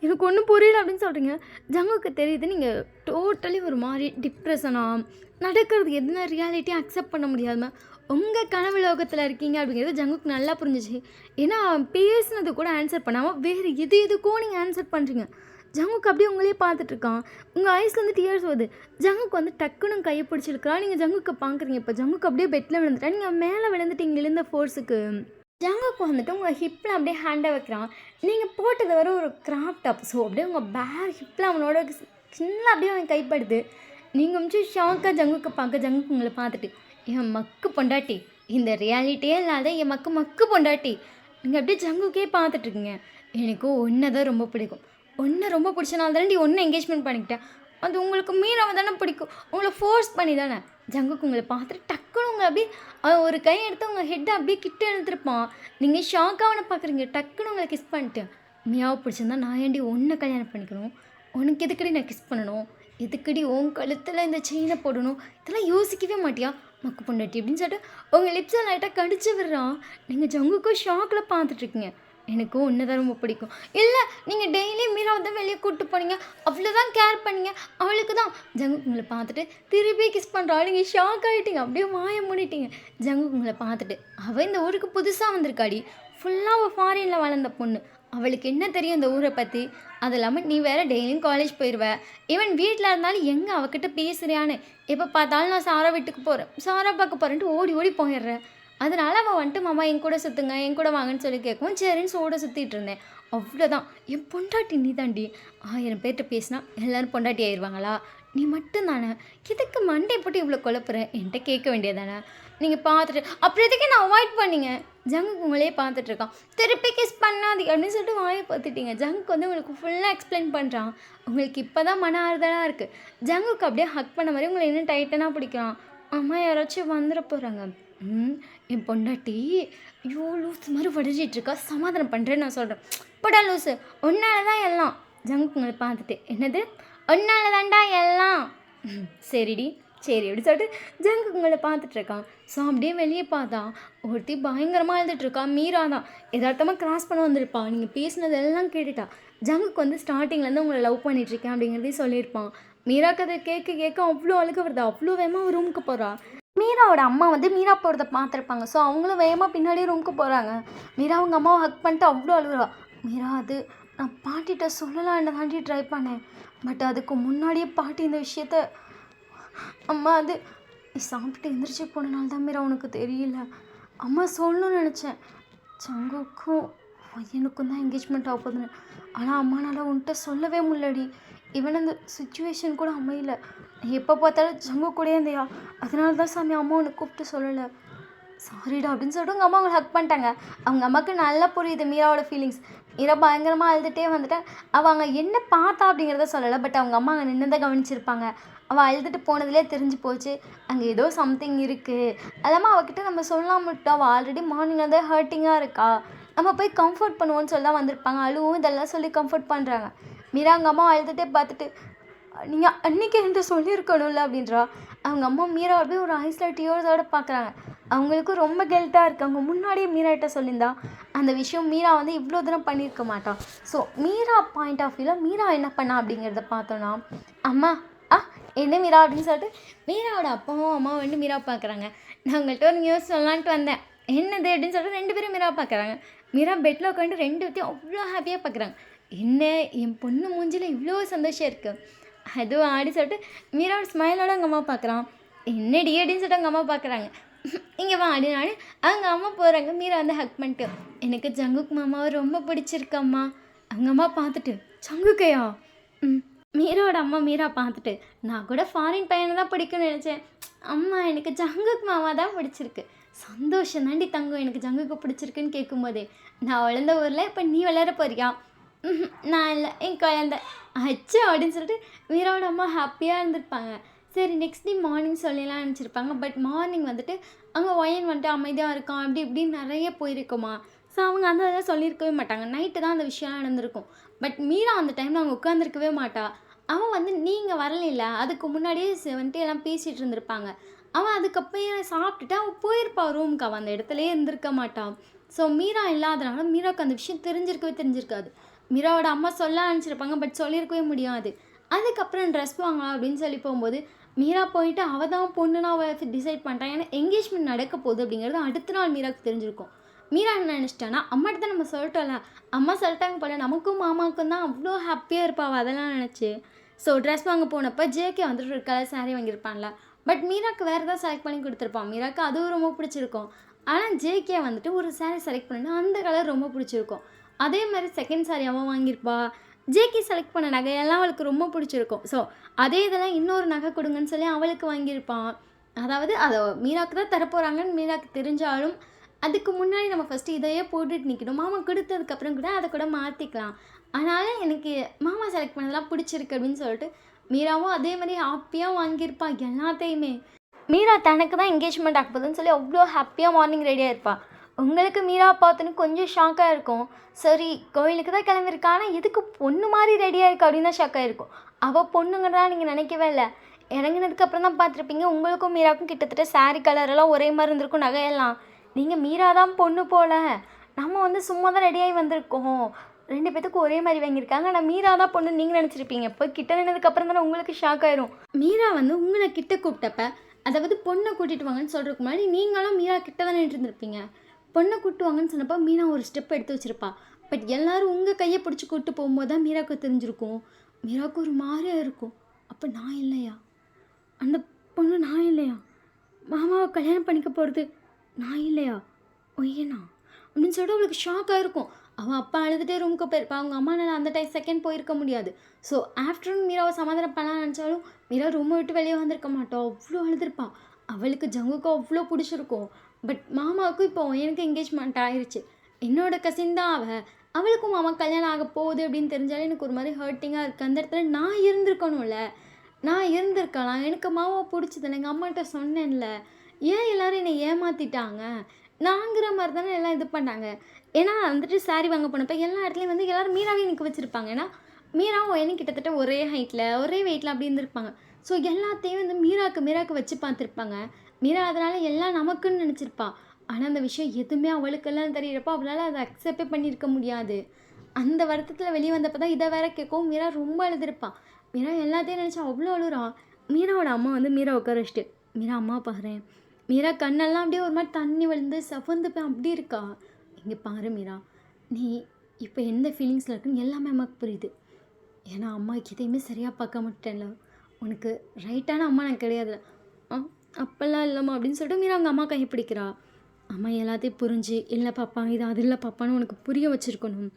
எனக்கு ஒன்றும் புரியல அப்படின்னு சொல்கிறீங்க. ஜங்குக்கு தெரியுது நீங்கள் டோட்டலி ஒரு மாதிரி டிப்ரெஷனாக நடக்கிறது எதுனா ரியாலிட்டியாக அக்செப்ட் பண்ண முடியாமல் உங்கள் கனவு லோகத்தில் இருக்கீங்க அப்படிங்கிறது ஜங்குக்கு நல்லா புரிஞ்சிச்சு. ஏன்னா பேசுனது கூட ஆன்சர் பண்ணாமல் வேறு எதுக்கோ நீங்கள் ஆன்சர் பண்ணுறீங்க. ஜங்குக்கு அப்படியே உங்களே பார்த்துட்ருக்கான். உங்கள் ஐஸ்லேருந்து டியர்ஸ் வருது. ஜங்குக்கு வந்து டக்குன்னு கையை பிடிச்சிருக்கிறான். நீங்கள் ஜங்குக்கு பார்க்குறீங்க. இப்போ ஜங்குக்கு அப்படியே பெட்டில் விழுந்துட்டா. நீங்கள் மேலே விழுந்துட்டீங்க எழுந்த ஃபோர்ஸுக்கு. ஜங்குக்கு வந்துட்டு உங்கள் ஹிப்பில் அப்படியே ஹேண்டை வைக்கிறான். நீங்கள் போட்டது வர ஒரு கிராப் டாப். ஸோ அப்படியே உங்கள் பேக் ஹிப்பில் அவனோட சின்ன அப்படியே அவன் கைப்படுது. நீங்கள் கொஞ்சம் ஷாக்காக ஜங்குக்கு பார்க்க, ஜங்குக்கு உங்களை பார்த்துட்டு என் மக்கு பொண்டாட்டி, இந்த ரியாலிட்டியே இல்லாத என் மக்கு பொண்டாட்டி. நீங்கள் அப்படியே ஜங்குக்கே பார்த்துட்ருக்கீங்க. எனக்கு ஒன்றை தான் ரொம்ப பிடிக்கும். ஒன்றை ரொம்ப பிடிச்சனால தானே ஒன்று என்கேஜ்மெண்ட் பண்ணிக்கிட்டேன். அது உங்களுக்கு மீறாம தானே பிடிக்கும். உங்களை ஃபோர்ஸ் பண்ணி தானே. ஜங்குக்கு உங்களை பார்த்துட்டு டக்குன்னு உங்களை அப்படியே ஒரு கை எடுத்து உங்கள் ஹெட்டை அப்படியே கிட்ட எழுத்துருப்பான். நீங்கள் ஷாக்காக அவனை பார்க்குறீங்க. டக்குன்னு உங்களை கிஸ் பண்ணிட்டு மியாவை பிடிச்சிருந்தா நான் ஏன்டி ஒன்றை கல்யாணம் பண்ணிக்கணும், உனக்கு எதுக்கடி நான் கிஸ் பண்ணணும், எதுக்கடி உன் கழுத்தில் இந்த செயினை போடணும், இதெல்லாம் யோசிக்கவே மாட்டியா மக்கு பொண்டாட்டி அப்படின்னு சொல்லிட்டு உங்கள் லிப்ஸை லைட்டாக கடிச்சு விடுறான். நீங்கள் ஜங்குக்கும் ஷாக்கில் பார்த்துட்ருக்கீங்க. எனக்கும் ஒன்று தான் ரொம்ப பிடிக்கும். இல்லை நீங்கள் டெய்லி மீராவை தான் வெளியே கூப்பிட்டு போனீங்க, அவ்வளோதான் கேர் பண்ணீங்க, அவளுக்கு தான். ஜங்குக்கு உங்களை பார்த்துட்டு திருப்பி கிஸ் பண்ணுறா. நீங்கள் ஷாக் ஆகிட்டீங்க. அப்படியே மாய மூடிட்டீங்க. ஜங்குக்கு உங்களை பார்த்துட்டு அவள் இந்த ஊருக்கு புதுசாக வந்திருக்காடி, ஃபுல்லாக அவள் ஃபாரினில் வளர்ந்த பொண்ணு, அவளுக்கு என்ன தெரியும் இந்த ஊரை பற்றி. அது இல்லாமல் நீ வேறு டெய்லியும் காலேஜ் போயிடுவ. ஈவன் வீட்டில் இருந்தாலும் எங்கே அவகிட்ட பேசுறியான்னு எப்போ பார்த்தாலும் நான் சாரா வீட்டுக்கு போகிறேன், சாரா பார்க்க போகிறேன்ட்டு ஓடி போயிடுறேன். அதனால் அவள் வந்துட்டு மாமா என் கூட சுற்றுங்க, என் கூட வாங்கன்னு சொல்லி கேட்கவும் சரின்னு சோட சுற்றிட்டு இருந்தேன். அவ்வளோதான். என் பொண்டாட்டி நீ தாண்டி. 1000 பேர்கிட்ட பேசினா எல்லோரும் பொண்டாட்டி ஆயிடுவாங்களா? நீ மட்டும்தானே. எதுக்கு மண்டே போட்டு இவ்வளோ குழப்புறேன்? என்கிட்ட கேட்க வேண்டியதானே. நீங்கள் பார்த்துட்டு அப்புறம் எதுக்கு நான் அவாய்ட் பண்ணிங்க. ஜங்குக்கு உங்களே பார்த்துட்ருக்கான். திருப்பி கிஸ் பண்ணாது அப்படின்னு சொல்லிட்டு வாயை பார்த்துட்டீங்க. ஜங்குக்கு வந்து உங்களுக்கு ஃபுல்லாக எக்ஸ்பிளைன் பண்ணுறான். உங்களுக்கு இப்போ தான் மன ஆறுதலாக இருக்குது. ஜங்குக்கு அப்படியே ஹக் பண்ண மாதிரி உங்களை இன்னும் டைட்டனாக பிடிக்கிறான். அம்மா யாராச்சும் வந்துட போகிறாங்க. என் பொண்டாட்டி ஐயோ லூஸ் மாதிரி வடிச்சிட்ருக்கா, சமாதானம் பண்ணுறேன்னு நான் சொல்கிறேன். போடா லூஸு, ஒன்னால தான் எல்லாம். ஜங்குக்கு உங்களை பார்த்துட்டு என்னது ஒன்னால தாண்டா எல்லாம். சரிடி சரி அப்படி சொல்லிட்டு ஜங்குக் உங்களை பார்த்துட்ருக்கான். ஸோ அப்படியே வெளியே பார்த்தா ஒருத்தி பயங்கரமாக அழுதுட்ருக்கா. மீரா தான் எதார்த்தமாக கிராஸ் பண்ண வந்திருப்பான். நீங்கள் பேசினது எல்லாம் கேட்டுட்டா. ஜங்குக் வந்து ஸ்டார்டிங்லேருந்து உங்களை லவ் பண்ணிகிட்ருக்கேன் அப்படிங்கிறதையும் சொல்லியிருப்பான். மீராக்கு அதை கேட்க கேட்க அவ்வளோ அழுக வருது. அவ்வளோ வேகமாக அவள் ரூமுக்கு போகிறா. மீராவோட அம்மா வந்து மீரா போகிறத பார்த்துருப்பாங்க. ஸோ அவங்களும் வேகமாக பின்னாடியே ரூமுக்கு போகிறாங்க. மீரா அவங்க அம்மாவை ஹக் பண்ணிட்டு அவ்வளோ அழுகுறா. மீரா அது நான் பாட்டிகிட்ட சொல்லலான்னு தாண்டி ட்ரை பண்ணேன். பட் அதுக்கு முன்னாடியே பாட்டி இந்த விஷயத்த அம்மா அது நீ சாப்பிட்டு எந்திரிச்சு போனனால தான் மீரா உனக்கு தெரியல. அம்மா சொல்லணும்னு நினச்சேன். ஜங்குக்கும் பையனுக்கும் தான் என்கேஜ்மெண்ட் ஆக போகுதுன்னு. ஆனால் அம்மானால உன்கிட்ட சொல்லவே முடியலடி. ஈவன் அந்த சுச்சுவேஷன் கூட அமையல. எப்போ பார்த்தாலும் ஜங்கு கூடயே இருந்தியா. அதனால தான் சாமி அம்மா உன்னை கூப்பிட்டு சொல்லலை. சாரிடா அப்படின்னு சொல்லிட்டு உங்கள் அம்மா அவங்களை ஹக் பண்ணிட்டாங்க. அவங்க அம்மாவுக்கு நல்லா புரியுது மீராவோட ஃபீலிங்ஸ். மீரா பயங்கரமாக அழுதுகிட்டே வந்துட்டேன். அவள் அங்கே என்ன பார்த்தா அப்படிங்கிறத சொல்லலை. பட் அவங்க அம்மா அங்கே நின்று தான் கவனிச்சிருப்பாங்க. அவள் அழுதுட்டு போனதுலேயே தெரிஞ்சு போச்சு அங்கே ஏதோ சம்திங் இருக்குது. அதெல்லாமல் அவகிட்ட நம்ம சொல்லாம விட்டோம். அவள் ஆல்ரெடி மார்னிங்லேருந்தே ஹர்ட்டிங்காக இருக்கா. நம்ம போய் கம்ஃபர்ட் பண்ணுவோன்னு சொல்லி தான் வந்திருப்பாங்க. அழுவும் இதெல்லாம் சொல்லி கம்ஃபர்ட் பண்ணுறாங்க. மீரா அவங்க அம்மா அழுதுகிட்டே பார்த்துட்டு நீங்கள் அன்றைக்கி என்கிட்ட சொல்லியிருக்கணும்ல அப்படின்றா. அவங்க அம்மா மீரா அப்படியே ஒரு ஐஸில் டியோர்ஸோடு பார்க்குறாங்க. அவங்களுக்கும் ரொம்ப கெல்ட்டாக இருக்குது. அவங்க முன்னாடியே மீராகிட்ட சொல்லியிருந்தா அந்த விஷயம் மீரா வந்து இவ்வளோ தூரம் பண்ணியிருக்க மாட்டான். ஸோ மீரா பாயிண்ட் ஆஃப் வியூவில் மீரா என்ன பண்ணா அப்படிங்கிறத பார்த்தோன்னா, அம்மா என்ன மீரா அப்படின்னு சொல்லிட்டு மீராவோட அப்பாவும் அம்மாவும் வந்து மீரா பார்க்குறாங்க. நான் உங்கள்கிட்ட ஒரு நியூஸ் சொல்லலான்ட்டு வந்தேன். என்னது அப்படின்னு சொல்லிட்டு 2 பேரும் மீரா பார்க்குறாங்க. மீரா பெட்டில் உட்காந்து 2 பேர்த்தையும் அவ்வளோ ஹாப்பியாக பார்க்குறாங்க. என்ன என் பொண்ணு மூஞ்சில் இவ்வளோ சந்தோஷம் இருக்குது அதுவும் ஆடி சொல்லிட்டு மீராவோட ஸ்மைலோட அவங்க அம்மா பார்க்குறான். என்னடி அப்படின்னு சொல்லிட்டு அவங்க அம்மா பார்க்குறாங்க. இங்கே வா அப்படின்னாலே அவங்க அம்மா போகிறாங்க. மீரா வந்து ஹக் பண்ணிட்டு எனக்கு ஜங்குக் மாமாவை ரொம்ப பிடிச்சிருக்கம்மா. அவங்க அம்மா பார்த்துட்டு ஜங்குக்கையா மீராவோட அம்மா மீரா பார்த்துட்டு நான் கூட ஃபாரின் பையனை தான் பிடிக்கும்னு நினச்சேன். அம்மா எனக்கு ஜங்குக் மாமா தான் பிடிச்சிருக்கு. சந்தோஷம் தாண்டி தங்கம் எனக்கு ஜங்குக்கு பிடிச்சிருக்குன்னு கேட்கும்போதே நான் வளர்ந்த ஊரில் இப்போ நீ விளையாட போறியா? நான் இல்லை என் குழந்தை அச்சு அப்படின்னு சொல்லிட்டு மீராவோட அம்மா ஹாப்பியாக இருந்திருப்பாங்க. சரி நெக்ஸ்ட் டே மார்னிங் சொல்லலாம் நினச்சிருப்பாங்க. பட் மார்னிங் வந்துட்டு அங்கே ஒயன் வந்துட்டு அமைதியாக இருக்கான் அப்படி இப்படின்னு நிறைய போயிருக்குமா. ஸோ அவங்க அந்த இதெல்லாம் சொல்லியிருக்கவே மாட்டாங்க. நைட்டு தான் அந்த விஷயம்லாம் நடந்திருக்கும். பட் மீரா அந்த டைமில் அவங்க உட்காந்துருக்கவே மாட்டா. அவன் வந்து நீங்கள் வரல அதுக்கு முன்னாடியே வந்துட்டு எல்லாம் பேசிகிட்டு இருந்திருப்பாங்க. அவன் அதுக்கப்புறம் சாப்பிட்டுட்டு அவன் போயிருப்பான் ரூமுக்கு. அவன் அந்த இடத்துலையே இருந்திருக்க மாட்டான். ஸோ மீரா இல்லாதனால மீராவுக்கு அந்த விஷயம் தெரிஞ்சிருக்காது. மீராவோட அம்மா சொல்ல நினச்சிருப்பாங்க. பட் சொல்லியிருக்கவே முடியாது. அதுக்கப்புறம் ட்ரெஸ் வாங்கலாம் அப்படின்னு சொல்லி போகும்போது மீரா போயிட்டு அவள் தான் பொண்ணுன்னு அவள் டிசைட் பண்ணிட்டான். ஏன்னா என்கேஜ்மெண்ட் நடக்க போகுது அப்படிங்கிறது அடுத்த நாள் மீராவுக்கு தெரிஞ்சிருக்கும். மீரா என்ன நினச்சிட்டான்னா அம்மாட்ட தான் நம்ம சொல்லிட்டோம்ல, அம்மா சொல்லிட்டாங்க போல நமக்கும் மாமாவுக்கும் தான் அவ்வளோ ஹாப்பியாக இருப்பாள் அதெல்லாம் நினச்சி. ஸோ ட்ரெஸ் வாங்க போனப்போ ஜேகே வந்துட்டு ஒரு கலர் சாரீ வாங்கியிருப்பான்ல. பட் மீராவுக்கு வேறு தான் செலக்ட் பண்ணி கொடுத்துருப்பான். மீராவுக்கு அதுவும் ரொம்ப பிடிச்சிருக்கும். ஆனால் ஜேகே வந்துட்டு ஒரு சாரீ செலக்ட் பண்ணினா அந்த கலர் ரொம்ப பிடிச்சிருக்கும். அதே மாதிரி செகண்ட் சாரீ அவன் வாங்கியிருப்பா. ஜேகே செலக்ட் பண்ண நகையெல்லாம் அவளுக்கு ரொம்ப பிடிச்சிருக்கும். ஸோ அதே இதெல்லாம் இன்னொரு நகை கொடுங்கன்னு சொல்லி அவளுக்கு வாங்கியிருப்பான். அதாவது அதை மீராவுக்கு தான் தரப்போகிறாங்கன்னு மீராவுக்கு தெரிஞ்சாலும் அதுக்கு முன்னாடி நம்ம ஃபஸ்ட்டு இதையே போட்டுட்டு நிற்கணும். மாமா கொடுத்ததுக்கப்புறம் கூட அதை கூட மாற்றிக்கலாம். அதனால் எனக்கு மாமா செலக்ட் பண்ணதெல்லாம் பிடிச்சிருக்கு அப்படின்னு சொல்லிட்டு மீராவும் அதே மாதிரி ஹாப்பியாக வாங்கியிருப்பா எல்லாத்தையுமே. மீரா தனக்கு தான் என்கேஜ்மெண்ட் ஆக போகுதுன்னு சொல்லி அவ்வளோ ஹாப்பியாக மார்னிங் ரெடியாக இருப்பாள். உங்களுக்கு மீரா பார்த்தோன்னு கொஞ்சம் ஷாக்காக இருக்கும். சரி கோயிலுக்கு தான் கிளம்பியிருக்கா, ஆனால் எதுக்கு பொண்ணு மாதிரி ரெடியாக இருக்கா அப்படின்னு தான் ஷாக்காக இருக்கும். அவள் பொண்ணுங்கிறதா நீங்கள் நினைக்கவே இல்லை. இறங்கினதுக்கப்புறம் தான் பார்த்துருப்பீங்க. உங்களுக்கும் மீராவுக்கும் கிட்டத்தட்ட சாரீ கலரெல்லாம் ஒரே மாதிரி இருந்திருக்கும் நகையெல்லாம். நீங்கள் மீரா தான் பொண்ணு போல், நம்ம வந்து சும்மா தான் ரெடியாகி வந்திருக்கோம். 2 பேத்துக்கும் ஒரே மாதிரி வாங்கியிருக்காங்க. ஆனால் மீரா தான் பொண்ணு நீங்கள் நினச்சிருப்பீங்க. இப்போ கிட்ட நின்னதுக்கப்புறம் தானே உங்களுக்கு ஷாக் ஆயிரும். மீரா வந்து உங்களை கிட்ட கூப்பிட்டப்ப அதாவது பொண்ணை கூட்டிகிட்டு வாங்கன்னு சொல்கிறதுக்கு முன்னாடி நீங்களும் மீரா கிட்ட தானே இருந்திருப்பீங்க. பொண்ணை கூப்பிட்டு வாங்கன்னு சொன்னப்போ மீரா ஒரு ஸ்டெப் எடுத்து வச்சுருப்பா. பட் எல்லோரும் உங்கள் கையை பிடிச்சி கூப்பிட்டு போகும்போது தான் மீராவுக்கு தெரிஞ்சிருக்கும். மீராவுக்கு ஒரு மாதிரியாக இருக்கும். அப்போ நான் இல்லையா, அந்த பொண்ணு நான் இல்லையா, மாமாவை கல்யாணம் பண்ணிக்க போகிறது நான் இல்லையா, ஒய்யனா அப்படின்னு சொல்லிட்டு அவளுக்கு ஷாக்காக இருக்கும். அவன் அப்பா அழுதுகிட்டே ரூமுக்கு போயிருப்பா. அவங்க அம்மானால அந்த செகண்ட் போயிருக்க முடியாது. ஸோ ஆஃப்டர்நூன் மீராவை சமாதானம் பண்ண நினச்சாலும் மீரா ரூமை விட்டு வெளியே வந்திருக்க மாட்டோம். அவ்வளோ அழுதுருப்பான். அவளுக்கு ஜங்குக்கு அவ்வளோ பிடிச்சிருக்கும். பட் மாமாவுக்கும் இப்போ எனக்கு என்கேஜ்மெண்ட் ஆயிடுச்சு. என்னோட கசின் தான் அவளுக்கும் மாமா கல்யாணம் ஆக போகுது அப்படின்னு தெரிஞ்சாலே எனக்கு ஒரு மாதிரி ஹர்ட்டிங்காக இருக்குது. அந்த இடத்துல நான் இருந்திருக்கணும்ல, நான் இருந்திருக்கலாம். எனக்கு மாமாவை பிடிச்சது எங்கள் அம்மாட்ட சொன்னேன்ல. ஏன் எல்லோரும் என்னை ஏமாற்றிட்டாங்க, நாங்கிற மாதிரி தானே எல்லாம் இது பண்ணாங்க. ஏன்னா வந்துட்டு சாரீ வாங்க போனப்போ எல்லா இடத்துலையும் வந்து எல்லோரும் மீராவே நிற்க வச்சுருப்பாங்க. ஏன்னா மீராவும் ஒயனும் கிட்டத்தட்ட ஒரே ஹைட்டில் ஒரே வெயிட்டில் அப்படி இருந்திருப்பாங்க. ஸோ எல்லாத்தையும் வந்து மீராக்கு வச்சு பார்த்துருப்பாங்க. மீரா அதனால் எல்லாம் நமக்குன்னு நினச்சிருப்பா. ஆனால் அந்த விஷயம் எதுவுமே அவளுக்கெல்லாம் தெரியறப்போ அவளால் அதை அக்செப்டே பண்ணியிருக்க முடியாது. அந்த வருத்தத்தில் வெளியே வந்தப்போ தான் இதை வேற கேட்கவும் மீரா ரொம்ப அழுதுருப்பான். மீரா எல்லாத்தையும் நினச்சி அவ்வளோ அழுறா. மீராவோட அம்மா வந்து மீரா உட்கார வச்சுட்டு, மீரா அம்மா பார்க்குறேன். மீரா கண்ணெல்லாம் அப்படியே ஒரு மாதிரி தண்ணி விழுந்து சவந்து போய் அப்படி இருக்கா. இங்கே பாரு மீரா, நீ இப்போ எந்த ஃபீலிங்ஸில் இருக்குன்னு எல்லாமே அம்மாவுக்கு புரியுது. ஏன்னா அம்மாவுக்கு எதையுமே சரியாக பார்க்க மாட்டேன்ல, உனக்கு ரைட்டான அம்மா நான் கிடையாதுல. அப்போல்லாம் இல்லைம்மா அப்படின்னு சொல்லிட்டு மீரா அவங்க அம்மா கையை பிடிக்கிறா. அம்மா எல்லாத்தையும் புரிஞ்சு, இல்லை பாப்பா இது அது இல்லை பாப்பான்னு உனக்கு புரிய வச்சுருக்கணும்.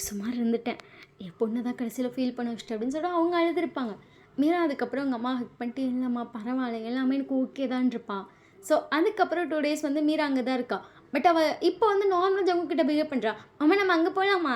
சுமார் இருந்துட்டேன், என் பொண்ணை தான் கடைசியில் ஃபீல் பண்ண வச்சுட்டு அப்படின்னு சொல்லிட்டு அவங்க அழுதுருப்பாங்க. மீரா அதுக்கப்புறம் அவங்க அம்மா ஹக் பண்ணிட்டு, இல்லைம்மா பரவாயில்ல எல்லாமே எனக்கு ஓகே தான் இருப்பாள். ஸோ அதுக்கப்புறம் 2 days வந்து மீரா அங்கே தான் இருக்கா. பட் அவள் இப்போ வந்து நார்மலாக ஜங்குக்கிட்ட பிஹேவ் பண்ணுறா. அம்மா நம்ம அங்கே போகலாமா,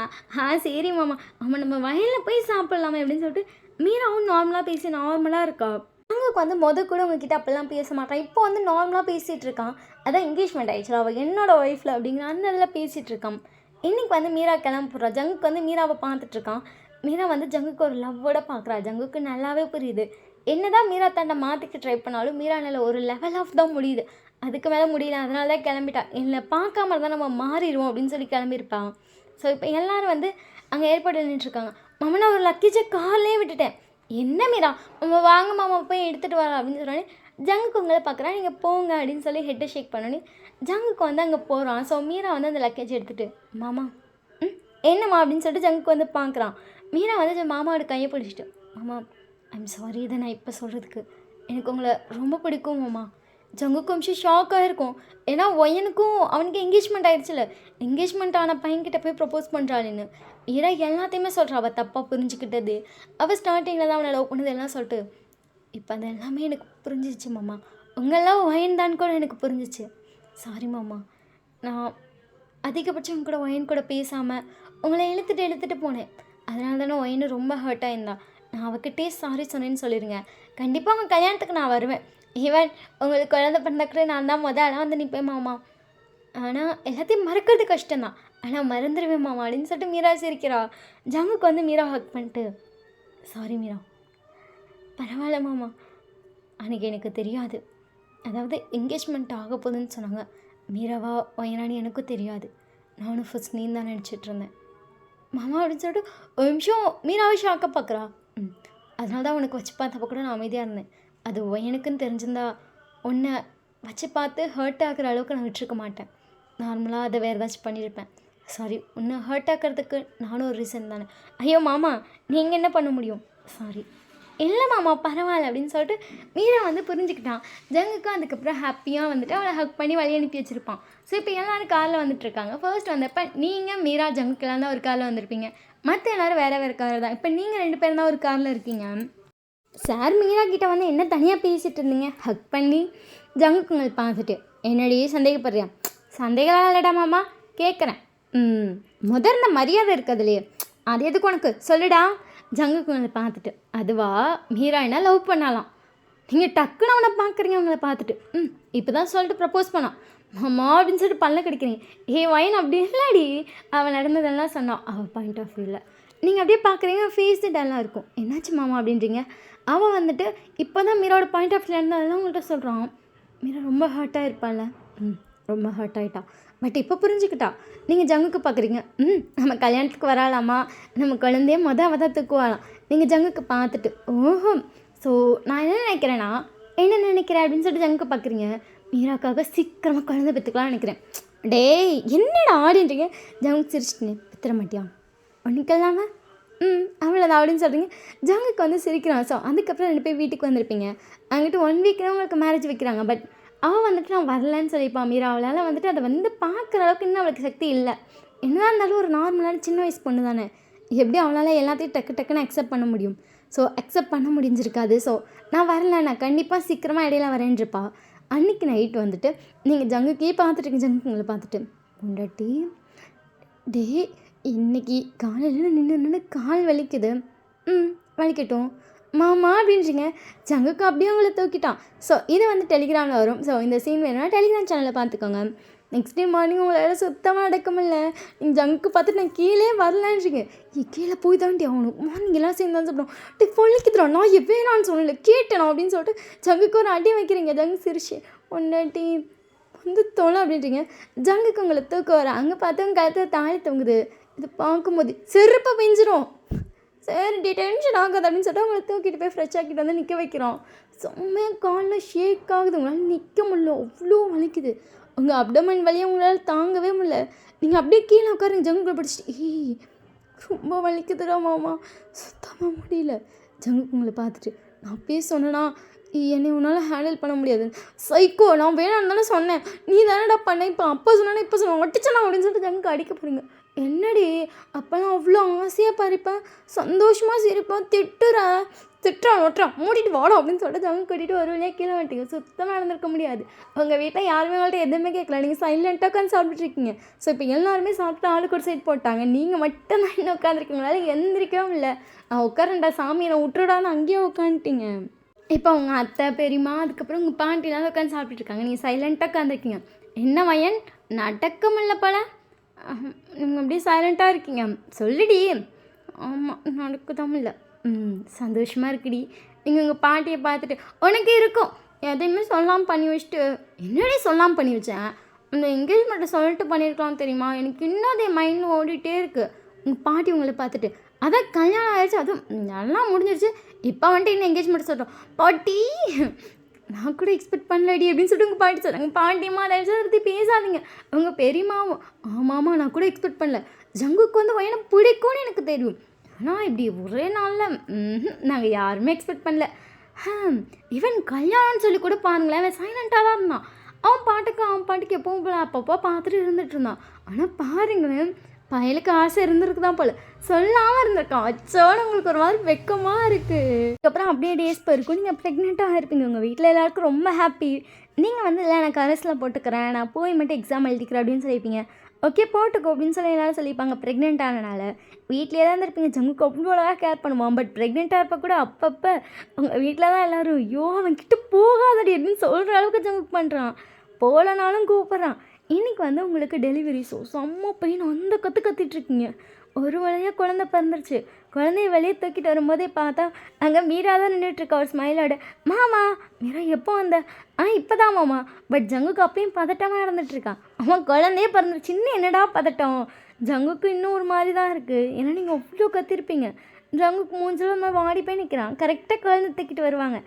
சரி மாமா, அம்மா நம்ம வயலில் போய் சாப்பிட்லாமா அப்படின்னு சொல்லிட்டு மீராவும் நார்மலாக பேசி நார்மலாக இருக்கா. ஜங்குக்கு வந்து கூட உங்ககிட்ட அப்போல்லாம் பேச மாட்டான். இப்போ வந்து நார்மலாக பேசிகிட்டு இருக்கான். அதான் என்கேஜ்மெண்ட் ஆயிடுச்சு அவள் என்னோட ஒய்ஃபில் அப்படிங்கிற நல்லா பேசிகிட்டு இருக்கான். இன்றைக்கி வந்து மீரா கிளம்புறா. ஜங்குக்கு வந்து மீராவை பார்த்துட்ருக்கான். மீரா வந்து ஜங்குக்கு ஒரு லவ்வோட பார்க்குறா. ஜங்குக்கு நல்லாவே புரியுது. என்னதான் மீரா தன்னை மாற்றிக்க ட்ரை பண்ணாலும் மீரானால ஒரு லெவல் ஆஃப் தான் முடியுது, அதுக்கு மேலே முடியல. அதனால தான் கிளம்பிட்டா. இல்லை பார்க்காம இருந்தால் நம்ம மாறிடுவோம் அப்படின்னு சொல்லி கிளம்பியிருப்பான். ஸோ இப்போ எல்லோரும் வந்து அங்கே ஏற்பாடு நின்றுட்டுருக்காங்க. மாமா நான் ஒரு லக்கேஜை கார்லேயே விட்டுட்டேன். என்ன மீரா, நம்ம வாங்க மாமா போய் எடுத்துகிட்டு வரலாம் அப்படின்னு சொன்னோன்னே ஜங்குக்கு உங்களை பார்க்குறா. நீங்கள் போங்க அப்படின்னு சொல்லி ஹெட்டை ஷேக் பண்ணோன்னே ஜங்குக்கு வந்து அங்கே போகிறான். ஸோ மீரா வந்து அந்த லக்கேஜ் எடுத்துகிட்டு, மாமா என்னம்மா அப்படின்னு சொல்லிட்டு ஜங்குக்கு வந்து பார்க்குறான். மீரா வந்து மாமாவோட கையை பிடிச்சிட்டு, மாமா ஐம் சாரி இதை நான் இப்போ சொல்கிறதுக்கு, எனக்கு உங்களை ரொம்ப பிடிக்கும் மாமா. ஜங்குக்கு கொஞ்சம் ஷாக்காக இருக்கும். ஏன்னா ஒயனுக்கும் அவனுக்கு என்கேஜ்மெண்ட் ஆகிடுச்சுல, என்கேஜ்மெண்ட் ஆன பையன்கிட்ட போய் ப்ரப்போஸ் பண்ணுறாளுன்னு மீரா எல்லாத்தையுமே சொல்கிறா. அவள் தப்பாக புரிஞ்சுக்கிட்டது, அவள் ஸ்டார்டிங்கில் தான் அவனை லவ் பண்ணது எல்லாம் சொல்லிட்டு, இப்போ அது எல்லாமே எனக்கு புரிஞ்சிச்சு மாமா. உங்களெல்லாம் ஒயன் தான் கூட எனக்கு புரிஞ்சிச்சு. சாரி மாமா, நான் அதிகபட்சம் கூட ஒயன் கூட பேசாமல் உங்களை இழுத்துட்டு போனேன். அதனால தானே ஒயனு ரொம்ப ஹர்ட் ஆயிருந்தா. நான் அவகிட்டே சாரி சொன்னேன்னு சொல்லிடுங்க. கண்டிப்பாக உங்கள் கல்யாணத்துக்கு நான் வருவேன். ஈவன் உங்களுக்கு குழந்தை பிறந்தக்கூட நான் தான் ஆளாக வந்து நிற்பேன் மாமா. ஆனால் எல்லாத்தையும் மறக்கிறது கஷ்டம்தான், ஆனால் மறந்துடுவேன் மாமா அப்படின்னு சொல்லிட்டு மீரா சிரிக்கிறா. ஜங்குக்கு வந்து மீரா ஹக் பண்ணிட்டு, சாரி மீரா, பரவாயில்ல மாமா, அன்றைக்கி எனக்கு தெரியாது, அதாவது என்கேஜ்மெண்ட் ஆக போகுதுன்னு சொன்னாங்க. மீராவா ஒயனானு எனக்கும் தெரியாது. நானும் ஃபர்ஸ்ட் நீ தான் நினச்சிட்டு இருந்தேன் மாமா அப்படின்னு சொல்லிட்டு ஒரு நிமிஷம் மீராவை ஷாக்காக பார்க்குறா. அதனால தான் உனக்கு வச்சு பார்த்தப்போ கூட நான் அமைதியாக இருந்தேன். அது எனக்குன்னு தெரிஞ்சிருந்தா உன்னை வச்சு பார்த்து ஹர்ட் ஆகிற அளவுக்கு நான் விட்டுருக்க மாட்டேன். நார்மலாக அதை வேறு ஏதாச்சும் பண்ணியிருப்பேன். சாரி, உன்னை ஹர்ட் ஆக்கிறதுக்கு நானும் ஒரு ரீசன் தானே. ஐயோ மாமா, நீங்கள் என்ன பண்ண முடியும், சாரி. இல்லை மாமா பரவாயில்ல அப்படின்னு சொல்லிட்டு மீரா வந்து புரிஞ்சுக்கிட்டான். ஜங்குக்கும் அதுக்கப்புறம் ஹாப்பியாக வந்துட்டு அவளை ஹக் பண்ணி வழி அனுப்பி வச்சுருப்பான். ஸோ இப்போ எல்லோரும் காரில் வந்துட்டுருக்காங்க. ஃபர்ஸ்ட் வந்தப்போ நீங்கள் மீரா ஜங்குக்கெல்லாம் தான் ஒரு காரில் வந்திருப்பீங்க, மற்ற எல்லோரும் வேறு கார் தான். இப்போ நீங்கள் 2 பேரும் தான் ஒரு காரில் இருக்கீங்க. சார் மீரா கிட்டே வந்து என்ன தனியாக பேசிகிட்டு இருந்தீங்க, ஹக் பண்ணி ஜங்குக்குங்களை பார்த்துட்டு என்னடி சந்தேகப்படுறியா? சந்தேகம் இல்லடா மாமா, கேட்குறேன். முதல்ல மரியாதை இருக்குதுலையே, அது எதுக்கு உனக்கு சொல்லுடா. ஜங்குக்குங்களை பார்த்துட்டு, அதுவா மீரா என்ன லவ் பண்ணலாம், நீங்கள் டக்குன்னு அவனை பார்க்குறீங்க அவங்கள பார்த்துட்டு. இப்போ தான் சொல்லிட்டு ப்ரப்போஸ் பண்ணான் மாமா அப்படின்னு சொல்லிட்டு பல்ல கிடைக்கிறீங்க. ஒயின் அப்படி இல்லடி, அவன் நடந்ததெல்லாம் சொன்னான் அவள் பாயிண்ட் ஆஃப் வியூவில். நீங்கள் அப்படியே பார்க்குறீங்க, ஃபேஸு டல்லாக இருக்கும். என்னாச்சு மாமா அப்படின்றீங்க. அவன் வந்துட்டு இப்போ தான் மீராவோட பாயிண்ட் ஆஃப் வியூவில் இருந்ததெல்லாம் உங்கள்கிட்ட சொல்கிறான். மீரா ரொம்ப ஹர்ட்டாக இருப்பாள். ரொம்ப ஹர்ட் ஆகிட்டா. பட் இப்போ புரிஞ்சுக்கிட்டா. நீங்கள் ஜங்குக்கு பார்க்குறீங்க, நம்ம கல்யாணத்துக்கு வராலாமா, நம்ம குழந்தைய அவள் தான் தூக்குவாளாம். நீங்கள் ஜங்குக்கு பார்த்துட்டு ஓஹோ. ஸோ நான் என்ன நினைக்கிறேன்னா, என்ன நினைக்கிறேன் அப்படின்னு சொல்லிட்டு ஜங்குக்கு பார்க்குறீங்க. மீராக்காக சீக்கிரமாக குழந்தை பெற்றுக்கலாம்னு நினைக்கிறேன். டேய் என்னடா ஆடின்றீங்க. ஜங்குக்கு சிரிச்சிட்டு, பெற்றுற மாட்டியா ஒன்றுக்கல்லாமல் அவ்வளோதான் அப்படின்னு சொல்கிறீங்க. ஜங்குக்கு வந்து சிரிக்கிறான். ஸோ அதுக்கப்புறம் 2 பேர் வீட்டுக்கு வந்திருப்பீங்க. அங்கிட்டு 1 வீக்கில் உங்களுக்கு மேரேஜ் வைக்கிறாங்க. பட் அவள் வந்துட்டு நான் வரலன்னு சொல்லிப்பான். மீரா அவளால் வந்துட்டு அதை வந்து பார்க்குற அளவுக்கு இன்னும் அவளுக்கு சக்தி இல்லை. என்னதான் இருந்தாலும் ஒரு நார்மலான சின்ன வயசு பொண்ணு தானே, எப்படி அவளால் எல்லாத்தையும் டக்குன்னு அக்செப்ட் பண்ண முடியும். ஸோ அக்செப்ட் பண்ண முடிஞ்சிருக்காது. ஸோ நான் வரல, நான் கண்டிப்பாக சீக்கிரமாக இடையில வரேன்ருப்பா. அன்றைக்கி நைட்டு வந்துட்டு நீங்கள் ஜங்குக்கே பார்த்துட்டுருங்க. ஜங்குங்களை பார்த்துட்டு, பொண்டாட்டி டே இன்னைக்கு காலையில் நின்று கால் வலிக்குது. வலிக்கட்டும் மாமா அப்படின்றீங்க. ஜங்குக்கு அப்படியே அவங்கள தூக்கிட்டான். ஸோ இது வந்து டெலிகிராமில் வரும். ஸோ இந்த சீன் வேணும்னா டெலிகிராம் சேனலில் பார்த்துக்கோங்க. நெக்ஸ்ட் டே மார்னிங் உங்களால் சுத்தமாக அடக்க முடியல. நீங்கள் ஜங்க்கு பார்த்துட்டு நான் கீழே வரலான்றீங்க. கீழே போய் தாண்டி ஆகணும். மார்னிங் எல்லாம் சேர்ந்து தான் சாப்பிடுவோம். டே பொழிக்குதுடா, நான் வேணான்னு சொல்லலை, கேட்டேனா அப்படின்னு சொல்லிட்டு ஜங்குக்கு ஒரு அடி வைக்கிறீங்க. ஜங்கு சிரிச்சு ஒன்னாட்டி வந்து தொலை அப்படின்றீங்க. ஜங்குக்கு உங்களை தூக்கம் வர அங்கே பார்த்தவங்க கழுத்தில் தாலி தொங்குது. இது பார்க்கும்போது செருப்பை பிஞ்சிரும். சரி டென்ஷன் ஆகாது அப்படின்னு சொல்லிட்டு அவங்களை தூக்கிட்டு போய் ஃப்ரெஷ் ஆக்கிட்டு வந்து நிற்க வைக்கிறோம். செம்மையாக காலில் ஷேக் ஆகுது. உங்களால் நிற்க முடியல, அவ்வளோ வலிக்குது. உங்கள் அப்டமன் வலியை உங்களால் தாங்கவே முடியல. நீங்கள் அப்படியே கீழே உட்காருங்க. ஜங்குக்குள்ளே பிடிச்சிட்டு ரொம்ப வலிக்குதுடா மாமா, சுத்தமாக முடியல. ஜங்குக்கு உங்களை பார்த்துட்டு நான் அப்பயே சொன்னேன்னா என்னை உன்னால் ஹேண்டில் பண்ண முடியாது. சைக்கோ, நான் வேணான்னு தானே சொன்னேன், நீ தானேடா பண்ண, இப்போ அப்போ சொன்னா இப்போ சொன்ன ஒட்டிச்சனா அப்படின்னு சொல்லிட்டு ஜங்குக்கு அடிக்க போகிறீங்க. என்னடி அப்போல்லாம் அவ்வளோ ஆசையாக பறிப்பேன், சந்தோஷமாக சிரிப்பேன், திட்டுறான் ஒட்டுறான் மூடிட்டு வாடும் அப்படின்னு சொல்லிட்டு ஜங்கு கட்டிட்டு ஒரு வழியாக கீழே வந்துட்டீங்க. சுத்தமாக நடந்திருக்க முடியாது. உங்கள் வீட்டில் யாருமே உங்கள்கிட்ட எதுவுமே கேட்கல, நீங்கள் சைலண்ட்டாக உட்காந்து சாப்பிட்டுருக்கீங்க. ஸோ இப்போ எல்லாருமே சாப்பிட்டு ஆளுக்கு ஒரு சைட் போட்டாங்க. நீங்கள் மட்டும் தான் இன்னும் உட்காந்துருக்கீங்களால எந்திரிக்கவும் இல்லை. நான் உட்காரண்டா சாமி நான் விட்டுடான்னு அங்கேயே உட்காந்துட்டீங்க. இப்போ உங்கள் அத்தை பெரியம்மா அதுக்கப்புறம் உங்கள் பாண்டிலாம் உட்காந்து சாப்பிட்டுருக்காங்க. நீங்கள் சைலண்ட்டாக உட்காந்துருக்கீங்க. என்ன வயன் நடக்கம் இல்லை போல, நீங்கள் அப்படியே சைலண்ட்டாக இருக்கீங்க. சொல்லுடி. ஆமாம் நடக்குதாம இல்லை. சந்தோஷமாக இருக்குடி. நீங்கள் உங்கள் பாட்டியை பார்த்துட்டு உனக்கு இருக்கும் எதையுமே சொல்லாமல் பண்ணி வச்சுட்டு, என்னடி சொல்லாமல் பண்ணி வச்சேன், அந்த என்கேஜ்மெண்ட்டை சொல்லிட்டு பண்ணியிருக்கலாம் தெரியுமா, எனக்கு இன்னும் அதே மைண்டில் ஓடிட்டே இருக்குது. உங்கள் பாட்டி உங்களை பார்த்துட்டு அதான் கல்யாணம் ஆகிடுச்சு, அதுவும் நல்லா முடிஞ்சிருச்சு, இப்போ வந்துட்டு இன்னும் என்கேஜ்மெண்ட் சொல்கிறோம். பாட்டி நான் கூட எக்ஸ்பெக்ட் பண்ணலடி அப்படின்னு சொல்லிட்டு உங்கள் பாட்டி சொல்கிறாங்க. பாட்டியம்மா அதை பற்றி பேசாதீங்க. உங்கள் பெரியம்மாவும் ஆமாம்மா நான் கூட எக்ஸ்பெக்ட் பண்ணல, ஜங்குக்கு வந்து வயனை பிடிக்கும்னு எனக்கு தெரியும், ஆனால் இப்படி ஒரே நாளில் நாங்கள் யாருமே எக்ஸ்பெக்ட் பண்ணல. ஈவன் கல்யாணம்னு சொல்லி கூட பாருங்களேன், அவன் சைலண்ட்டாக தான் இருந்தான். அவன் பாட்டுக்கு எப்பவும் போல அப்பப்போ பார்த்துட்டு இருந்துட்டு இருந்தான். ஆனால் பாருங்களேன் பயலுக்கு ஆசை இருந்திருக்கு தான் போல, சொல்லாமல் இருந்திருக்கான். அச்சோட உங்களுக்கு ஒரு மாதிரி வெக்கமாக இருக்குது. அதுக்கப்புறம் அப்படியே டேஸ் போயிருக்கும். நீங்கள் ப்ரெக்னெண்ட்டாக இருப்பீங்க. உங்கள் வீட்டில் எல்லாருக்கும் ரொம்ப ஹாப்பி. நீங்கள் வந்து இல்லை நான் கரஸில் போட்டுக்கிறேன், நான் போய் மட்டும் எக்ஸாம் எழுதிக்கிறேன் அப்படின்னு சொல்லியிருப்பீங்க. ஓகே போட்டுக்கோ அப்படின்னு சொல்லி எல்லாரும் சொல்லியிருப்பாங்க. ப்ரெக்னென்ட் ஆனனால வீட்டிலே தான் இருந்திருப்பீங்க. ஜங்குக்கு அவ்வளோவா கேர் பண்ணுவான். பட் ப்ரெக்னெண்ட்டாக இருப்ப கூட அப்பப்போ உங்கள் வீட்டில் தான் எல்லோரும் ஐயோ அவன் கிட்ட போகாதடி அப்படின்னு சொல்கிற அளவுக்கு ஜங்குக்கு பண்ணுறான். போகலனாலும் கூப்பிட்றான். இன்றைக்கி வந்து உங்களுக்கு டெலிவரி. செம்ம பெயின் அந்த கத்திட்ருக்கீங்க. ஒரு வழியாக குழந்தை பிறந்துருச்சு. குழந்தைய வெளியே தூக்கிட்டு வரும்போதே பார்த்தா அங்கே மீரா தான் நின்றுட்டுருக்கா ஒரு ஸ்மைலோட. மாமா மீரா எப்போ வந்த? இப்போ தான் மாமா. பட் ஜங்குக்கு அப்பயும் பதட்டமாக நடந்துட்டுருக்கான். அவன் குழந்தையே பிறந்துருச்சு, இன்னும் என்னடா பதட்டம்? ஜங்குக்கு இன்னும் ஒரு மாதிரி தான் இருக்குது. ஏன்னா நீங்கள் அவ்வளோ கத்திருப்பீங்க. ஜங்குக்கு மூஞ்சில் ஒரு மாதிரி வாடி போய் நிற்கிறான். கரெக்டாக குழந்தை தூக்கிட்டு வருவாங்க.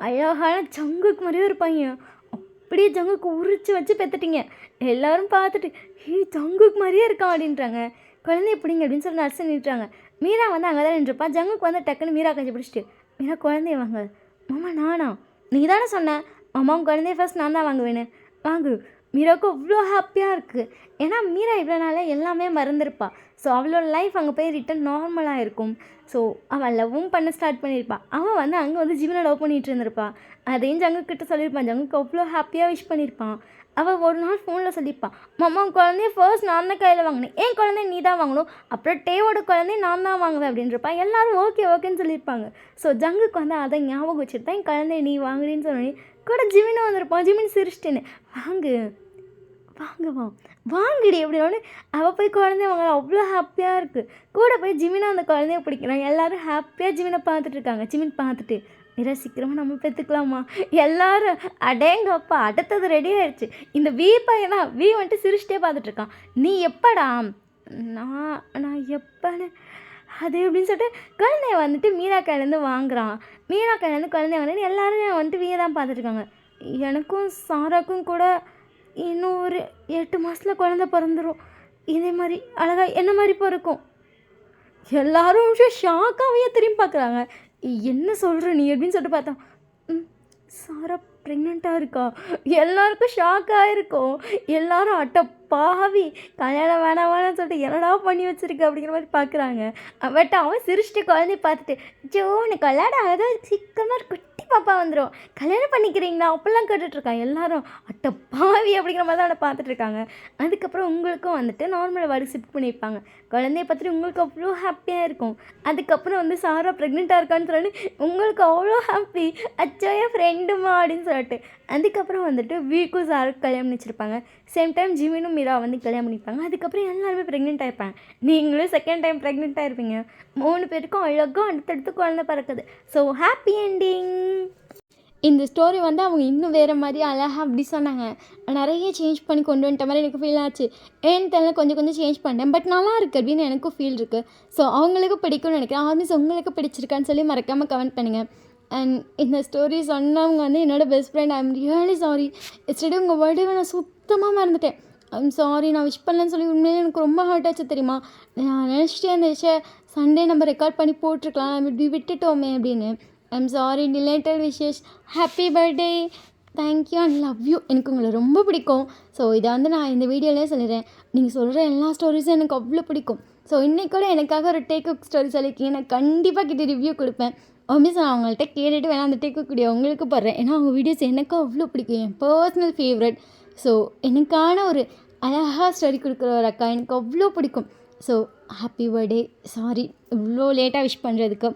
அழகான ஜங்குக்கு மாதிரியே ஒரு பையன். அப்படியே ஜங்குக்கு உரிச்சு வச்சு பெற்றுட்டீங்க. எல்லோரும் பார்த்துட்டு ஜங்குக்கு மாதிரியே இருக்கான் அப்படின்றாங்க. குழந்தைய பிடிங்க அப்படின்னு சொல்லி நர்ஸ் நின்றுட்டாங்க. மீரா வந்து அங்கே தான் நின்றுப்பா. ஜங்குக்கு வந்து டக்குன்னு மீரா கஞ்சி பிடிச்சிட்டு மீரா குழந்தைய வாங்க. மாமா நானா? நீ தானே சொன்னேன் மாமா குழந்தைய ஃபர்ஸ்ட் நான் தான் வாங்குவேன்னு. வாங்கு. மீராவுக்கு அவ்வளோ ஹாப்பியாக இருக்குது. ஏன்னா மீரா இவ்வளோ நாளாக எல்லாமே மறந்துருப்பா. ஸோ அவளோட லைஃப் அங்கே போய் ரிட்டன் நார்மலாக இருக்கும். ஸோ அவள் லவ்வும் பண்ண ஸ்டார்ட் பண்ணியிருப்பாள். அவள் வந்து அங்கே வந்து ஜீவனை லவ் பண்ணிகிட்டு இருந்திருப்பா. அதையும் ஜங்குக்கிட்ட சொல்லியிருப்பான். ஜங்குக்கு அவ்வளோ ஹாப்பியாக விஷ் பண்ணியிருப்பான். அவள் ஒரு நாள் ஃபோனில் சொல்லியிருப்பான், மாமா குழந்தைய ஃபர்ஸ்ட் நான் தான் கையில் வாங்கினேன், என் குழந்தைய நீ தான் வாங்கணும், அப்புறம் டேவோட குழந்தைய நான் தான் வாங்குவேன் அப்படின்றப்பா. எல்லோரும் ஓகேன்னு சொல்லியிருப்பாங்க. ஸோ ஜங்குக்கு வந்து அதை ஞாபகம் வச்சுட்டு தான் என் குழந்தைய நீ வாங்குறேன்னு சொன்னோன்னே கூட ஜிமினும் வந்திருப்பான். ஜிமின் சிரிச்சிட்டேன்னு வாங்குடி அப்படின்னோடனே அவள் போய் குழந்தைய வாங்க அவ்வளோ ஹாப்பியாக இருக்குது. கூட போய் ஜிமினை அந்த குழந்தைய பிடிக்கிறான். எல்லோரும் ஹாப்பியாக ஜிமினை பார்த்துட்டு இருக்காங்க. ஜிமின் பார்த்துட்டு மீரா சீக்கிரமாக நம்ம பெற்றுக்கலாமா? எல்லோரும் அடேங்கப்பா அடுத்தது ரெடி ஆகிடுச்சு. இந்த வி பையனா வி வந்துட்டு சிரிச்சிட்டே பார்த்துட்ருக்கான். நீ எப்படா? நான் எப்போன்னு அது அப்படின்னு சொல்லிட்டு குழந்தைய வந்துட்டு மீரா கையிலேருந்து வாங்குறான். மீரா கையிலேருந்து குழந்தைய வாங்கினு எல்லோரும் வந்துட்டு வியை தான் பார்த்துட்ருக்காங்க. எனக்கும் சாராக்கும் கூட இன்னும் ஒரு 8 மாதத்தில் குழந்தை பிறந்துடும். இதே மாதிரி அழகாக என்ன மாதிரி பிறக்கும். எல்லோரும் ஷாக்காகவே திரும்பி பார்க்குறாங்க. என்ன சொல்கிற நீ அப்படின்னு சொல்லிட்டு பார்த்தா சாரா ப்ரெக்னெண்ட்டாக இருக்கா. எல்லாருக்கும் ஷாக்காக இருக்கும். எல்லோரும் அட்டப்பாவி கல்யாணம் வேணாம்னு சொல்லிட்டு என்னடா பண்ணி வச்சுருக்க அப்படிங்கிற மாதிரி பார்க்குறாங்க. பட் அவன் சிரிச்சிட்டு குழந்தைய பார்த்துட்டு ஜோன்னு கல்யாணம் அழகாக சீக்கிரமாக குட்டி பாப்பா வந்துடும், கல்யாணம் பண்ணிக்கிறீங்களா அப்படிலாம் கேட்டுட்ருக்கான். எல்லோரும் அட்டப்பாவி அப்படிங்கிற மாதிரி தான் அவனை பார்த்துட்ருக்காங்க. அதுக்கப்புறம் உங்களுக்கும் வந்துட்டு நார்மல் வார்டு ஷிஃப்ட் பண்ணியிருப்பாங்க. குழந்தைய பார்த்துட்டு உங்களுக்கு அவ்வளோ ஹாப்பியாக இருக்கும். அதுக்கப்புறம் வந்து சாரா ப்ரெக்னெண்ட்டாக இருக்கான்னு சொல்லிட்டு உங்களுக்கு அவ்வளோ ஹாப்பி, அச்சோ என் ஃப்ரெண்டுமா அப்படின்னு சொல்லிட்டு. அதுக்கப்புறம் வந்துட்டு வீக்கும் சாருக்கு கல்யாணம் பண்ணி வச்சுருப்பாங்க. சேம் டைம் ஜிமினும் மீரா வந்து கல்யாணம் பண்ணிப்பாங்க. அதுக்கப்புறம் எல்லாருமே ப்ரெக்னென்ட் ஆகிருப்பாங்க. நீங்களும் செகண்ட் டைம் ப்ரெக்னென்ட்டாக இருப்பீங்க. 3 பேருக்கும் அழகாக அடுத்தடுத்து குழந்தை பிறக்குது. So happy ending. இந்த ஸ்டோரி வந்து அவங்க இன்னும் வேறு மாதிரி அழகாக அப்படி சொன்னாங்க. நிறைய சேஞ்ச் பண்ணி கொண்டு வந்துட்ட மாதிரி எனக்கு ஃபீல் ஆச்சு. ஏன்னு தெரியல, கொஞ்சம் கொஞ்சம் சேஞ்ச் பண்ணிட்டேன். பட் நல்லா இருக்குது அப்படின்னு எனக்கும் ஃபீல் இருக்குது. ஸோ அவங்களுக்கும் பிடிக்கும்னு நினைக்கிறேன். ஆல்மீஸ் உங்களுக்கு பிடிச்சிருக்கான்னு சொல்லி மறக்காமல் கமெண்ட் பண்ணுங்கள். அண்ட் இந்த ஸ்டோரி சொன்னவங்க வந்து என்னோடய best friend. I'm really sorry. Yesterday உங்கள் பர்த்டேவை நான் சுத்தமாக மறந்துட்டேன். ஐம் சாரி, நான் விஷ் பண்ணலன்னு சொல்லி உண்மையிலே எனக்கு ரொம்ப ஹர்ட் ஆச்சு தெரியுமா. நான் நினச்சிட்டே இருந்துச்சு சண்டே நம்ம ரெக்கார்ட் பண்ணி போட்டிருக்கலாம், நம்ம இப்படி விட்டுட்டோமே அப்படின்னு. I'm sorry. Deleted wishes. Happy birthday. Thank you and love you. எனக்கு உங்களை ரொம்ப பிடிக்கும். ஸோ இதை வந்து நான் இந்த வீடியோலேயே சொல்லிடுறேன். நீங்கள் சொல்கிற எல்லா ஸ்டோரிஸும் எனக்கு அவ்வளோ பிடிக்கும். ஸோ இன்றைக்கி கூட எனக்காக ஒரு டேக்குக் ஸ்டோரி சொல்லியிருக்கீங்க. நான் கண்டிப்பாக கிட்ட ரிவ்யூ கொடுப்பேன். ஆல்மீஸ் நான் அவங்கள்ட்ட கேட்டுட்டு வேணால் அந்த டேக்குக் வீடியோ உங்களுக்கு போடுறேன். ஏன்னா அவங்க வீடியோஸ் எனக்கும் அவ்வளோ பிடிக்கும். என் பர்சனல் ஃபேவரட். ஸோ எனக்கான ஒரு அழகாக ஸ்டோரி கொடுக்குற ஒரு அக்கா எனக்கு அவ்வளோ பிடிக்கும். So happy birthday. சாரி இவ்வளோ லேட்டாக விஷ் பண்ணுறதுக்கு.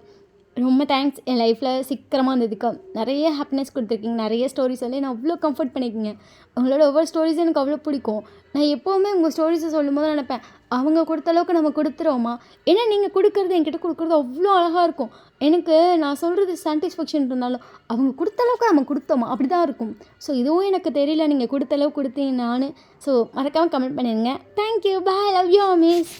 ரொம்ப தேங்க்ஸ். என் லைஃப்பில் சீக்கிரமாக வந்ததுக்கு நிறைய ஹாப்பினஸ் கொடுத்துருக்கீங்க. நிறைய ஸ்டோரிஸ் சொல்லி நான் அவ்வளோ கம்ஃபர்ட் பண்ணியிருக்கீங்க. உங்களோட ஒவ்வொரு ஸ்டோரிஸும் எனக்கு அவ்வளோ பிடிக்கும். நான் எப்போவுமே உங்கள் ஸ்டோரிஸை சொல்லும்போது நினைப்பேன், அவங்க கொடுத்த அளவுக்கு நம்ம கொடுத்துருவோமா. ஏன்னா நீங்கள் கொடுக்குறது என்கிட்ட கொடுக்குறது அவ்வளோ அழகாக இருக்கும். எனக்கு நான் சொல்கிறது சாட்டிஸ்ஃபேக்ஷன் இருந்தாலும் அவங்க கொடுத்த அளவுக்கு நம்ம கொடுத்தோமா அப்படி தான் இருக்கும். ஸோ இதுவும் எனக்கு தெரியல, நீங்கள் கொடுத்த அளவுக்கு கொடுத்தீங்க நான். ஸோ மறக்காமல் கமெண்ட் பண்ணிடுங்க. Thank you. Bye. Love you miss.